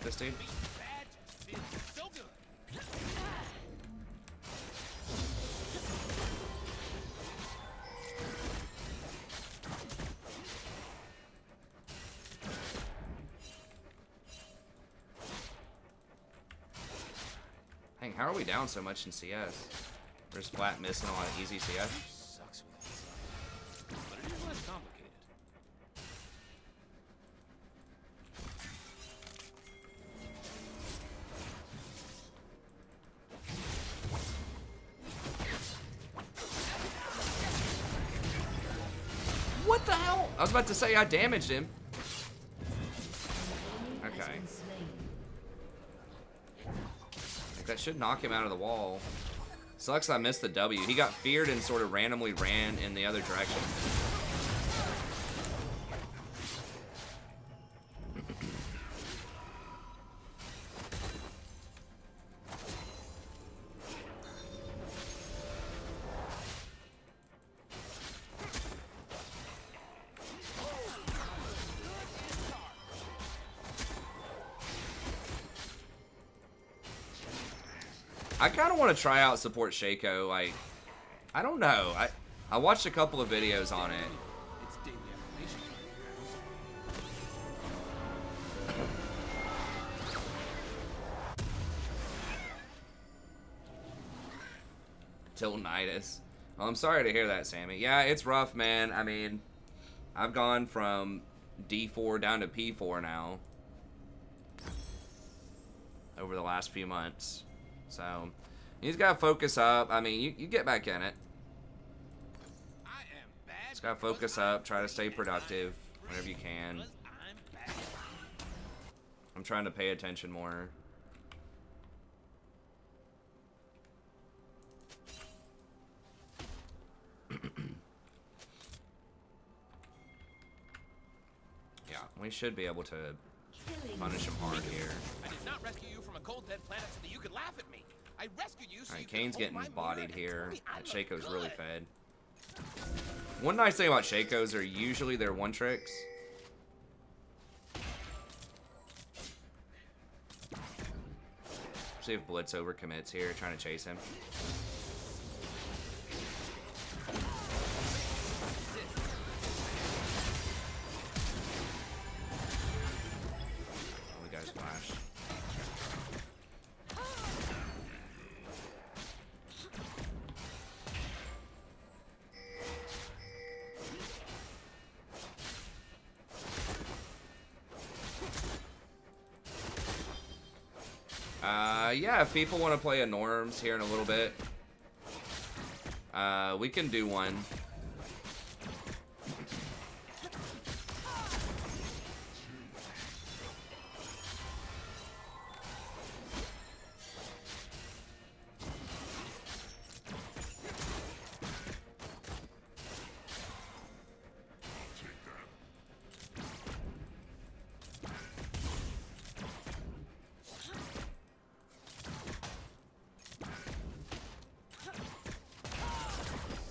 This dude. Feels so good. Dang, how are we down so much in CS? We're just flat missing a lot of easy CS. Sucks with this, but it is less complicated. What the hell? I was about to say I damaged him. Okay. Like that should knock him out of the wall. Sucks I missed the W. He got feared and sort of randomly ran in the other direction. I kind of want to try out support Shaco. Like, I don't know. I watched a couple of videos on it. It's daily affirmation. Tiltonitis. Well, I'm sorry to hear that, Sammy. Yeah, it's rough, man. I mean, I've gone from D4 down to P4 now over the last few months. So, he's got to focus up. I mean, you get back in it. Just got to focus up, try to stay productive whenever you can. I'm trying to pay attention more. Yeah, we should be able to punish him hard here. I did not rescue you from a cold dead planet so that you could laugh at me. I rescued you so Alright, you could Kane's hold getting my bodied mirror here. and tell me I That look Shaco's really good. fed. One nice thing about Shakos are usually they're one tricks. See if Blitz overcommits here, trying to chase him. Oh, the guy's flashed. Yeah, if people want to play a Norms here in a little bit, we can do one.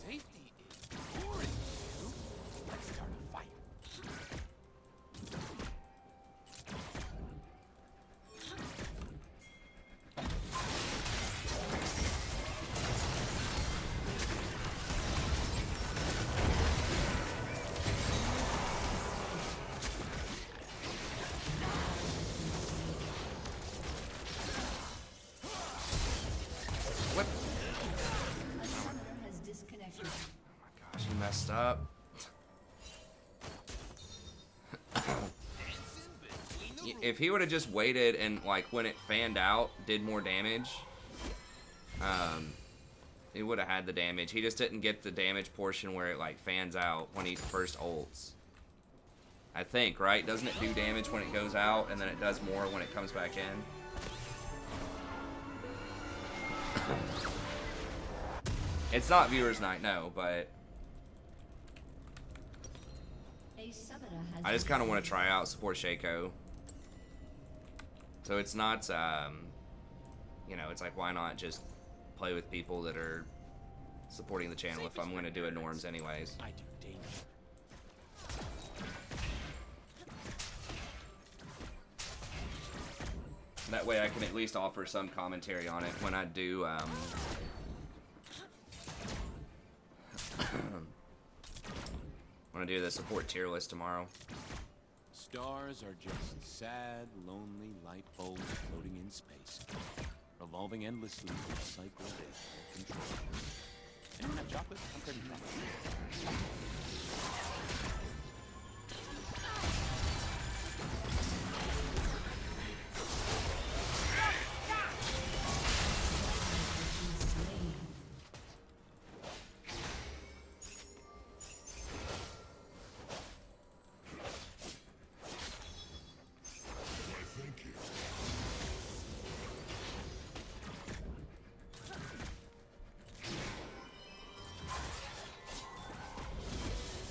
Safety is messed up. If he would have just waited and, like, when it fanned out, did more damage, he would have had the damage. He just didn't get the damage portion where it, like, fans out when he first ults. I think, right? Doesn't it do damage when it goes out, and then it does more when it comes back in? It's not viewers' night, no, but A summoner has I just kind of want to try out support Shaco. So it's not, you know, it's like, why not just play with people that are supporting the channel if I'm going to do a norms anyways. I do danger. That way I can at least offer some commentary on it when I do, when I do the support tier list tomorrow. Stars are just sad, lonely light bulbs floating in space, revolving endlessly in a cycle they can't control. Anyone have chocolate? I'm craving chocolate.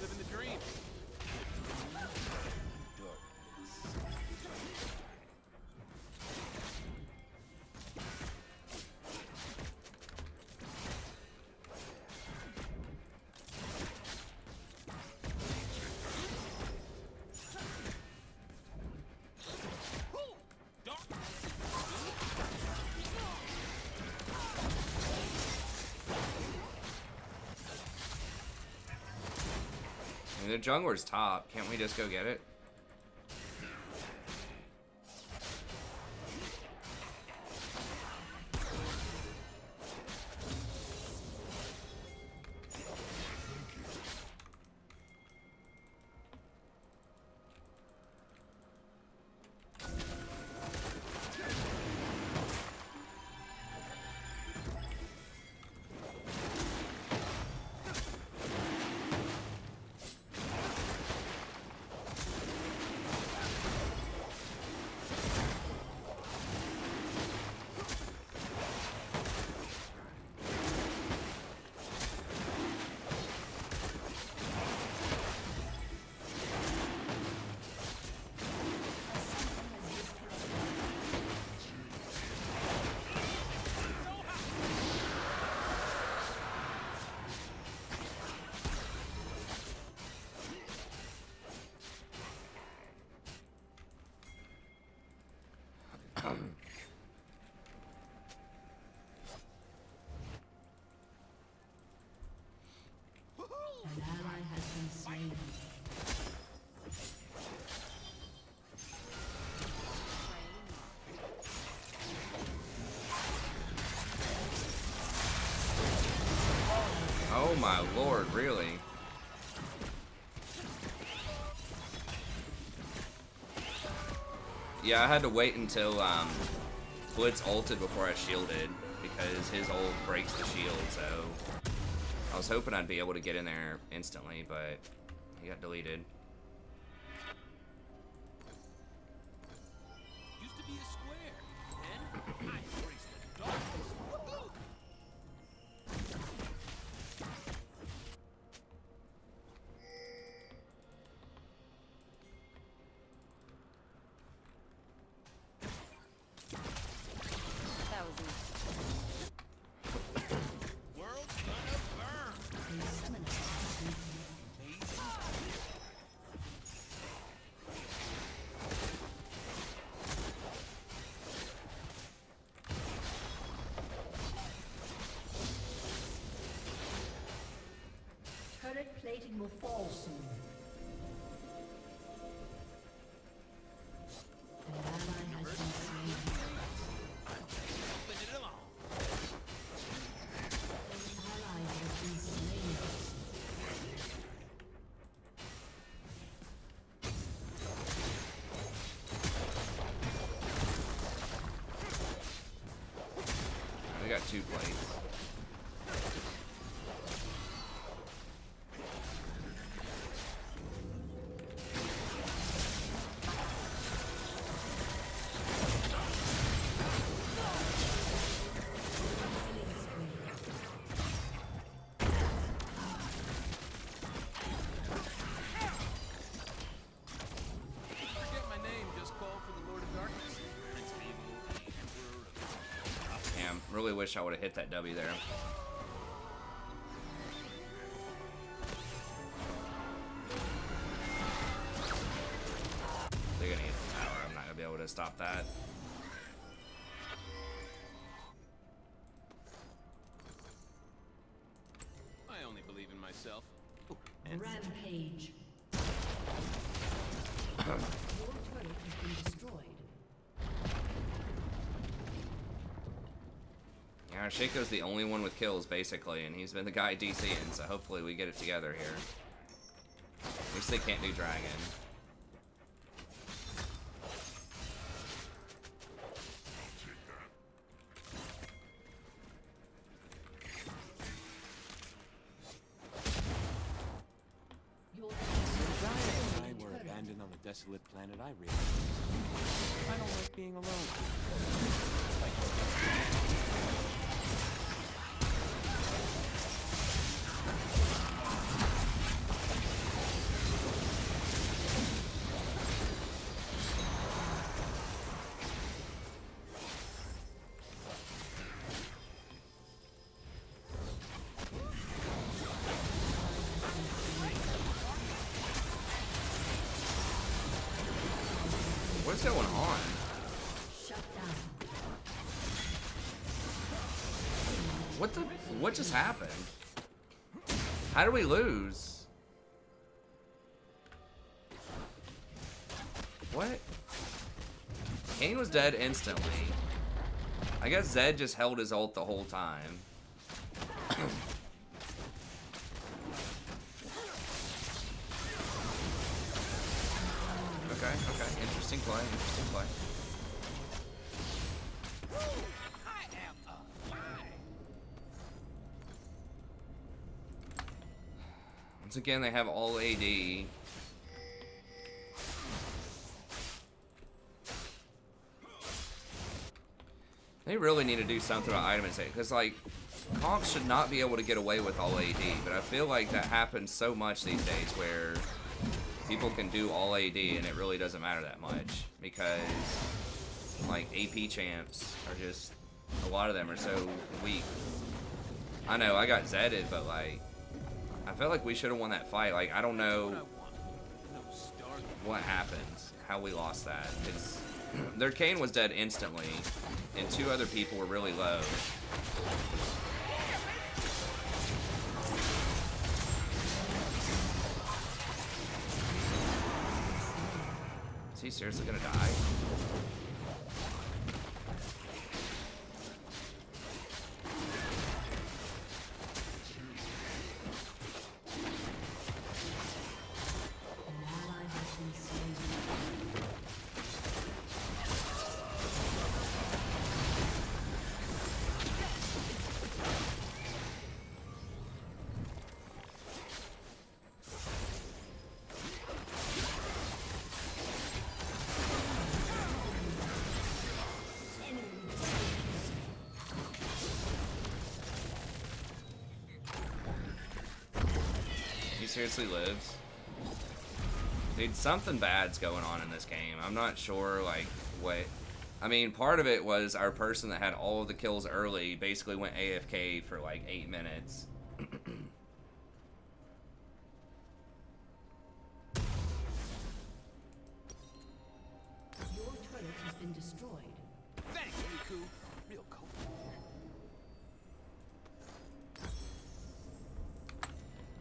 Living the dream. I mean, the jungler's top. Can't we just go get it? An ally has been slain. Oh my lord, really? Yeah, I had to wait until Blitz ulted before I shielded because his ult breaks the shield, so I was hoping I'd be able to get in there instantly, but he got deleted. Used to be a square. Then I embraced the darkness. Woohoo! That was easy. World's gonna burn. A summoner has been slain. Turret plating will fall soon. An ally has been slain. Open it along. An ally has been slain. got 2 plates. Forget my name, just call for the Lord of Darkness. Prince of Evil, the Emperor of... Damn, really wish I would have hit that W there. They're gonna hit the tower. I'm not gonna be able to stop that. I only believe in myself. Rampage. Your turret has been destroyed. Yeah, Shaco's the only one with kills, basically, and he's been the guy DCing, so hopefully we get it together here. At least they can't do Dragon. Your If I were abandoned on a desolate planet, I realize I don't like being alone. What's going on? shut down. What just happened? How did we lose? What? Kane was dead instantly. I guess Zed just held his ult the whole time. Okay. Interesting play. I am alive. Once again, they have all AD. They really need to do something about item intake, because, like, Conks should not be able to get away with all AD, but I feel like that happens so much these days where people can do all AD and it really doesn't matter that much, because, like, AP champs are just, a lot of them are so weak. I know, I got Zedded, but, like, I felt like we should have won that fight. Like, I don't know what happened, how we lost that. It's, their Kane was dead instantly, and 2 other people were really low. Is he seriously gonna die? An ally has been slain. He seriously lives. Dude, something bad's going on in this game. I'm not sure, like, what... I mean, part of it was our person that had all of the kills early basically went AFK for, like, 8 minutes. Your turret has been destroyed. Thanks, Riku. Real cool.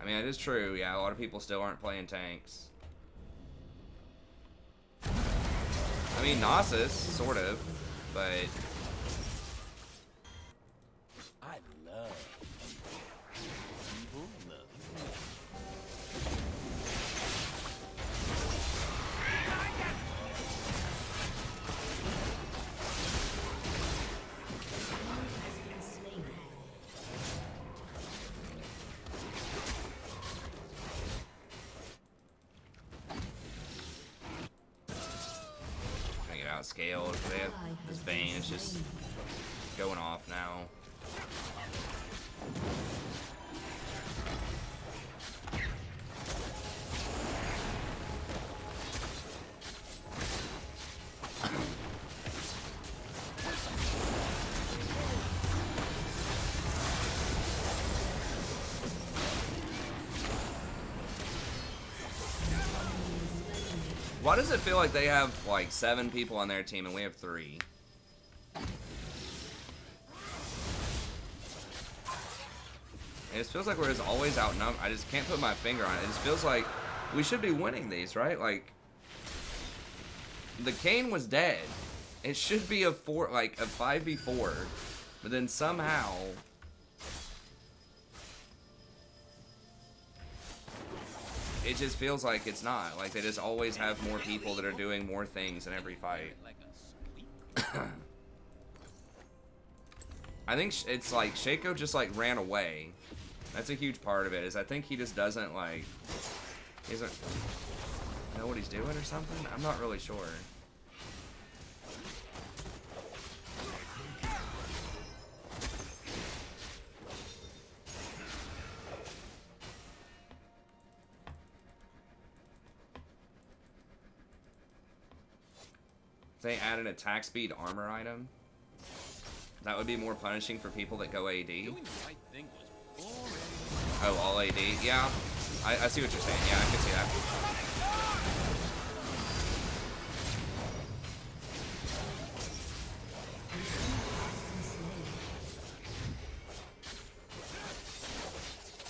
I mean, it is true, yeah, a lot of people still aren't playing tanks. I mean, Nasus, sort of, but... I love evil love. Has been slain. scaled. They have this vein. It's just going off now. Why does it feel like they have like 7 people on their team and we have 3? It just feels like we're just always outnumbered. I just can't put my finger on it. It just feels like we should be winning these, right? Like, the Kane was dead. It should be a 5v4, but then somehow it just feels like it's not. Like, they just always have more people that are doing more things in every fight. I think it's like Shaco just like ran away. That's a huge part of it, is I think he just doesn't like, he doesn't know what he's doing or something? I'm not really sure. If they add an attack speed armor item, that would be more punishing for people that go AD. Oh, all AD? Yeah. I see what you're saying. Yeah, I can see that.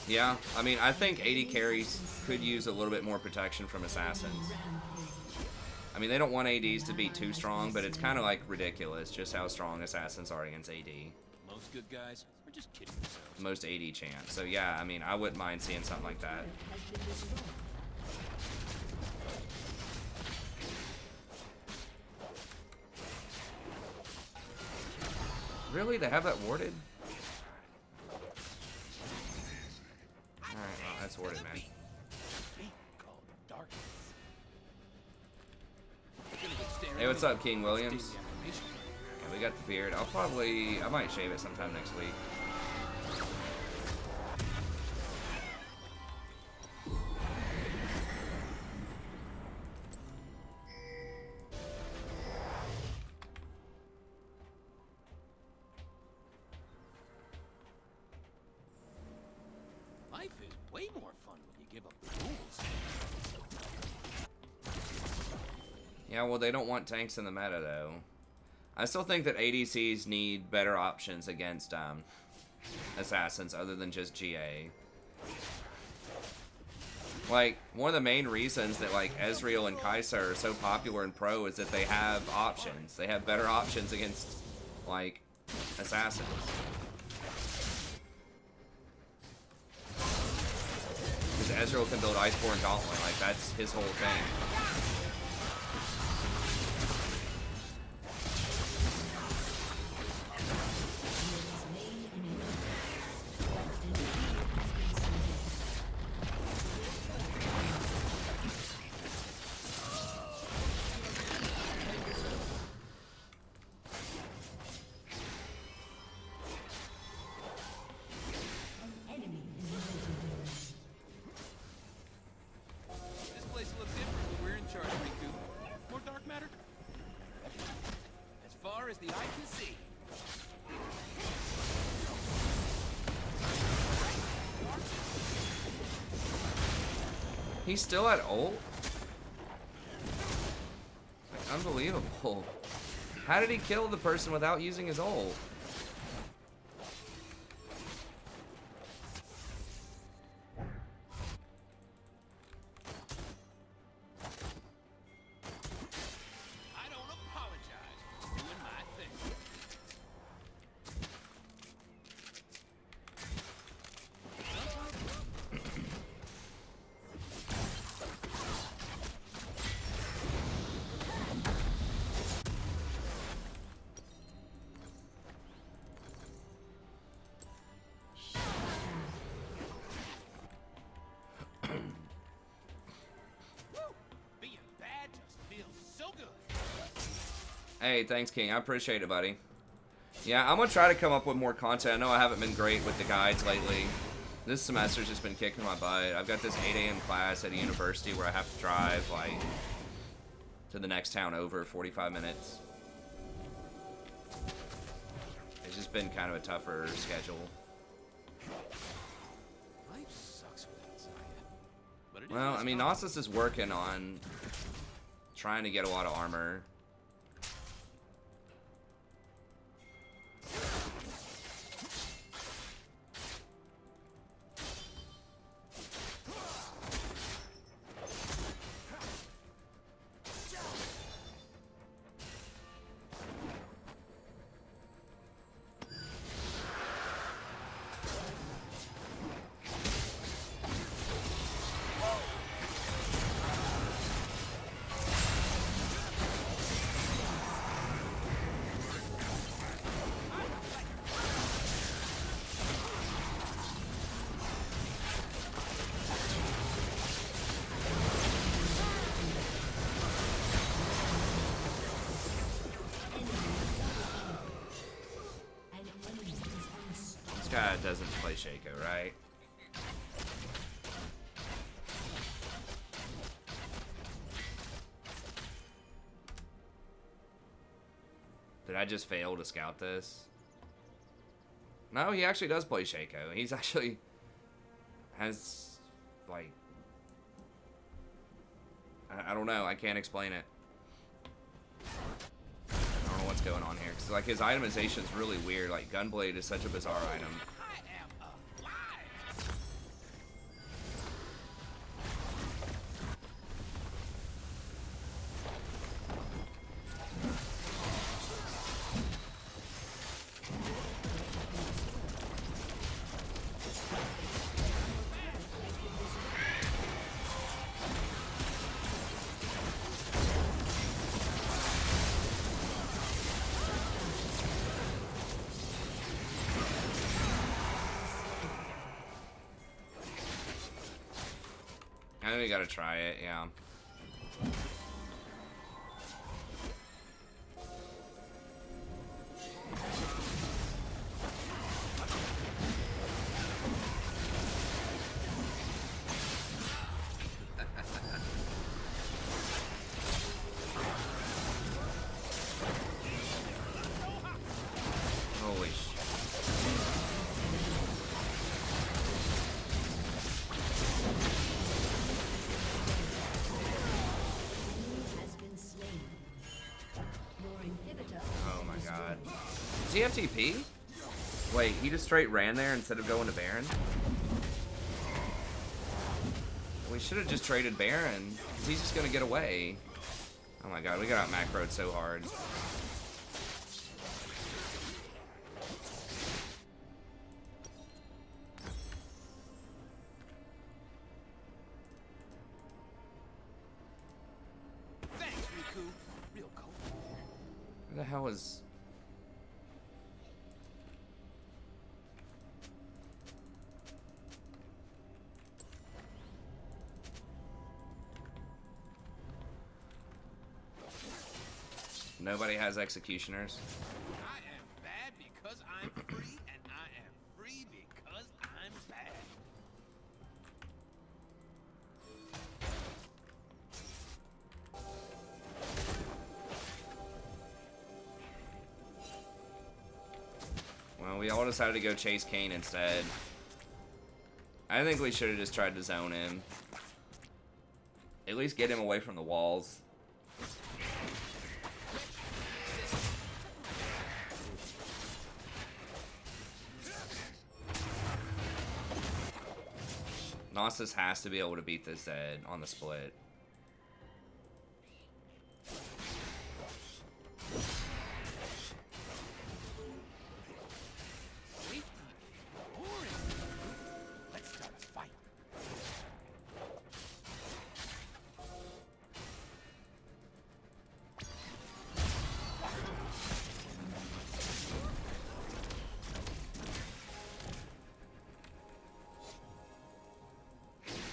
Yeah, I mean, I think AD carries could use a little bit more protection from assassins. I mean, they don't want ADs to be too strong, but it's kind of like ridiculous just how strong assassins are against AD. Most good guys are just kidding themselves. Most AD chance. So yeah, I mean, I wouldn't mind seeing something like that. Really? They have that warded? Alright, well, that's warded, man. Hey, what's up, King Williams? Yeah, we got the beard. I might shave it sometime next week. Life is way more fun when you give up the rules. Yeah, well, they don't want tanks in the meta, though. I still think that ADCs need better options against assassins other than just GA. Like, one of the main reasons that, like, Ezreal and Kai'Sa are so popular in Pro is that they have options. They have better options against, like, assassins. Because Ezreal can build Iceborne Gauntlet, like, that's his whole thing. He's still at ult? Like, unbelievable. How did he kill the person without using his ult? Hey, thanks, King. I appreciate it, buddy. Yeah, I'm gonna try to come up with more content. I know I haven't been great with the guides lately. This semester's just been kicking my butt. I've got this 8 a.m. class at a university where I have to drive, like, to the next town over, 45 minutes. It's just been kind of a tougher schedule. Life sucks without Zaya. But it Well, is I mean, Gnosis is working on trying to get a lot of armor. This guy doesn't play Shaco, right? Did I just fail to scout this? No, he actually does play Shaco. He's actually has, like, I don't know. I can't explain it. I don't know what's going on here. Cause like his itemization is really weird. Like Gunblade is such a bizarre item. I think we gotta try it, yeah. Holy shit. Oh my god. Does he have TP? Wait, he just straight ran there instead of going to Baron? We should have just traded Baron, because he's just gonna get away. Oh my god, we got out macroed so hard. Thanks, Riku. Real cool. Who the hell is... Nobody has executioners. I am bad because I'm free, and I am free because I'm bad. Well, we all decided to go chase Kane instead. I think we should have just tried to zone him. At least get him away from the walls. Gnosis has to be able to beat this Zed on the split. Let's start a fight.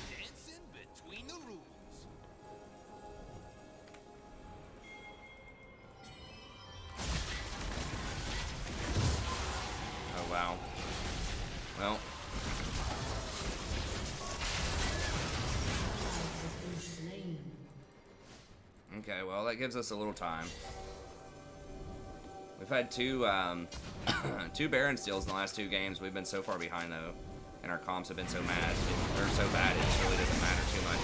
Dancing between the rules. Wow. Well. Okay, well, that gives us a little time. We've had two Baron steals in the last 2 games. We've been so far behind, though, and our comps have been so mad. They're so bad, it just really doesn't matter too much.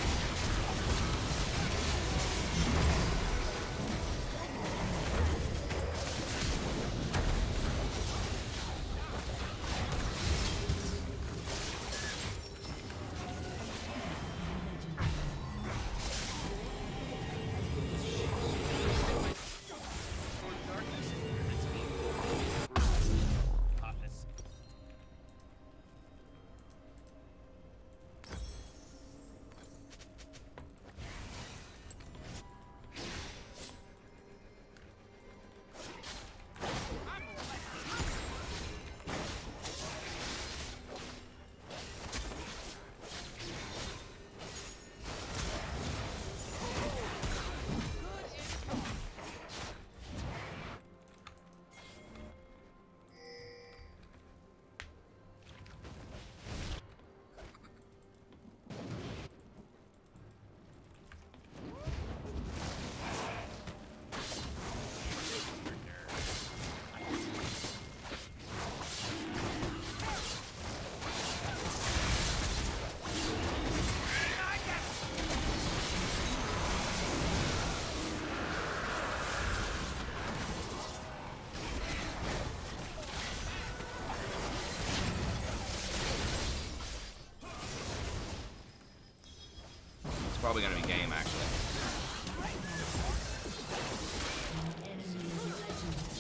Probably gonna be game, actually.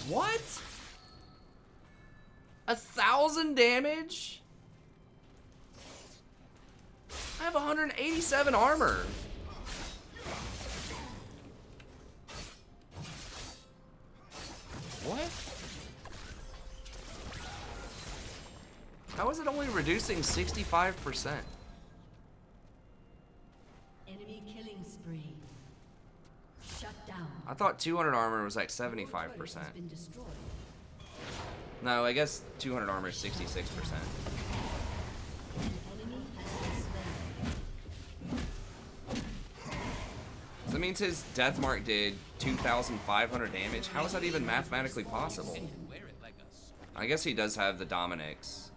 What? 1,000 damage? I have 187 armor. What? How is it only reducing 65%? Enemy killing spree. Shut down. I thought 200 armor was like 75%. No, I guess 200 armor is 66%. So that means his death mark did 2,500 damage. How is that even mathematically possible? I guess he does have the Dominics.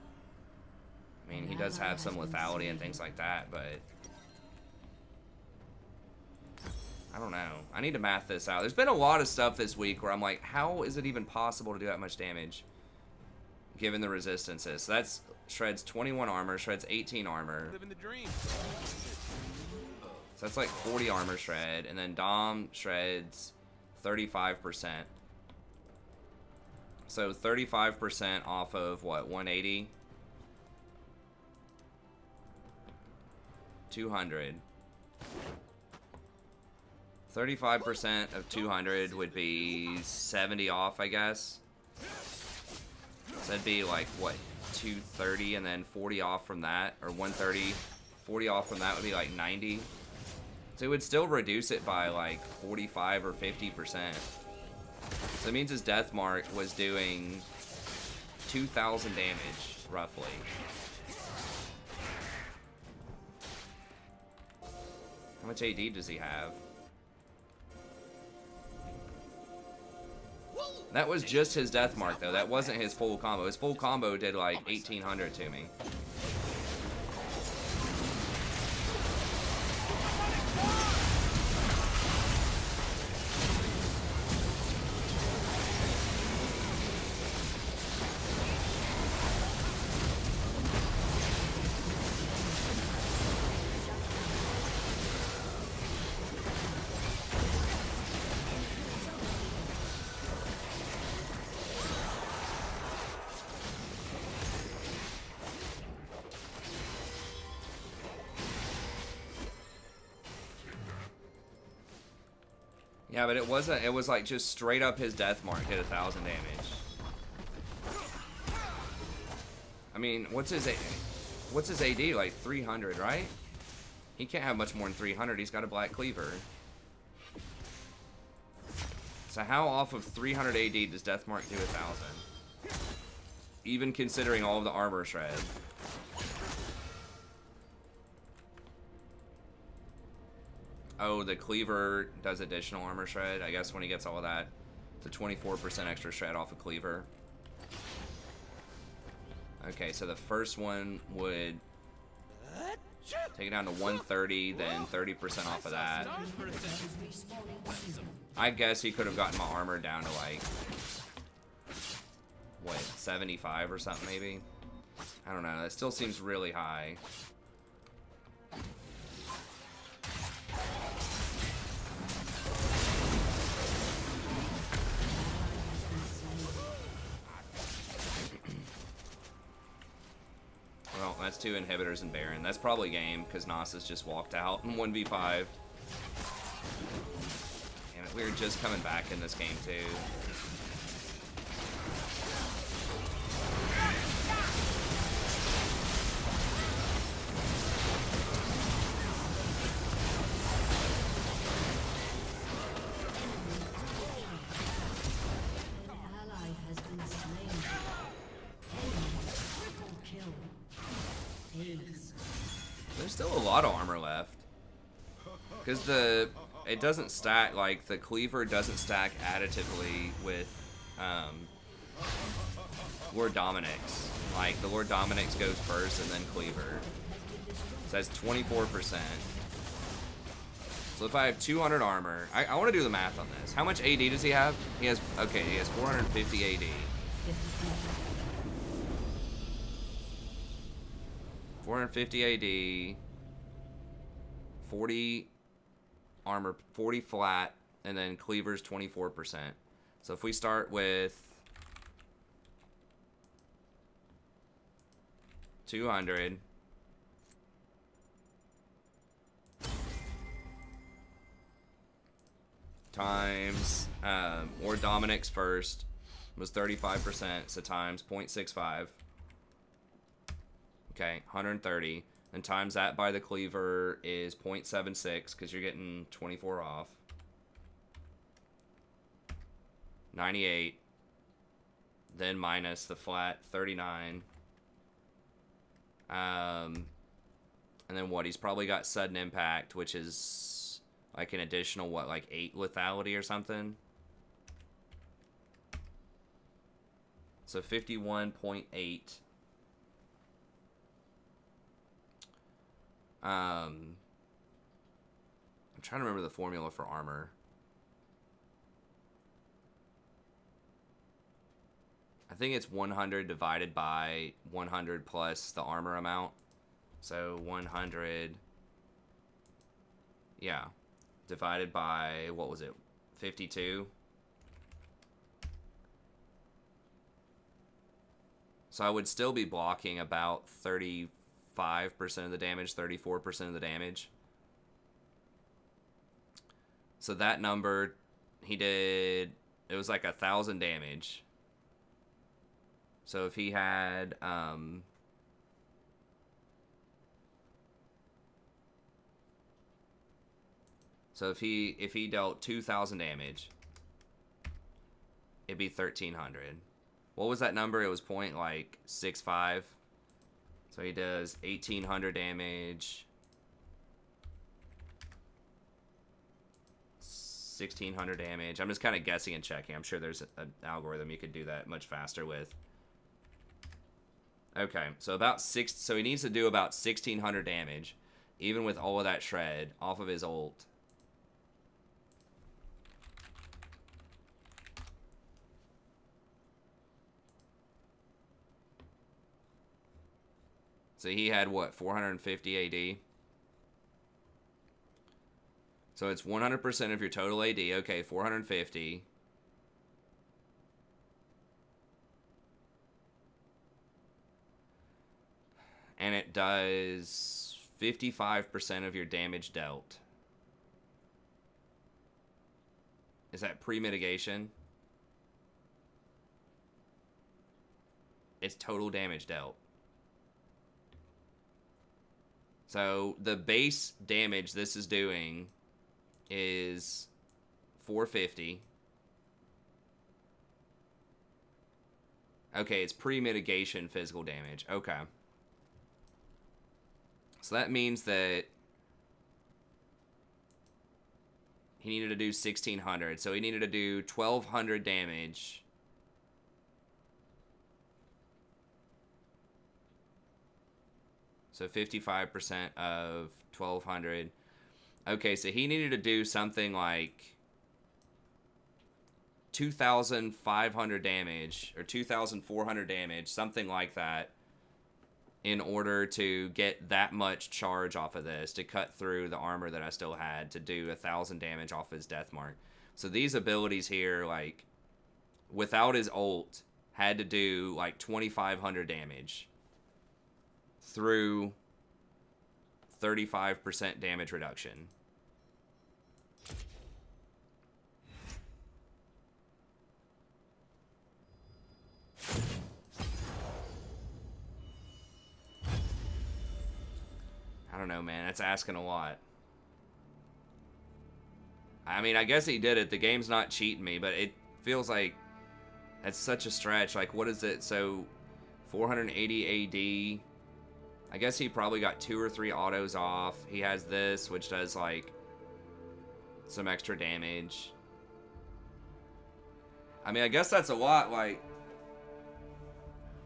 I mean, he does have some lethality and things like that, but I don't know. I need to math this out. There's been a lot of stuff this week where I'm like, how is it even possible to do that much damage given the resistances? So that's Shred's 21 armor, Shred's 18 armor. Living the dream. So that's like 40 armor Shred, and then Dom Shred's 35%. So 35% off of what, 180? 200. 35% of 200 would be 70 off, I guess. So that'd be like, what, 230, and then 40 off from that, or 130. 40 off from that would be like 90. So it would still reduce it by like 45 or 50%. So it means his death mark was doing 2,000 damage, roughly. How much AD does he have? That was just his death mark, though. That wasn't his full combo. His full combo did like 1,800 to me. Yeah, but it wasn't. It was like just straight up his death mark did 1,000 damage. I mean, what's his AD? Like 300, right? He can't have much more than 300. He's got a black cleaver. So how off of 300 AD does death mark do 1,000? even considering all of the armor shred. Oh, the cleaver does additional armor shred. I guess when he gets all of that, it's a 24% extra shred off of cleaver. Okay, so the first one would take it down to 130, then 30% off of that. I guess he could have gotten my armor down to like, what, 75 or something maybe? I don't know, that still seems really high. Well, that's 2 inhibitors and Baron. That's probably game, because Nasus just walked out in 1v5. Damn it, we were just coming back in this game, too. There's still a lot of armor left. Because it doesn't stack, like, the cleaver doesn't stack additively with Lord Dominic's. Like, the Lord Dominic's goes first and then cleaver. So that's 24%. So if I have 200 armor, I want to do the math on this. How much AD does he have? He has, okay, he has 450 AD. 450 AD, 40 armor, 40 flat, and then cleaver's 24%. So if we start with 200, times, or Dominic's first was 35%, so times 0.65. Okay, 130. And times that by the cleaver is 0.76, because you're getting 24 off. 98. Then minus the flat 39. And then what? He's probably got sudden impact, which is like an additional, what, like 8 lethality or something? So 51.8. I'm trying to remember the formula for armor. I think it's 100 divided by 100 plus the armor amount. So 100, yeah, divided by, what was it, 52? So I would still be blocking about 35% of the damage, 34% of the damage. So that number, he did, it was like 1,000 damage. So if he had, so if he dealt 2,000 damage, it'd be 1,300. What was that number? It was point like 65. So he does 1,800 damage, 1,600 damage. I'm just kind of guessing and checking. I'm sure there's an algorithm you could do that much faster with. Okay, so about so he needs to do about 1,600 damage, even with all of that shred off of his ult. So he had, what, 450 AD? So it's 100% of your total AD. Okay, 450. And it does 55% of your damage dealt. Is that pre-mitigation? It's total damage dealt. So the base damage this is doing is 450. Okay, it's pre-mitigation physical damage. Okay. So that means that he needed to do 1,600. So he needed to do 1,200 damage. So 55% of 1,200. Okay, so he needed to do something like 2,500 damage or 2,400 damage, something like that, in order to get that much charge off of this, to cut through the armor that I still had, to do 1,000 damage off his death mark. So these abilities here, like, without his ult, had to do like 2,500 damage through 35% damage reduction. I don't know, man. That's asking a lot. I mean, I guess he did it. The game's not cheating me, but it feels like that's such a stretch. Like, what is it? So, 480 AD. I guess he probably got 2 or 3 autos off. He has this, which does, like, some extra damage. I mean, I guess that's a lot. Like,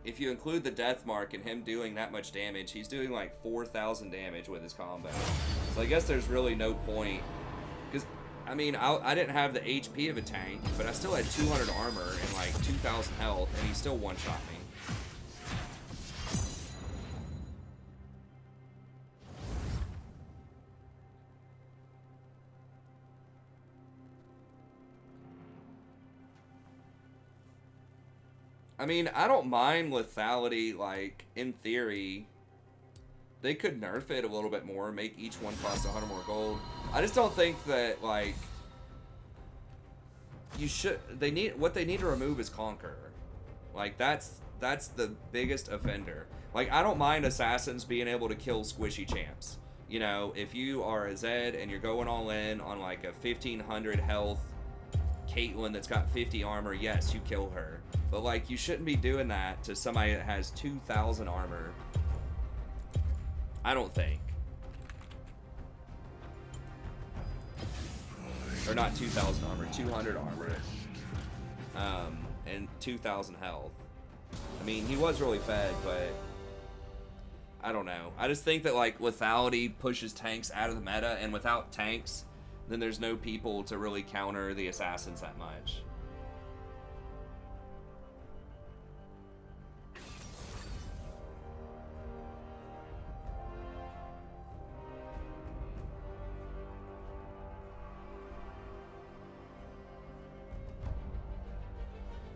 if you include the death mark and him doing that much damage, he's doing like 4,000 damage with his combo. So I guess there's really no point. Because, I mean, I didn't have the HP of a tank, but I still had 200 armor and like 2,000 health, and he still one-shot me. I mean, I don't mind lethality, like, in theory. They could nerf it a little bit more, make each one cost 100 more gold. I just don't think that, like, what they need to remove is Conqueror. Like, that's the biggest offender. Like, I don't mind assassins being able to kill squishy champs. You know, if you are a Zed and you're going all in on, like, a 1,500 health Caitlyn that's got 50 armor, yes, you kill her. But, like, you shouldn't be doing that to somebody that has 2,000 armor. I don't think. Or not 2,000 armor, 200 armor. And 2,000 health. I mean, he was really fed, but I don't know. I just think that, like, lethality pushes tanks out of the meta, and without tanks, then there's no people to really counter the assassins that much.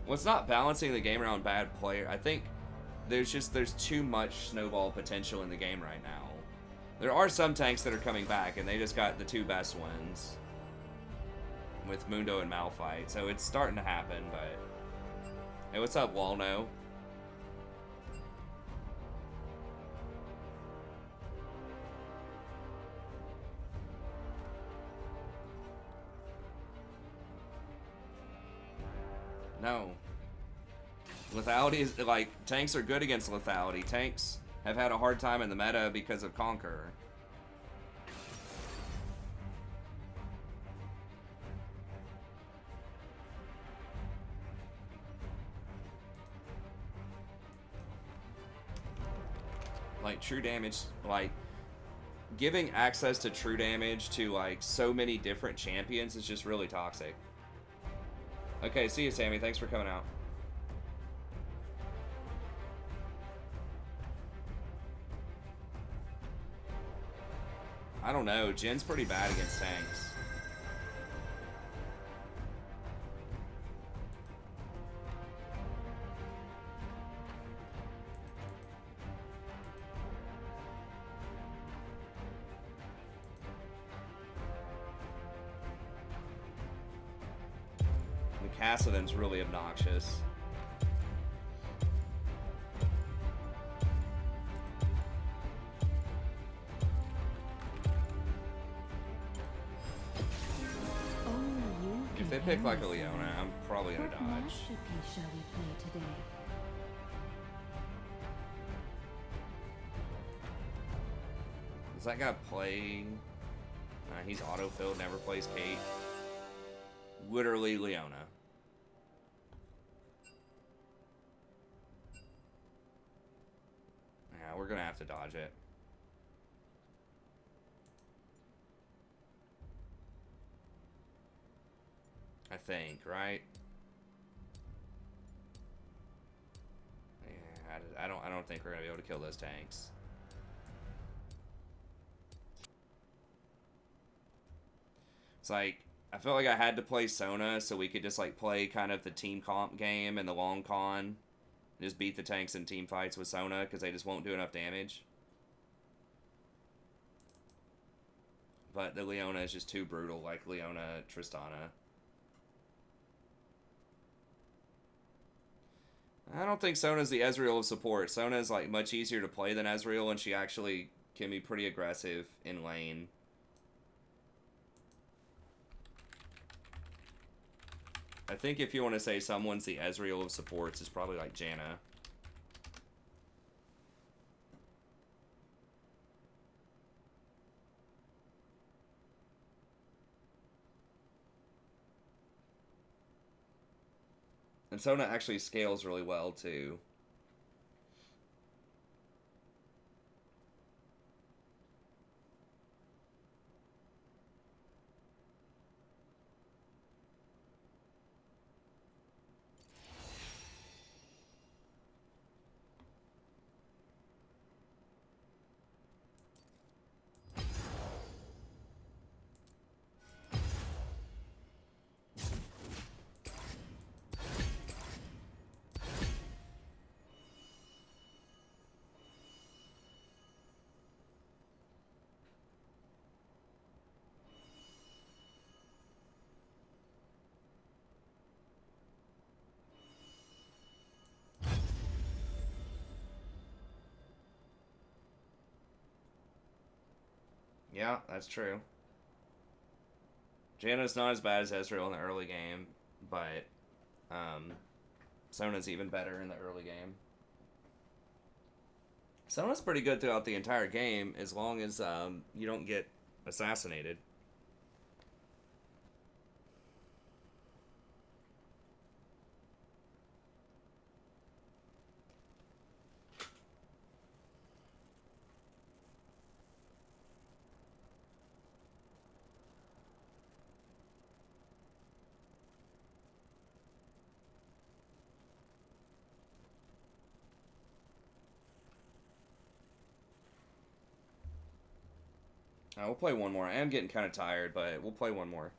Well, it's not balancing the game around bad player. I think there's too much snowball potential in the game right now. There are some tanks that are coming back, and they just got the 2 best ones with Mundo and Malphite, so it's starting to happen. But hey, what's up, Walno? No. Lethality is, like, tanks are good against lethality. Tanks have had a hard time in the meta because of Conqueror. Like, true damage, like, giving access to true damage to, like, so many different champions is just really toxic. Okay, see you, Sammy. Thanks for coming out. I don't know. Jin's pretty bad against tanks. The Cassidon's really obnoxious. Only you If they can pick like a handle Leona, I'm probably gonna What dodge. masterpiece shall we play today? Does that guy play? He's autofilled, never plays Kate. Literally Leona. Yeah, we're gonna have to dodge it. I think, right? Yeah, I don't think we're gonna be able to kill those tanks. It's like, I felt like I had to play Sona so we could just like play kind of the team comp game and the long con. And just beat the tanks in team fights with Sona because they just won't do enough damage. But the Leona is just too brutal, like Leona Tristana. I don't think Sona's the Ezreal of support. Sona's like much easier to play than Ezreal, and she actually can be pretty aggressive in lane. I think if you want to say someone's the Ezreal of supports, it's probably like Janna. And Sona actually scales really well, too. Yeah, that's true. Janna's not as bad as Ezreal in the early game, but Sona's even better in the early game. Sona's pretty good throughout the entire game as long as you don't get assassinated. We'll play one more. I am getting kind of tired, but we'll play one more.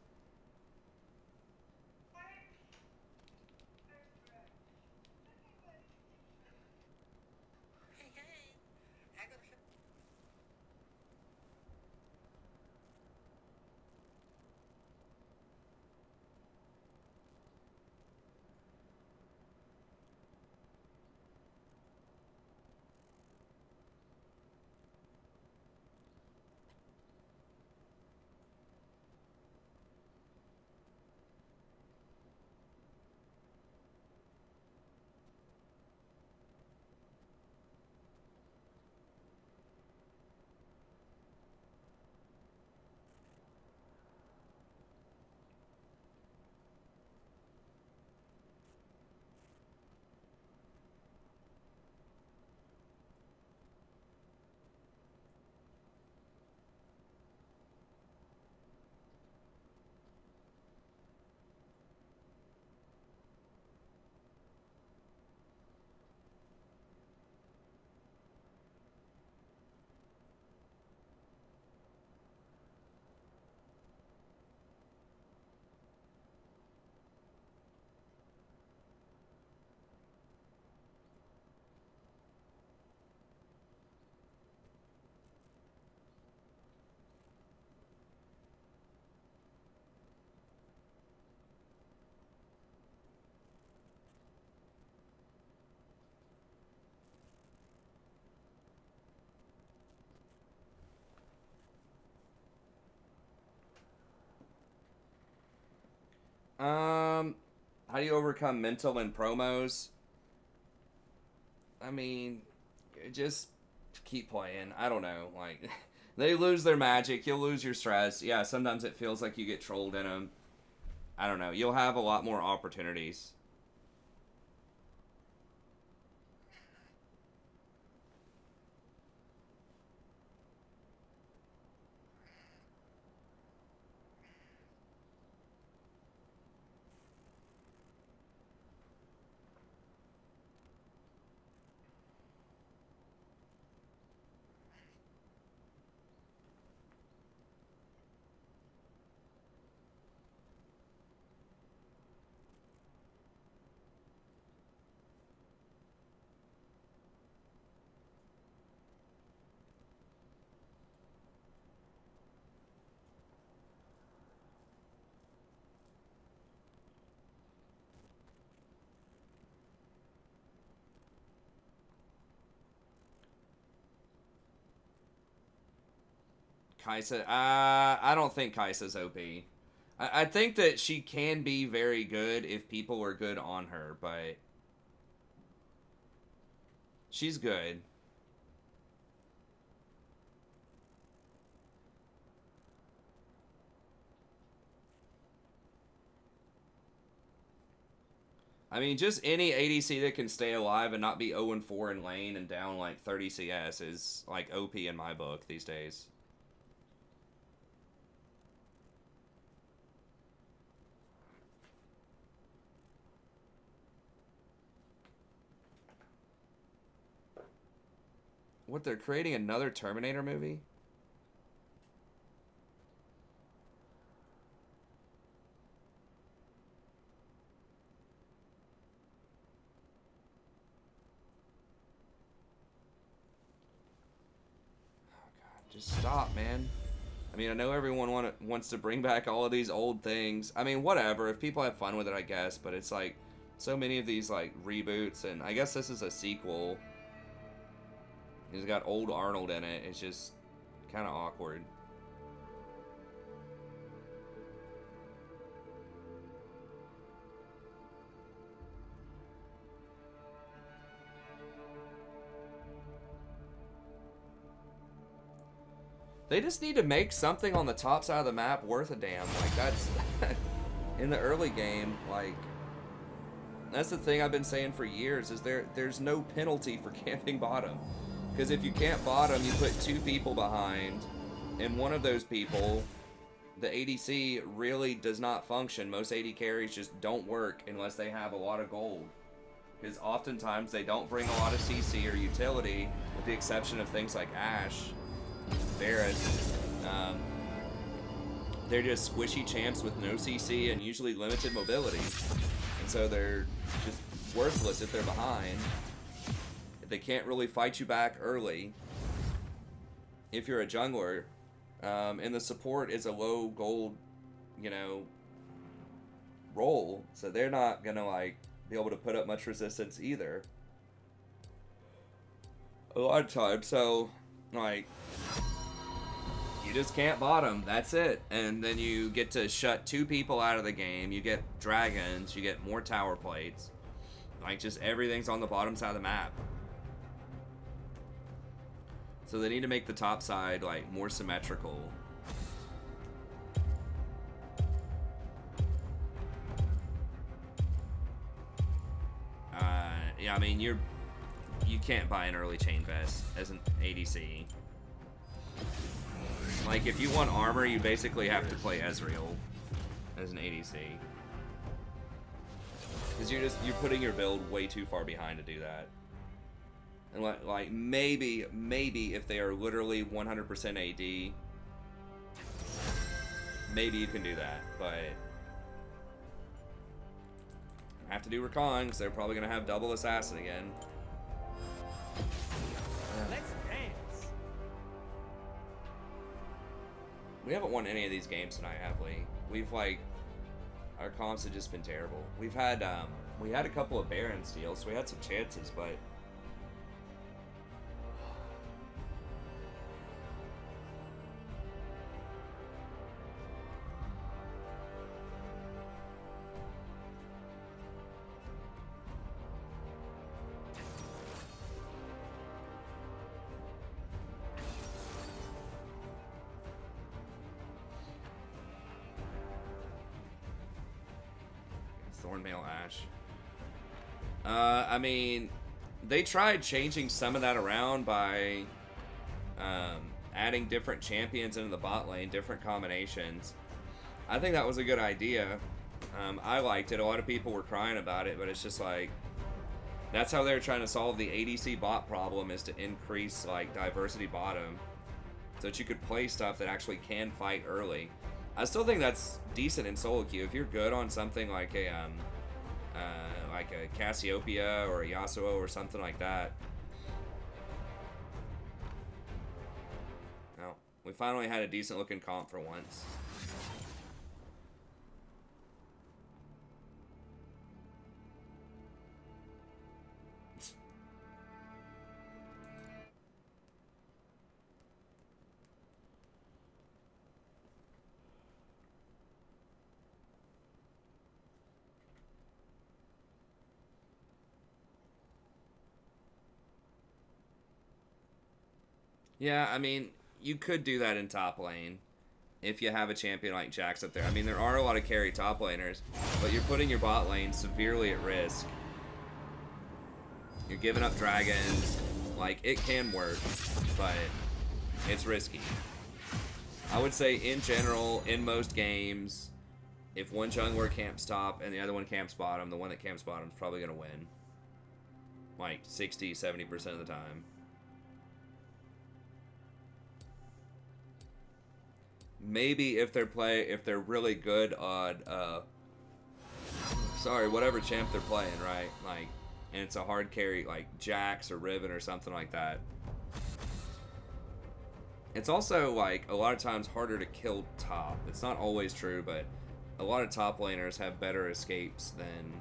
How do you overcome mental in promos? I mean, just keep playing. I don't know. Like, They lose their magic. You'll lose your stress. Yeah, sometimes it feels like you get trolled in them. I don't know. You'll have a lot more opportunities. Kaisa, I don't think Kaisa's OP. I think that she can be very good if people are good on her, but she's good. I mean, just any ADC that can stay alive and not be 0-4 in lane and down like 30 CS is like OP in my book these days. What, they're creating another Terminator movie? Oh God, just stop, man. I mean, I know everyone wants to bring back all of these old things. I mean, whatever. If people have fun with it, I guess. But it's like so many of these like reboots, and I guess this is a sequel. It's got old Arnold in it. It's just kind of awkward. They just need to make something on the top side of the map worth a damn. Like, that's in the early game, like, that's the thing I've been saying for years, is there's no penalty for camping bottom. Because if you camp bottom, you put 2 people behind, and one of those people, the ADC, really does not function. Most AD carries just don't work unless they have a lot of gold. Because oftentimes they don't bring a lot of CC or utility, with the exception of things like Ashe, Varus. They're just squishy champs with no CC and usually limited mobility. And so they're just worthless if they're behind. They can't really fight you back early if you're a jungler, and the support is a low gold, you know, role, so they're not gonna like be able to put up much resistance either a lot of times. So like, you just can't bottom, that's it, and then you get to shut 2 people out of the game. You get dragons, you get more tower plates, like just everything's on the bottom side of the map. So they need to make the top side like more symmetrical. Yeah, I mean, you can't buy an early chain vest as an ADC. Like, if you want armor, you basically have to play Ezreal as an ADC. Because you're putting your build way too far behind to do that. And like maybe if they are literally 100% AD, maybe you can do that, but I have to do recon because they're probably gonna have double assassin again. Let's dance. We haven't won any of these games tonight, have we? We've like, our comps have just been terrible. We've had we had a couple of Baron steals, so we had some chances, but Thornmail Ash. I mean, they tried changing some of that around by adding different champions into the bot lane, different combinations. I think that was a good idea. I liked it. A lot of people were crying about it, but it's just like, that's how they're trying to solve the ADC bot problem, is to increase like diversity bottom so that you could play stuff that actually can fight early. I still think that's decent in solo queue. If you're good on something like a Cassiopeia or a Yasuo or something like that. Well, we finally had a decent looking comp for once. Yeah, I mean, you could do that in top lane if you have a champion like Jax up there. I mean, there are a lot of carry top laners, but you're putting your bot lane severely at risk. You're giving up dragons. Like, it can work, but it's risky. I would say, in general, in most games, if one jungler camps top and the other one camps bottom, the one that camps bottom is probably going to win. Like, 60, 70% of the time. Maybe if they're really good on whatever champ they're playing, right? Like, and it's a hard carry like Jax or Riven or something like that. It's also like a lot of times harder to kill top. It's not always true, but a lot of top laners have better escapes than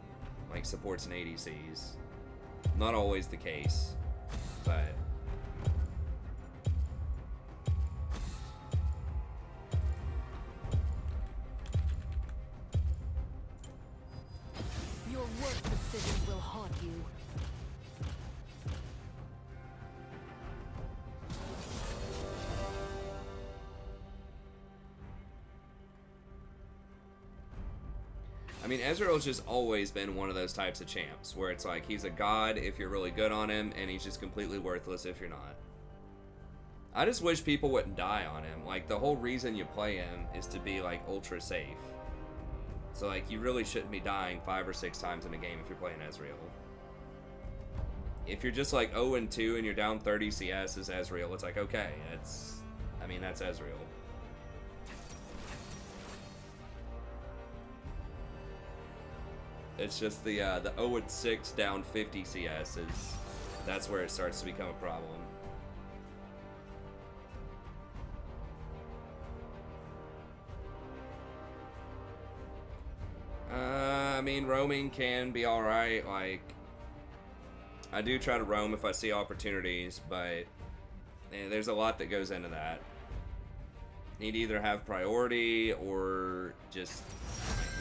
like supports and ADCs. Not always the case, but Your worst decisions will haunt you. I mean, Ezreal's just always been one of those types of champs where it's like he's a god if you're really good on him, and he's just completely worthless if you're not. I just wish people wouldn't die on him. Like, the whole reason you play him is to be like ultra safe. So like, you really shouldn't be dying 5 or 6 times in a game if you're playing Ezreal. If you're just like 0-2 and you're down 30 CS as Ezreal, it's like, okay, that's Ezreal. It's just the 0-6 down 50 CS that's where it starts to become a problem. I mean, roaming can be alright. Like, I do try to roam if I see opportunities, but there's a lot that goes into that. You need to either have priority or just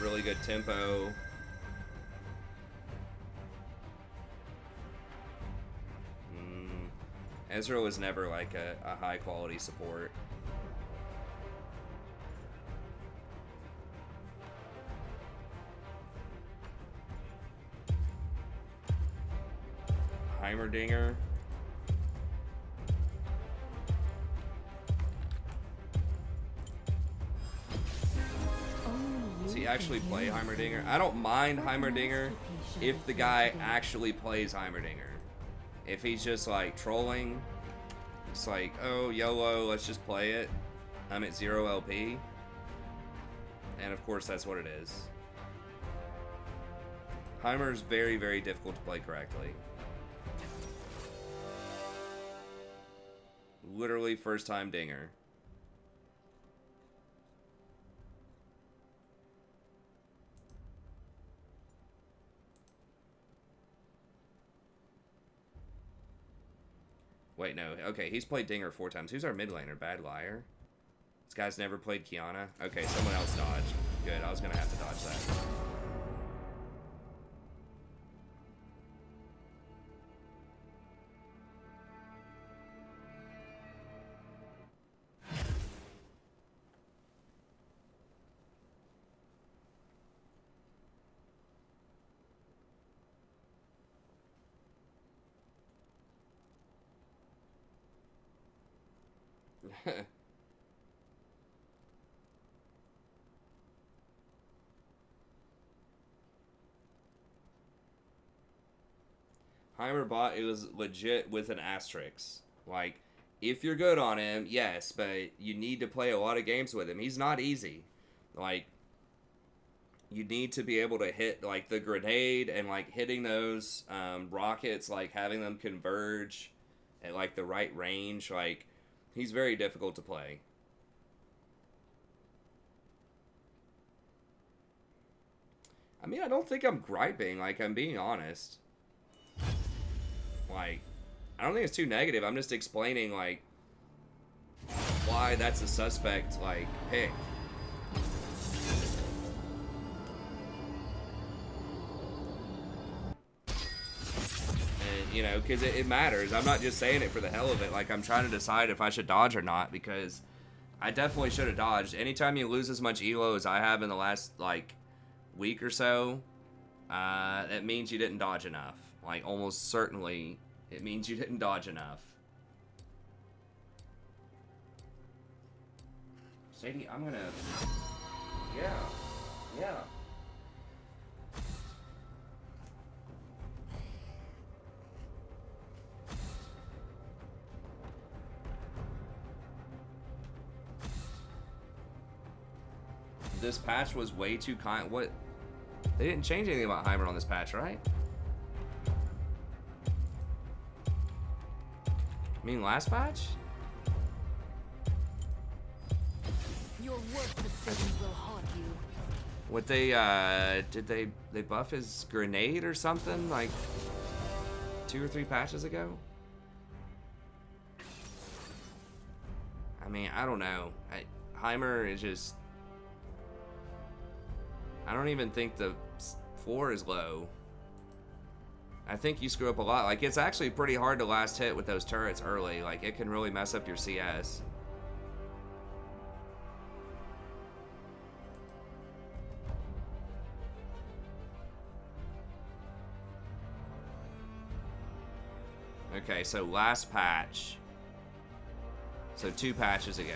really good tempo. Ezreal was never like a high quality support. Heimerdinger. Does he actually play Heimerdinger? I don't mind Heimerdinger if the guy actually plays Heimerdinger. If he's just like trolling, it's like, oh, YOLO, let's just play it. I'm at 0 LP. And of course that's what it is. Heimer's very, very difficult to play correctly. Literally first time dinger. Wait, no. Okay, he's played Dinger 4 times. Who's our mid laner? Bad Liar? This guy's never played Kiana? Okay, someone else dodged. Good, I was gonna have to dodge that. Heimer bot, it was legit with an asterisk. Like, if you're good on him, yes, but you need to play a lot of games with him. He's not easy. Like, you need to be able to hit, like, the grenade and, like, hitting those rockets, like, having them converge at, like, the right range. Like, he's very difficult to play. I mean, I don't think I'm griping. Like, I'm being honest. Like, I don't think it's too negative. I'm just explaining, like, why that's a suspect, like, pick. And, you know, because it matters. I'm not just saying it for the hell of it. Like, I'm trying to decide if I should dodge or not, because I definitely should have dodged. Anytime you lose as much elo as I have in the last, like, week or so, it means you didn't dodge enough. Like, almost certainly, it means you didn't dodge enough. Sadie, I'm gonna... Yeah. This patch was way too kind. What? They didn't change anything about Heimer on this patch, right? I mean, last patch? Your worst decisions will haunt you. What they, did they buff his grenade or something, like, 2 or 3 patches ago? I mean, I don't know. Heimer is just... I don't even think the floor is low. I think you screw up a lot. Like, it's actually pretty hard to last hit with those turrets early. Like, it can really mess up your CS. Okay, so last patch. So 2 patches ago.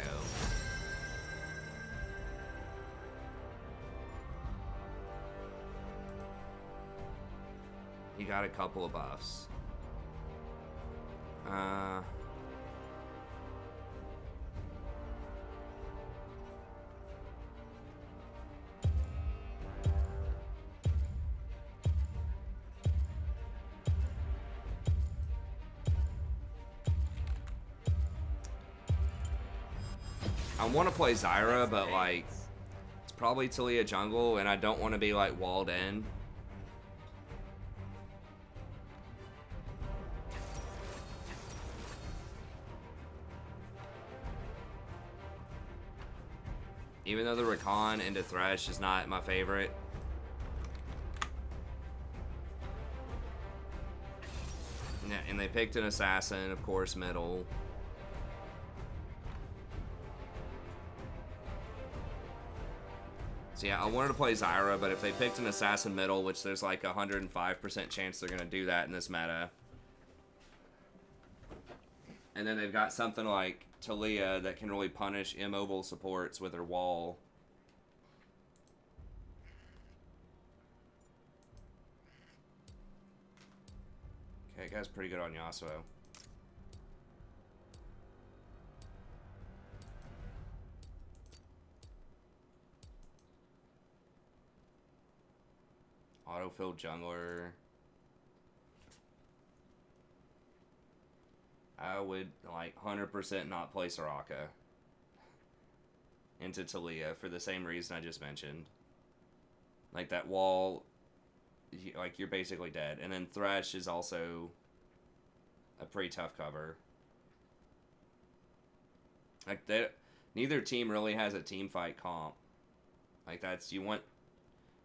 He got a couple of buffs. I want to play Zyra, but like, it's probably Talia jungle, and I don't want to be like walled in. Even though the Recon into Thresh is not my favorite. Yeah, and they picked an Assassin, of course, middle. So yeah, I wanted to play Zyra, but if they picked an Assassin middle, which there's like a 105% chance they're going to do that in this meta. And then they've got something like Talia that can really punish immobile supports with her wall. Okay, guy's pretty good on Yasuo. Autofill jungler. I would, like, 100% not play Soraka into Talia for the same reason I just mentioned. Like, that wall, like, you're basically dead. And then Thresh is also a pretty tough cover. Like, neither team really has a team fight comp. Like, that's, you want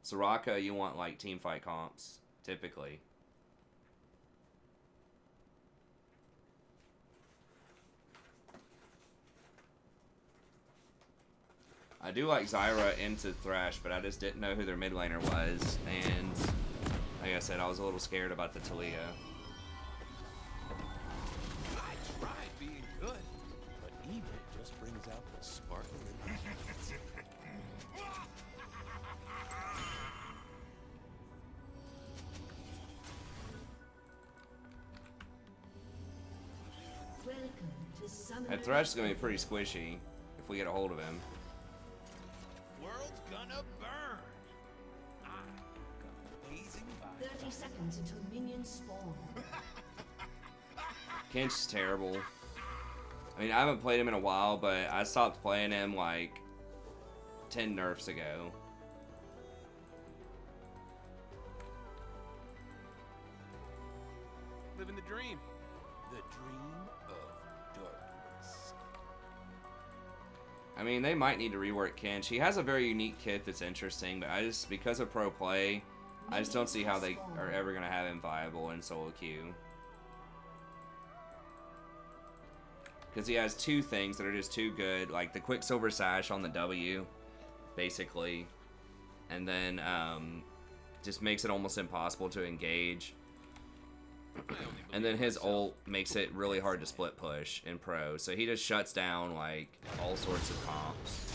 Soraka, you want, like, team fight comps, typically. I do like Zyra into Thresh, but I just didn't know who their mid laner was, and like I said, I was a little scared about the Talia. I tried being good, but evil just That Thresh is going to be pretty squishy if we get a hold of him. World's gonna burn. I'm blazing by. 30 seconds until minions spawn. Kench's terrible. I mean, I haven't played him in a while, but I stopped playing him like 10 nerfs ago. Living the dream. The dream of darkness. I mean, they might need to rework Kench. He has a very unique kit that's interesting, but I just, because of pro play, I just don't see how they are ever going to have him viable in solo queue. Because he has two things that are just too good, like the Quicksilver Sash on the W, basically, and then just makes it almost impossible to engage. And then his ult makes it really hard to split push in pro, so he just shuts down like all sorts of comps.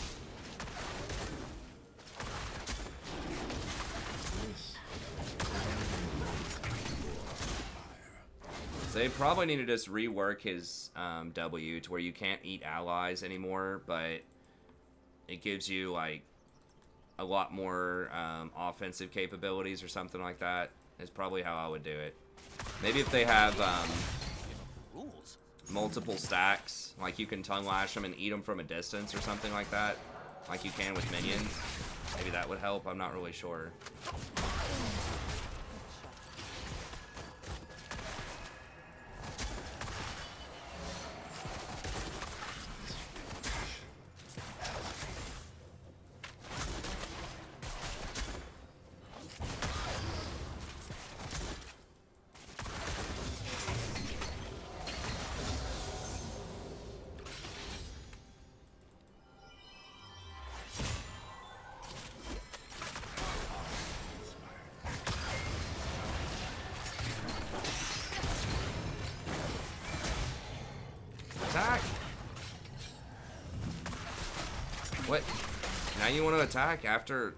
So they probably need to just rework his W to where you can't eat allies anymore, but it gives you like a lot more offensive capabilities or something like that. Is probably how I would do it. Maybe if they have multiple stacks, like you can tongue lash them and eat them from a distance or something like that, like you can with minions. Maybe that would help. I'm not really sure. Attack! What? Now you want to attack after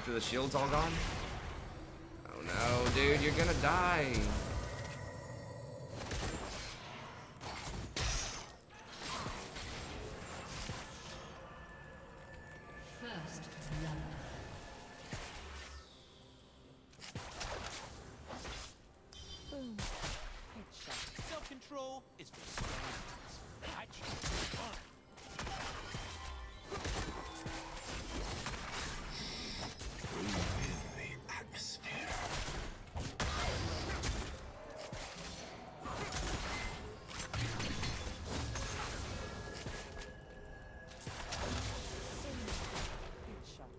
the shield's all gone? Oh no, dude, you're gonna die. First blood. Boom. Headshot. Self-control is for scoundrels. I choose fun. The atmosphere. Headshot.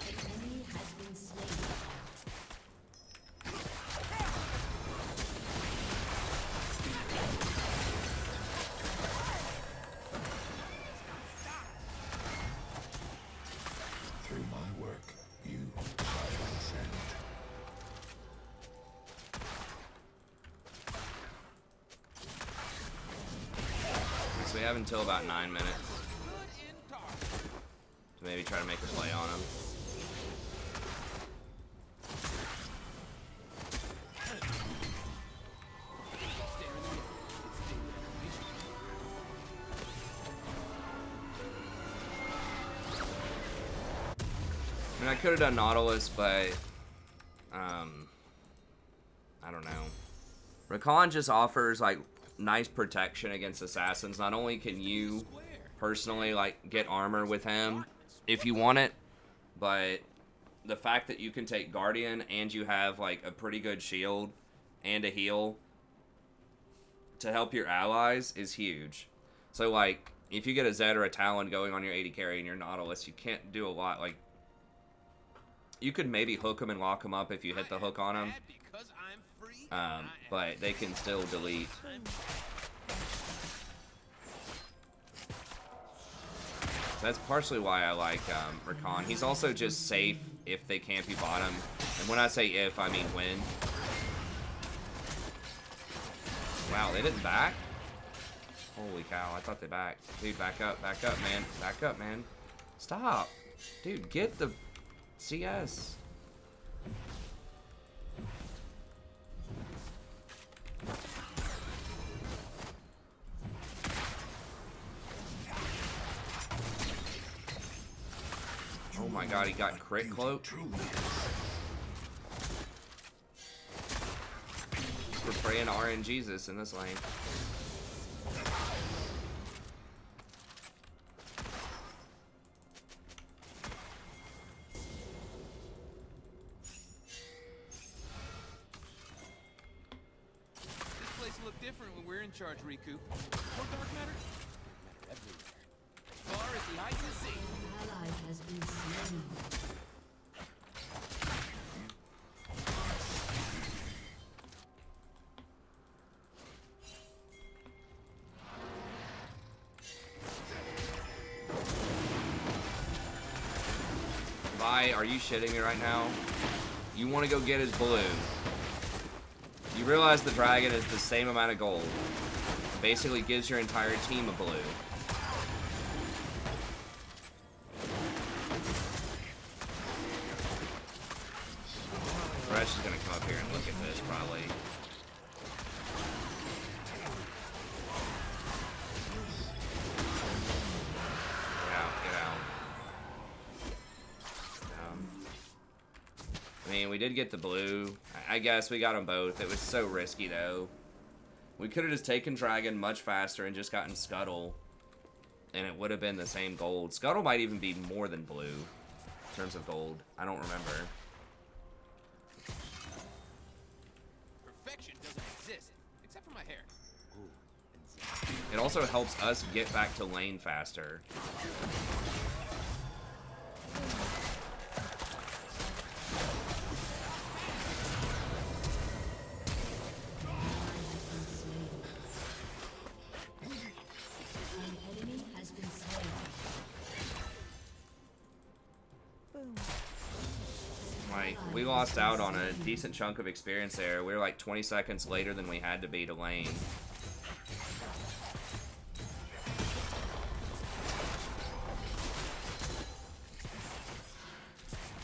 Enemy has been slain. Through my work, you shall transcend. So we have until about 9 minutes Good in target. to maybe try to make a play on him. I mean, I could have done Nautilus, but I don't know. Rakan just offers like nice protection against assassins. Not only can you personally like get armor with him if you want it, but the fact that you can take Guardian and you have like a pretty good shield and a heal to help your allies is huge. So like if you get a Zed or a Talon going on your AD carry and you're Nautilus, you can't do a lot. Like, you could maybe hook them and lock them up if you hit the hook on them. But they can still delete. That's partially why I like Rakan. He's also just safe if they camp you bottom. And when I say if, I mean when. Wow, they didn't back? Holy cow, I thought they backed. Dude, back up, man. Back up, man. Stop. Dude, get the CS. Oh my god, he got crit cloak. We're praying RNGesus in this lane. This place will look different when we're in charge, Riku. More dark matter? Dark matter everywhere. As far as the eye can see. An ally has been slain. Vi, are you shitting me right now? You want to go get his blue. You realize the dragon is the same amount of gold. Basically gives your entire team a blue. Fresh is gonna come up here and look at this probably. Get out. I mean, we did get the blue. I guess we got them both. It was so risky though. We could have just taken Dragon much faster and just gotten Scuttle, and it would have been the same gold. Scuttle might even be more than blue in terms of gold. I don't remember. Perfection doesn't exist, except for my hair. It also helps us get back to lane faster. Like, we lost out on a decent chunk of experience there. We were like 20 seconds later than we had to be to lane.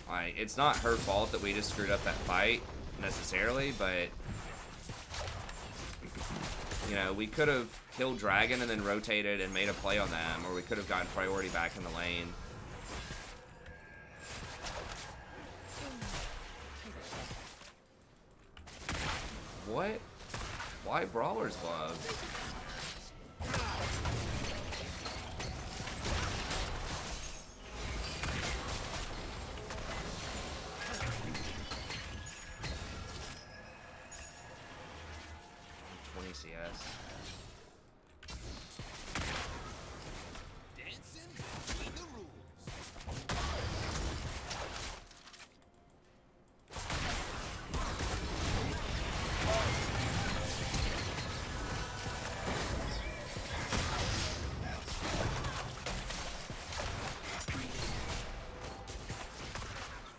Like, it's not her fault that we just screwed up that fight, necessarily, but... You know, we could have killed Dragon and then rotated and made a play on them, or we could have gotten priority back in the lane. What? Why Brawler's Glove? CS. Dancing between the rules.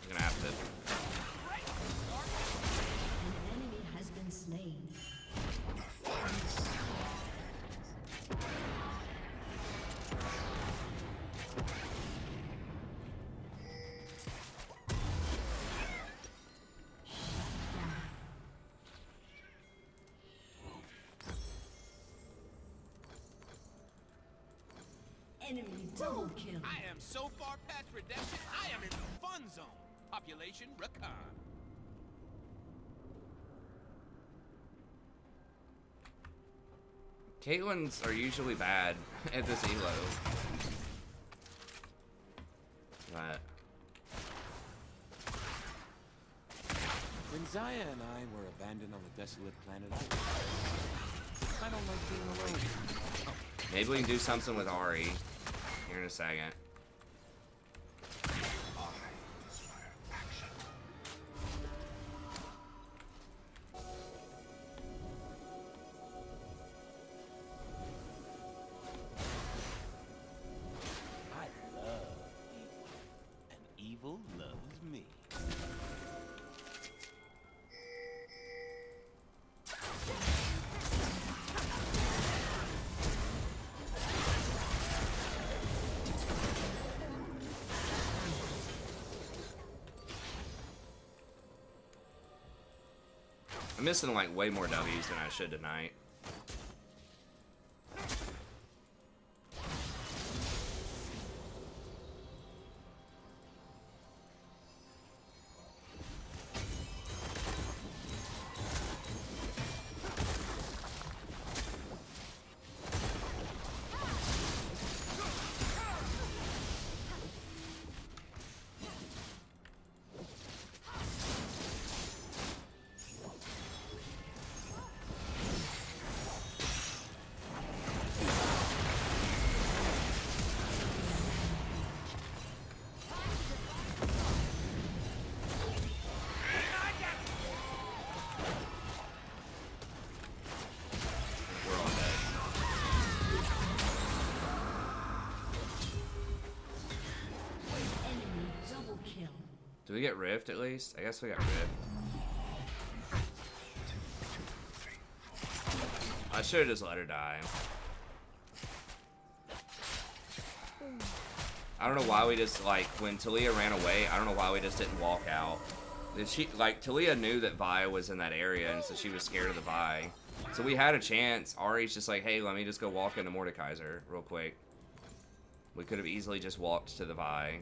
You're gonna have to. An enemy has been slain. Enemy double kill. I am so far past redemption, I am in the fun zone. Population Rakan. Caitlyn's are usually bad at this elo. But When Zaya and I were abandoned on the desolate planet, I don't like being alone. Oh, Maybe we can do something with Ari here in a second. Evil loves me. I'm missing like way more W's than I should tonight. Do we get Rift at least? I guess we got Rift. I should have just let her die. I don't know why we just, like, when Talia ran away, I don't know why we just didn't walk out. She, like, Talia knew that Vi was in that area, and so she was scared of the Vi. So we had a chance. Ari's just like, hey, let me just go walk into Mordekaiser real quick. We could have easily just walked to the Vi.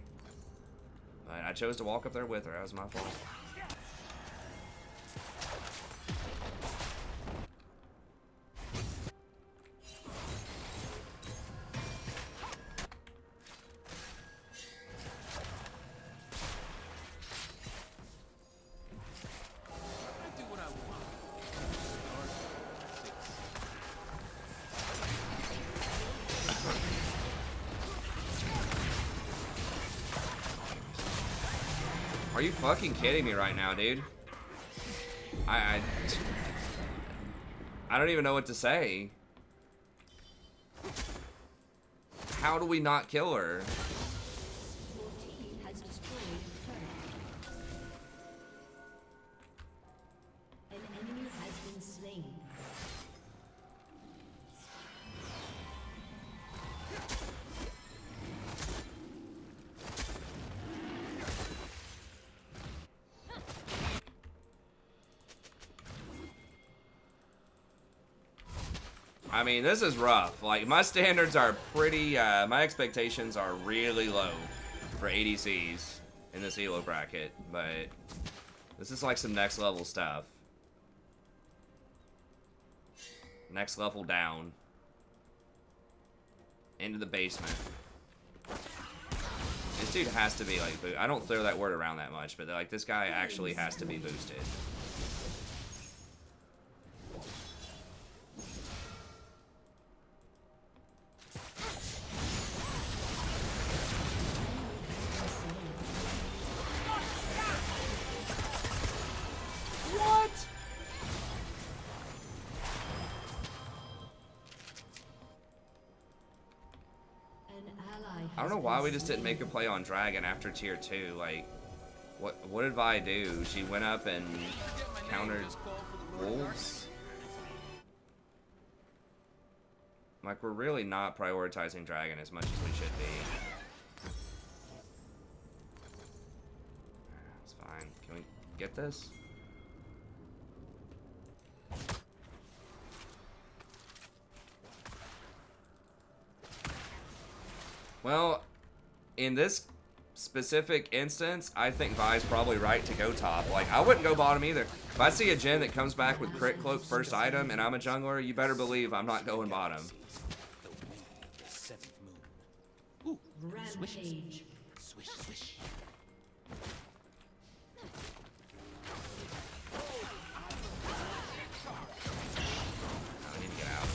But I chose to walk up there with her. That was my fault. Are you fucking kidding me right now, dude? I don't even know what to say. How do we not kill her? Your team has destroyed a turret. An enemy has been slain. I mean, this is rough. Like, my standards are pretty, my expectations are really low for ADCs in this Elo bracket, but this is like some next level stuff. Next level down. Into the basement. This dude has to be, like, I don't throw that word around that much, but, like, this guy actually has to be boosted. I don't know why we just didn't make a play on Dragon after tier 2. Like, what did Vi do? She went up and countered wolves? Like, we're really not prioritizing Dragon as much as we should be. It's fine. Can we get this? Well, in this specific instance, I think Vi's probably right to go top. Like, I wouldn't go bottom either. If I see a gen that comes back with crit cloak first item and I'm a jungler, you better believe I'm not going bottom. Ooh, Rampage. swish, swish. I need to get out.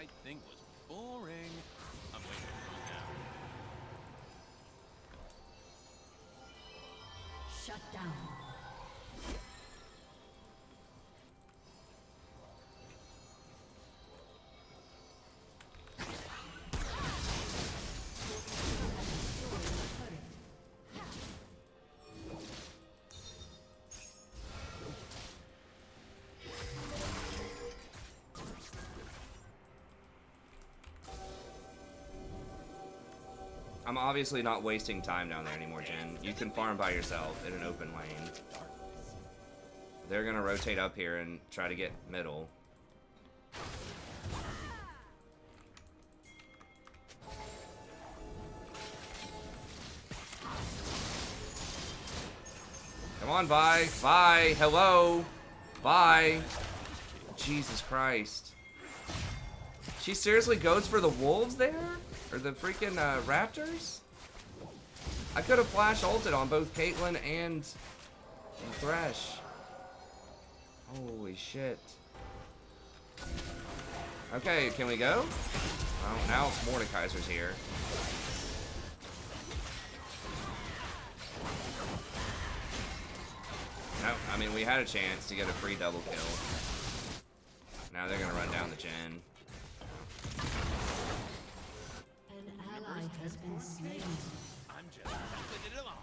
right thing was boring. I'm waiting for it now. Shut down. I'm obviously not wasting time down there anymore, Jen. You can farm by yourself in an open lane. They're gonna rotate up here and try to get middle. Come on, Vi. Vi, hello. Vi. Jesus Christ. She seriously goes for the wolves there? Or the freaking raptors? I could have flash ulted on both Caitlyn and Thresh. Holy shit. Okay, can we go? Oh, now it's Mordekaiser's here. No, I mean, we had a chance to get a free double kill. Now they're gonna run down the Gen. An ally has been slain. I'm just helping it along.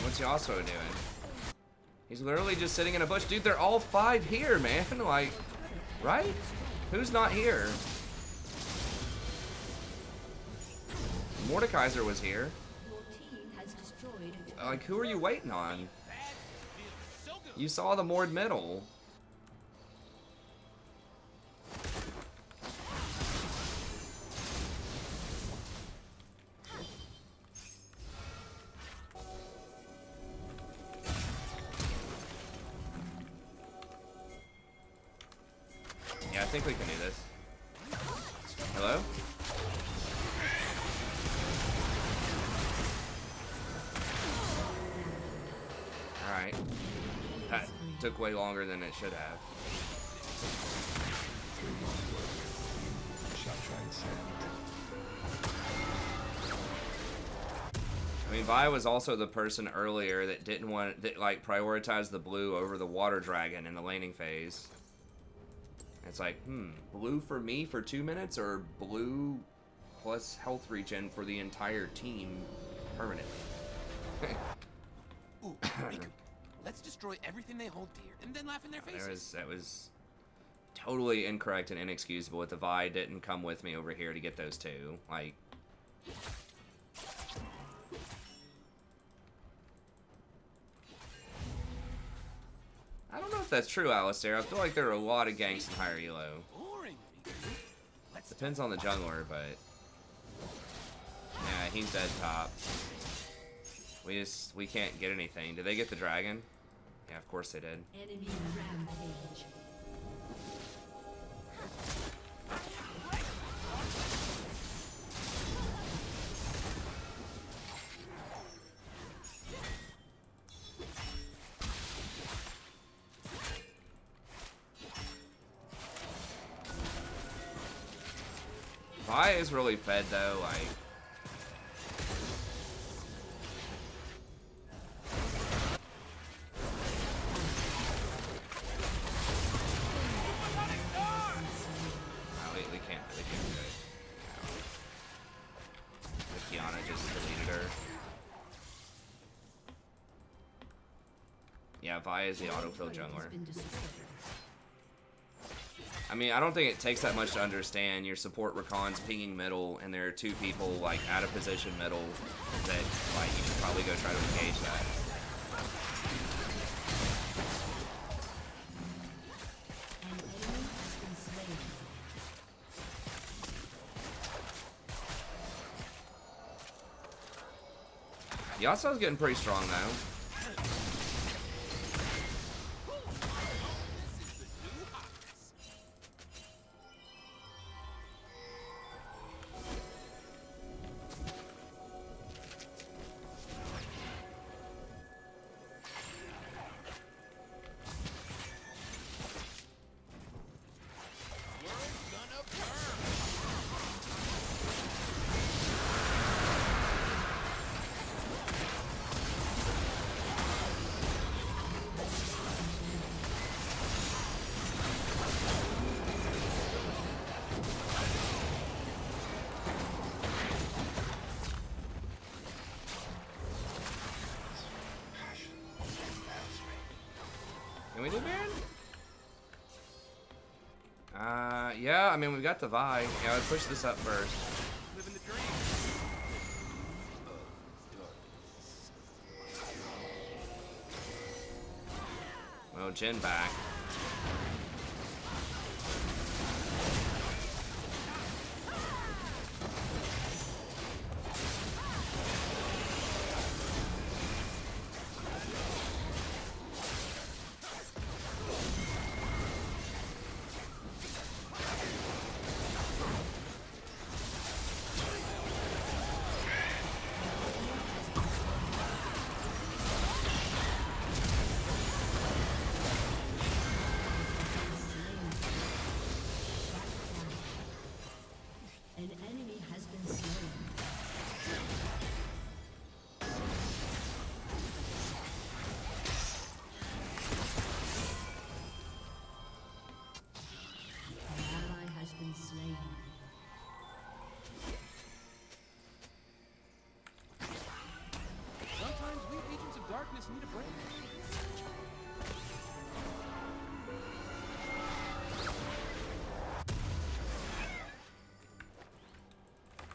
What's Yasuo doing? He's literally just sitting in a bush. Dude, they're all 5 here, man. Like, right? Who's not here? Mordekaiser was here. Your team has destroyed a Like, who are you waiting on? You saw the Mord middle. Yeah, I think we can do this. Hello? Alright. That took way longer than it should have. Shall transcend. I mean, Vi was also the person earlier that didn't want, that like prioritized the blue over the water dragon in the laning phase. It's like, blue for me for 2 minutes or blue plus health regen for the entire team permanently? Ooh, Riku, let's destroy everything they hold dear and then laugh in their faces. That was totally incorrect and inexcusable. If the Vi didn't come with me over here to get those two, like. I don't know if that's true, Alistair. I feel like there are a lot of ganks in higher elo. Boring, Riku. Let's Depends on the jungler, but yeah, he's dead top. We can't get anything. Did they get the dragon? Yeah, of course they did. enemy rampage. Vi is really fed though, like. We can't do it. The Kiana just deleted her. Yeah, Vi is the autofill jungler. I mean, I don't think it takes that much to understand. Your support Rakan's pinging middle, and there are 2 people like out of position middle that like you should probably go try to engage that. Yasuo's getting pretty strong though. Yeah, I mean, we've got the Vi. Yeah, let's push this up first. Living the dream. Well, Jin back. An enemy has been slain. An ally has been slain. Sometimes we agents of darkness need a break.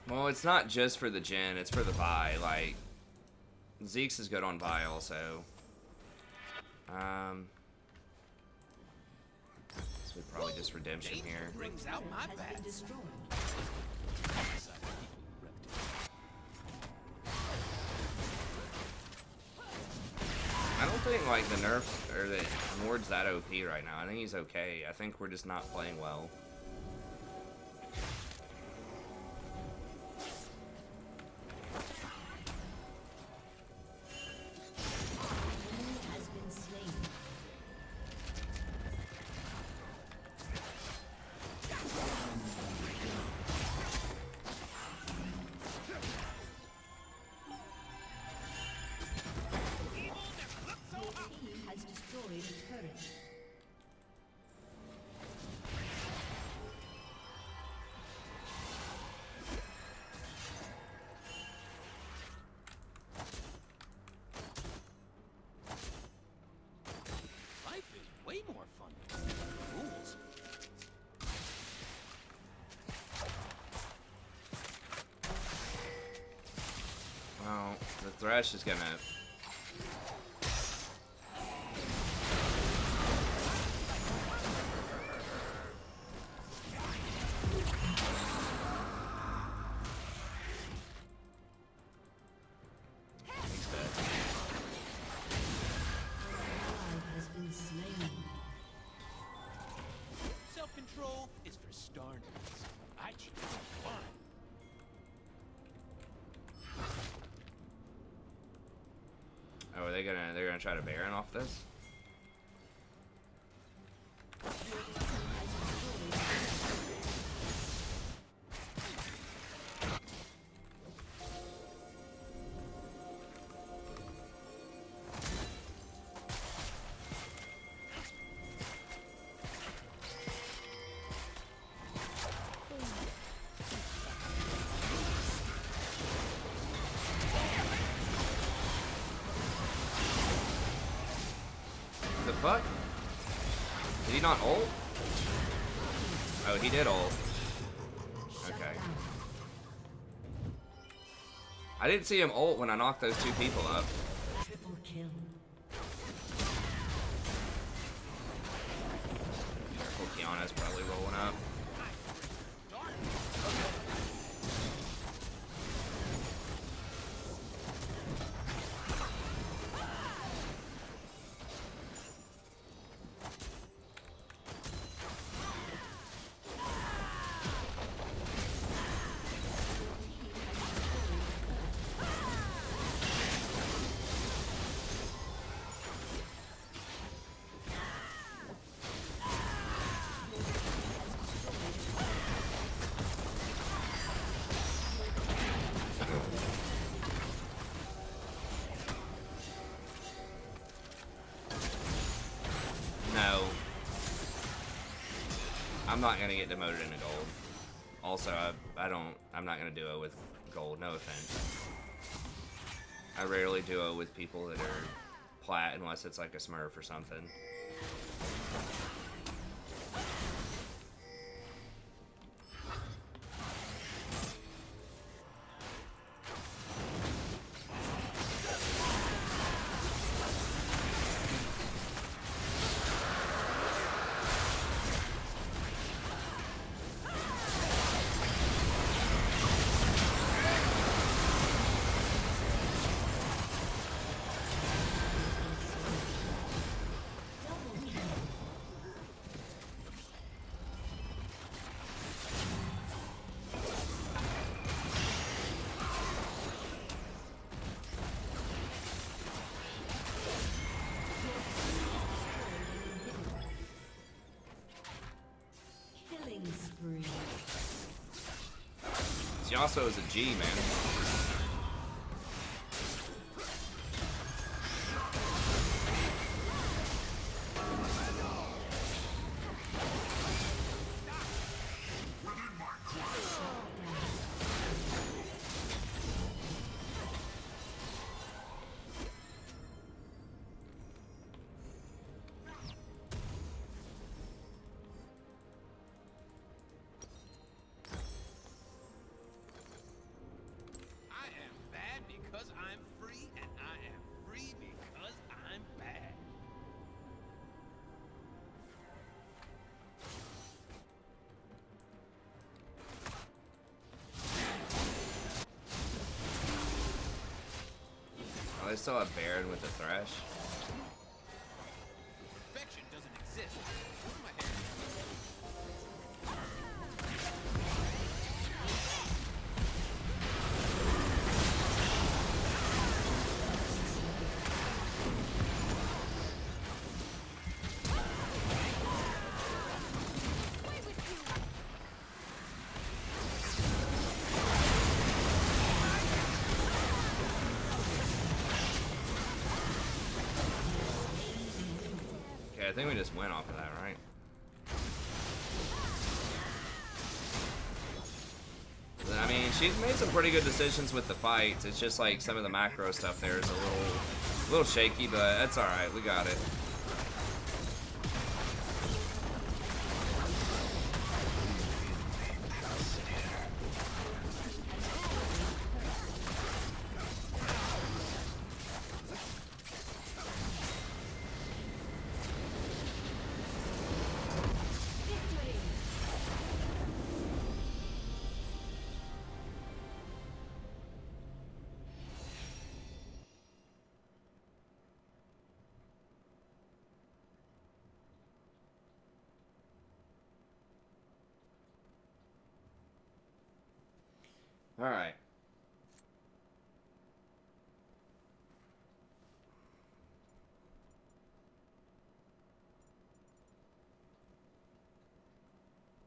Well, it's not just for the Jin, it's for the Vi. Like, Zeke's is good on Vi also. So we probably just redemption here. Brings out my Has been bats. destroyed. I don't think like the nerfs or the Ward's that OP right now. I think he's okay. I think we're just not playing well. Enemy has been slain. Your team has destroyed a turret. Life is way more fun with the rules. Well, the Thresh is gonna. He's dead. Ally has been slain. Self-control is for star nerds. I choose fun. Oh, are they gonna? They're gonna try to Baron off this? The fuck? Did he not ult? Oh, he did ult. Okay. I didn't see him ult when I knocked those two people up. Triple kill. Careful, Kiana's probably rolling up. No. I'm not gonna get demoted into gold. Also, I'm not gonna duo with gold, no offense. I rarely duo with people that are plat unless it's like a smurf or something. Killing spree. Yasuo is a G, man. I am bad because I'm free, and I am free because I'm bad. Oh, they still have Baron with the Thresh. Perfection doesn't exist. What am I hearing? Okay, I think we just went off of that, right? I mean, she's made some pretty good decisions with the fights. It's just like some of the macro stuff there is a little shaky, but that's all right. We got it. All right.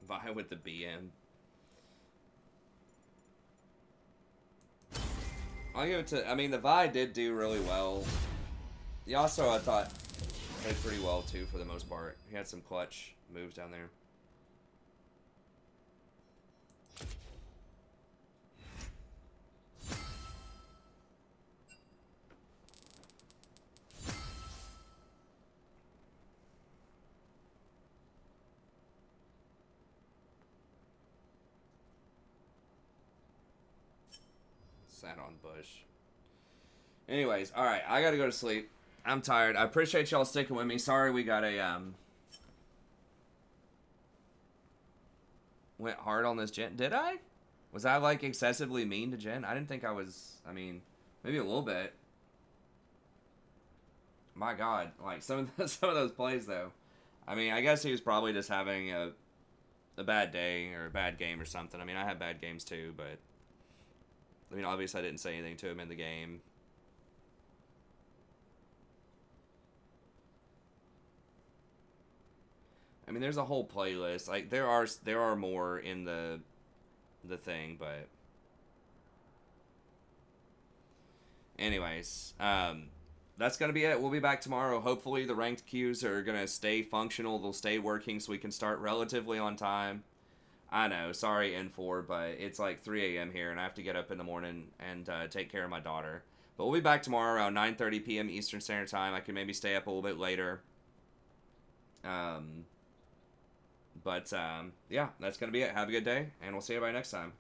Vi with the BM. I'll give it to. I mean, the Vi did do really well. Yasuo, I thought, played pretty well too for the most part. He had some clutch moves down there. Sat on bush. Anyways, all right, I gotta go to sleep. I'm tired. I appreciate y'all sticking with me. Sorry we got a went hard on this Jen. Did I? Was I like excessively mean to Jen? I didn't think I was. I mean, maybe a little bit. My God, like some of those plays though. I mean, I guess he was probably just having a bad day or a bad game or something. I mean, I had bad games too, but I mean, obviously I didn't say anything to him in the game. I mean, there's a whole playlist. Like there are more in the thing, but anyways, that's gonna be it. We'll be back tomorrow. Hopefully, the ranked queues are gonna stay functional. They'll stay working, so we can start relatively on time. I know, sorry N4, but it's like 3 a.m. here, and I have to get up in the morning and take care of my daughter. But we'll be back tomorrow around 9:30 p.m. Eastern Standard Time. I can maybe stay up a little bit later. But yeah, that's going to be it. Have a good day, and we'll see everybody next time.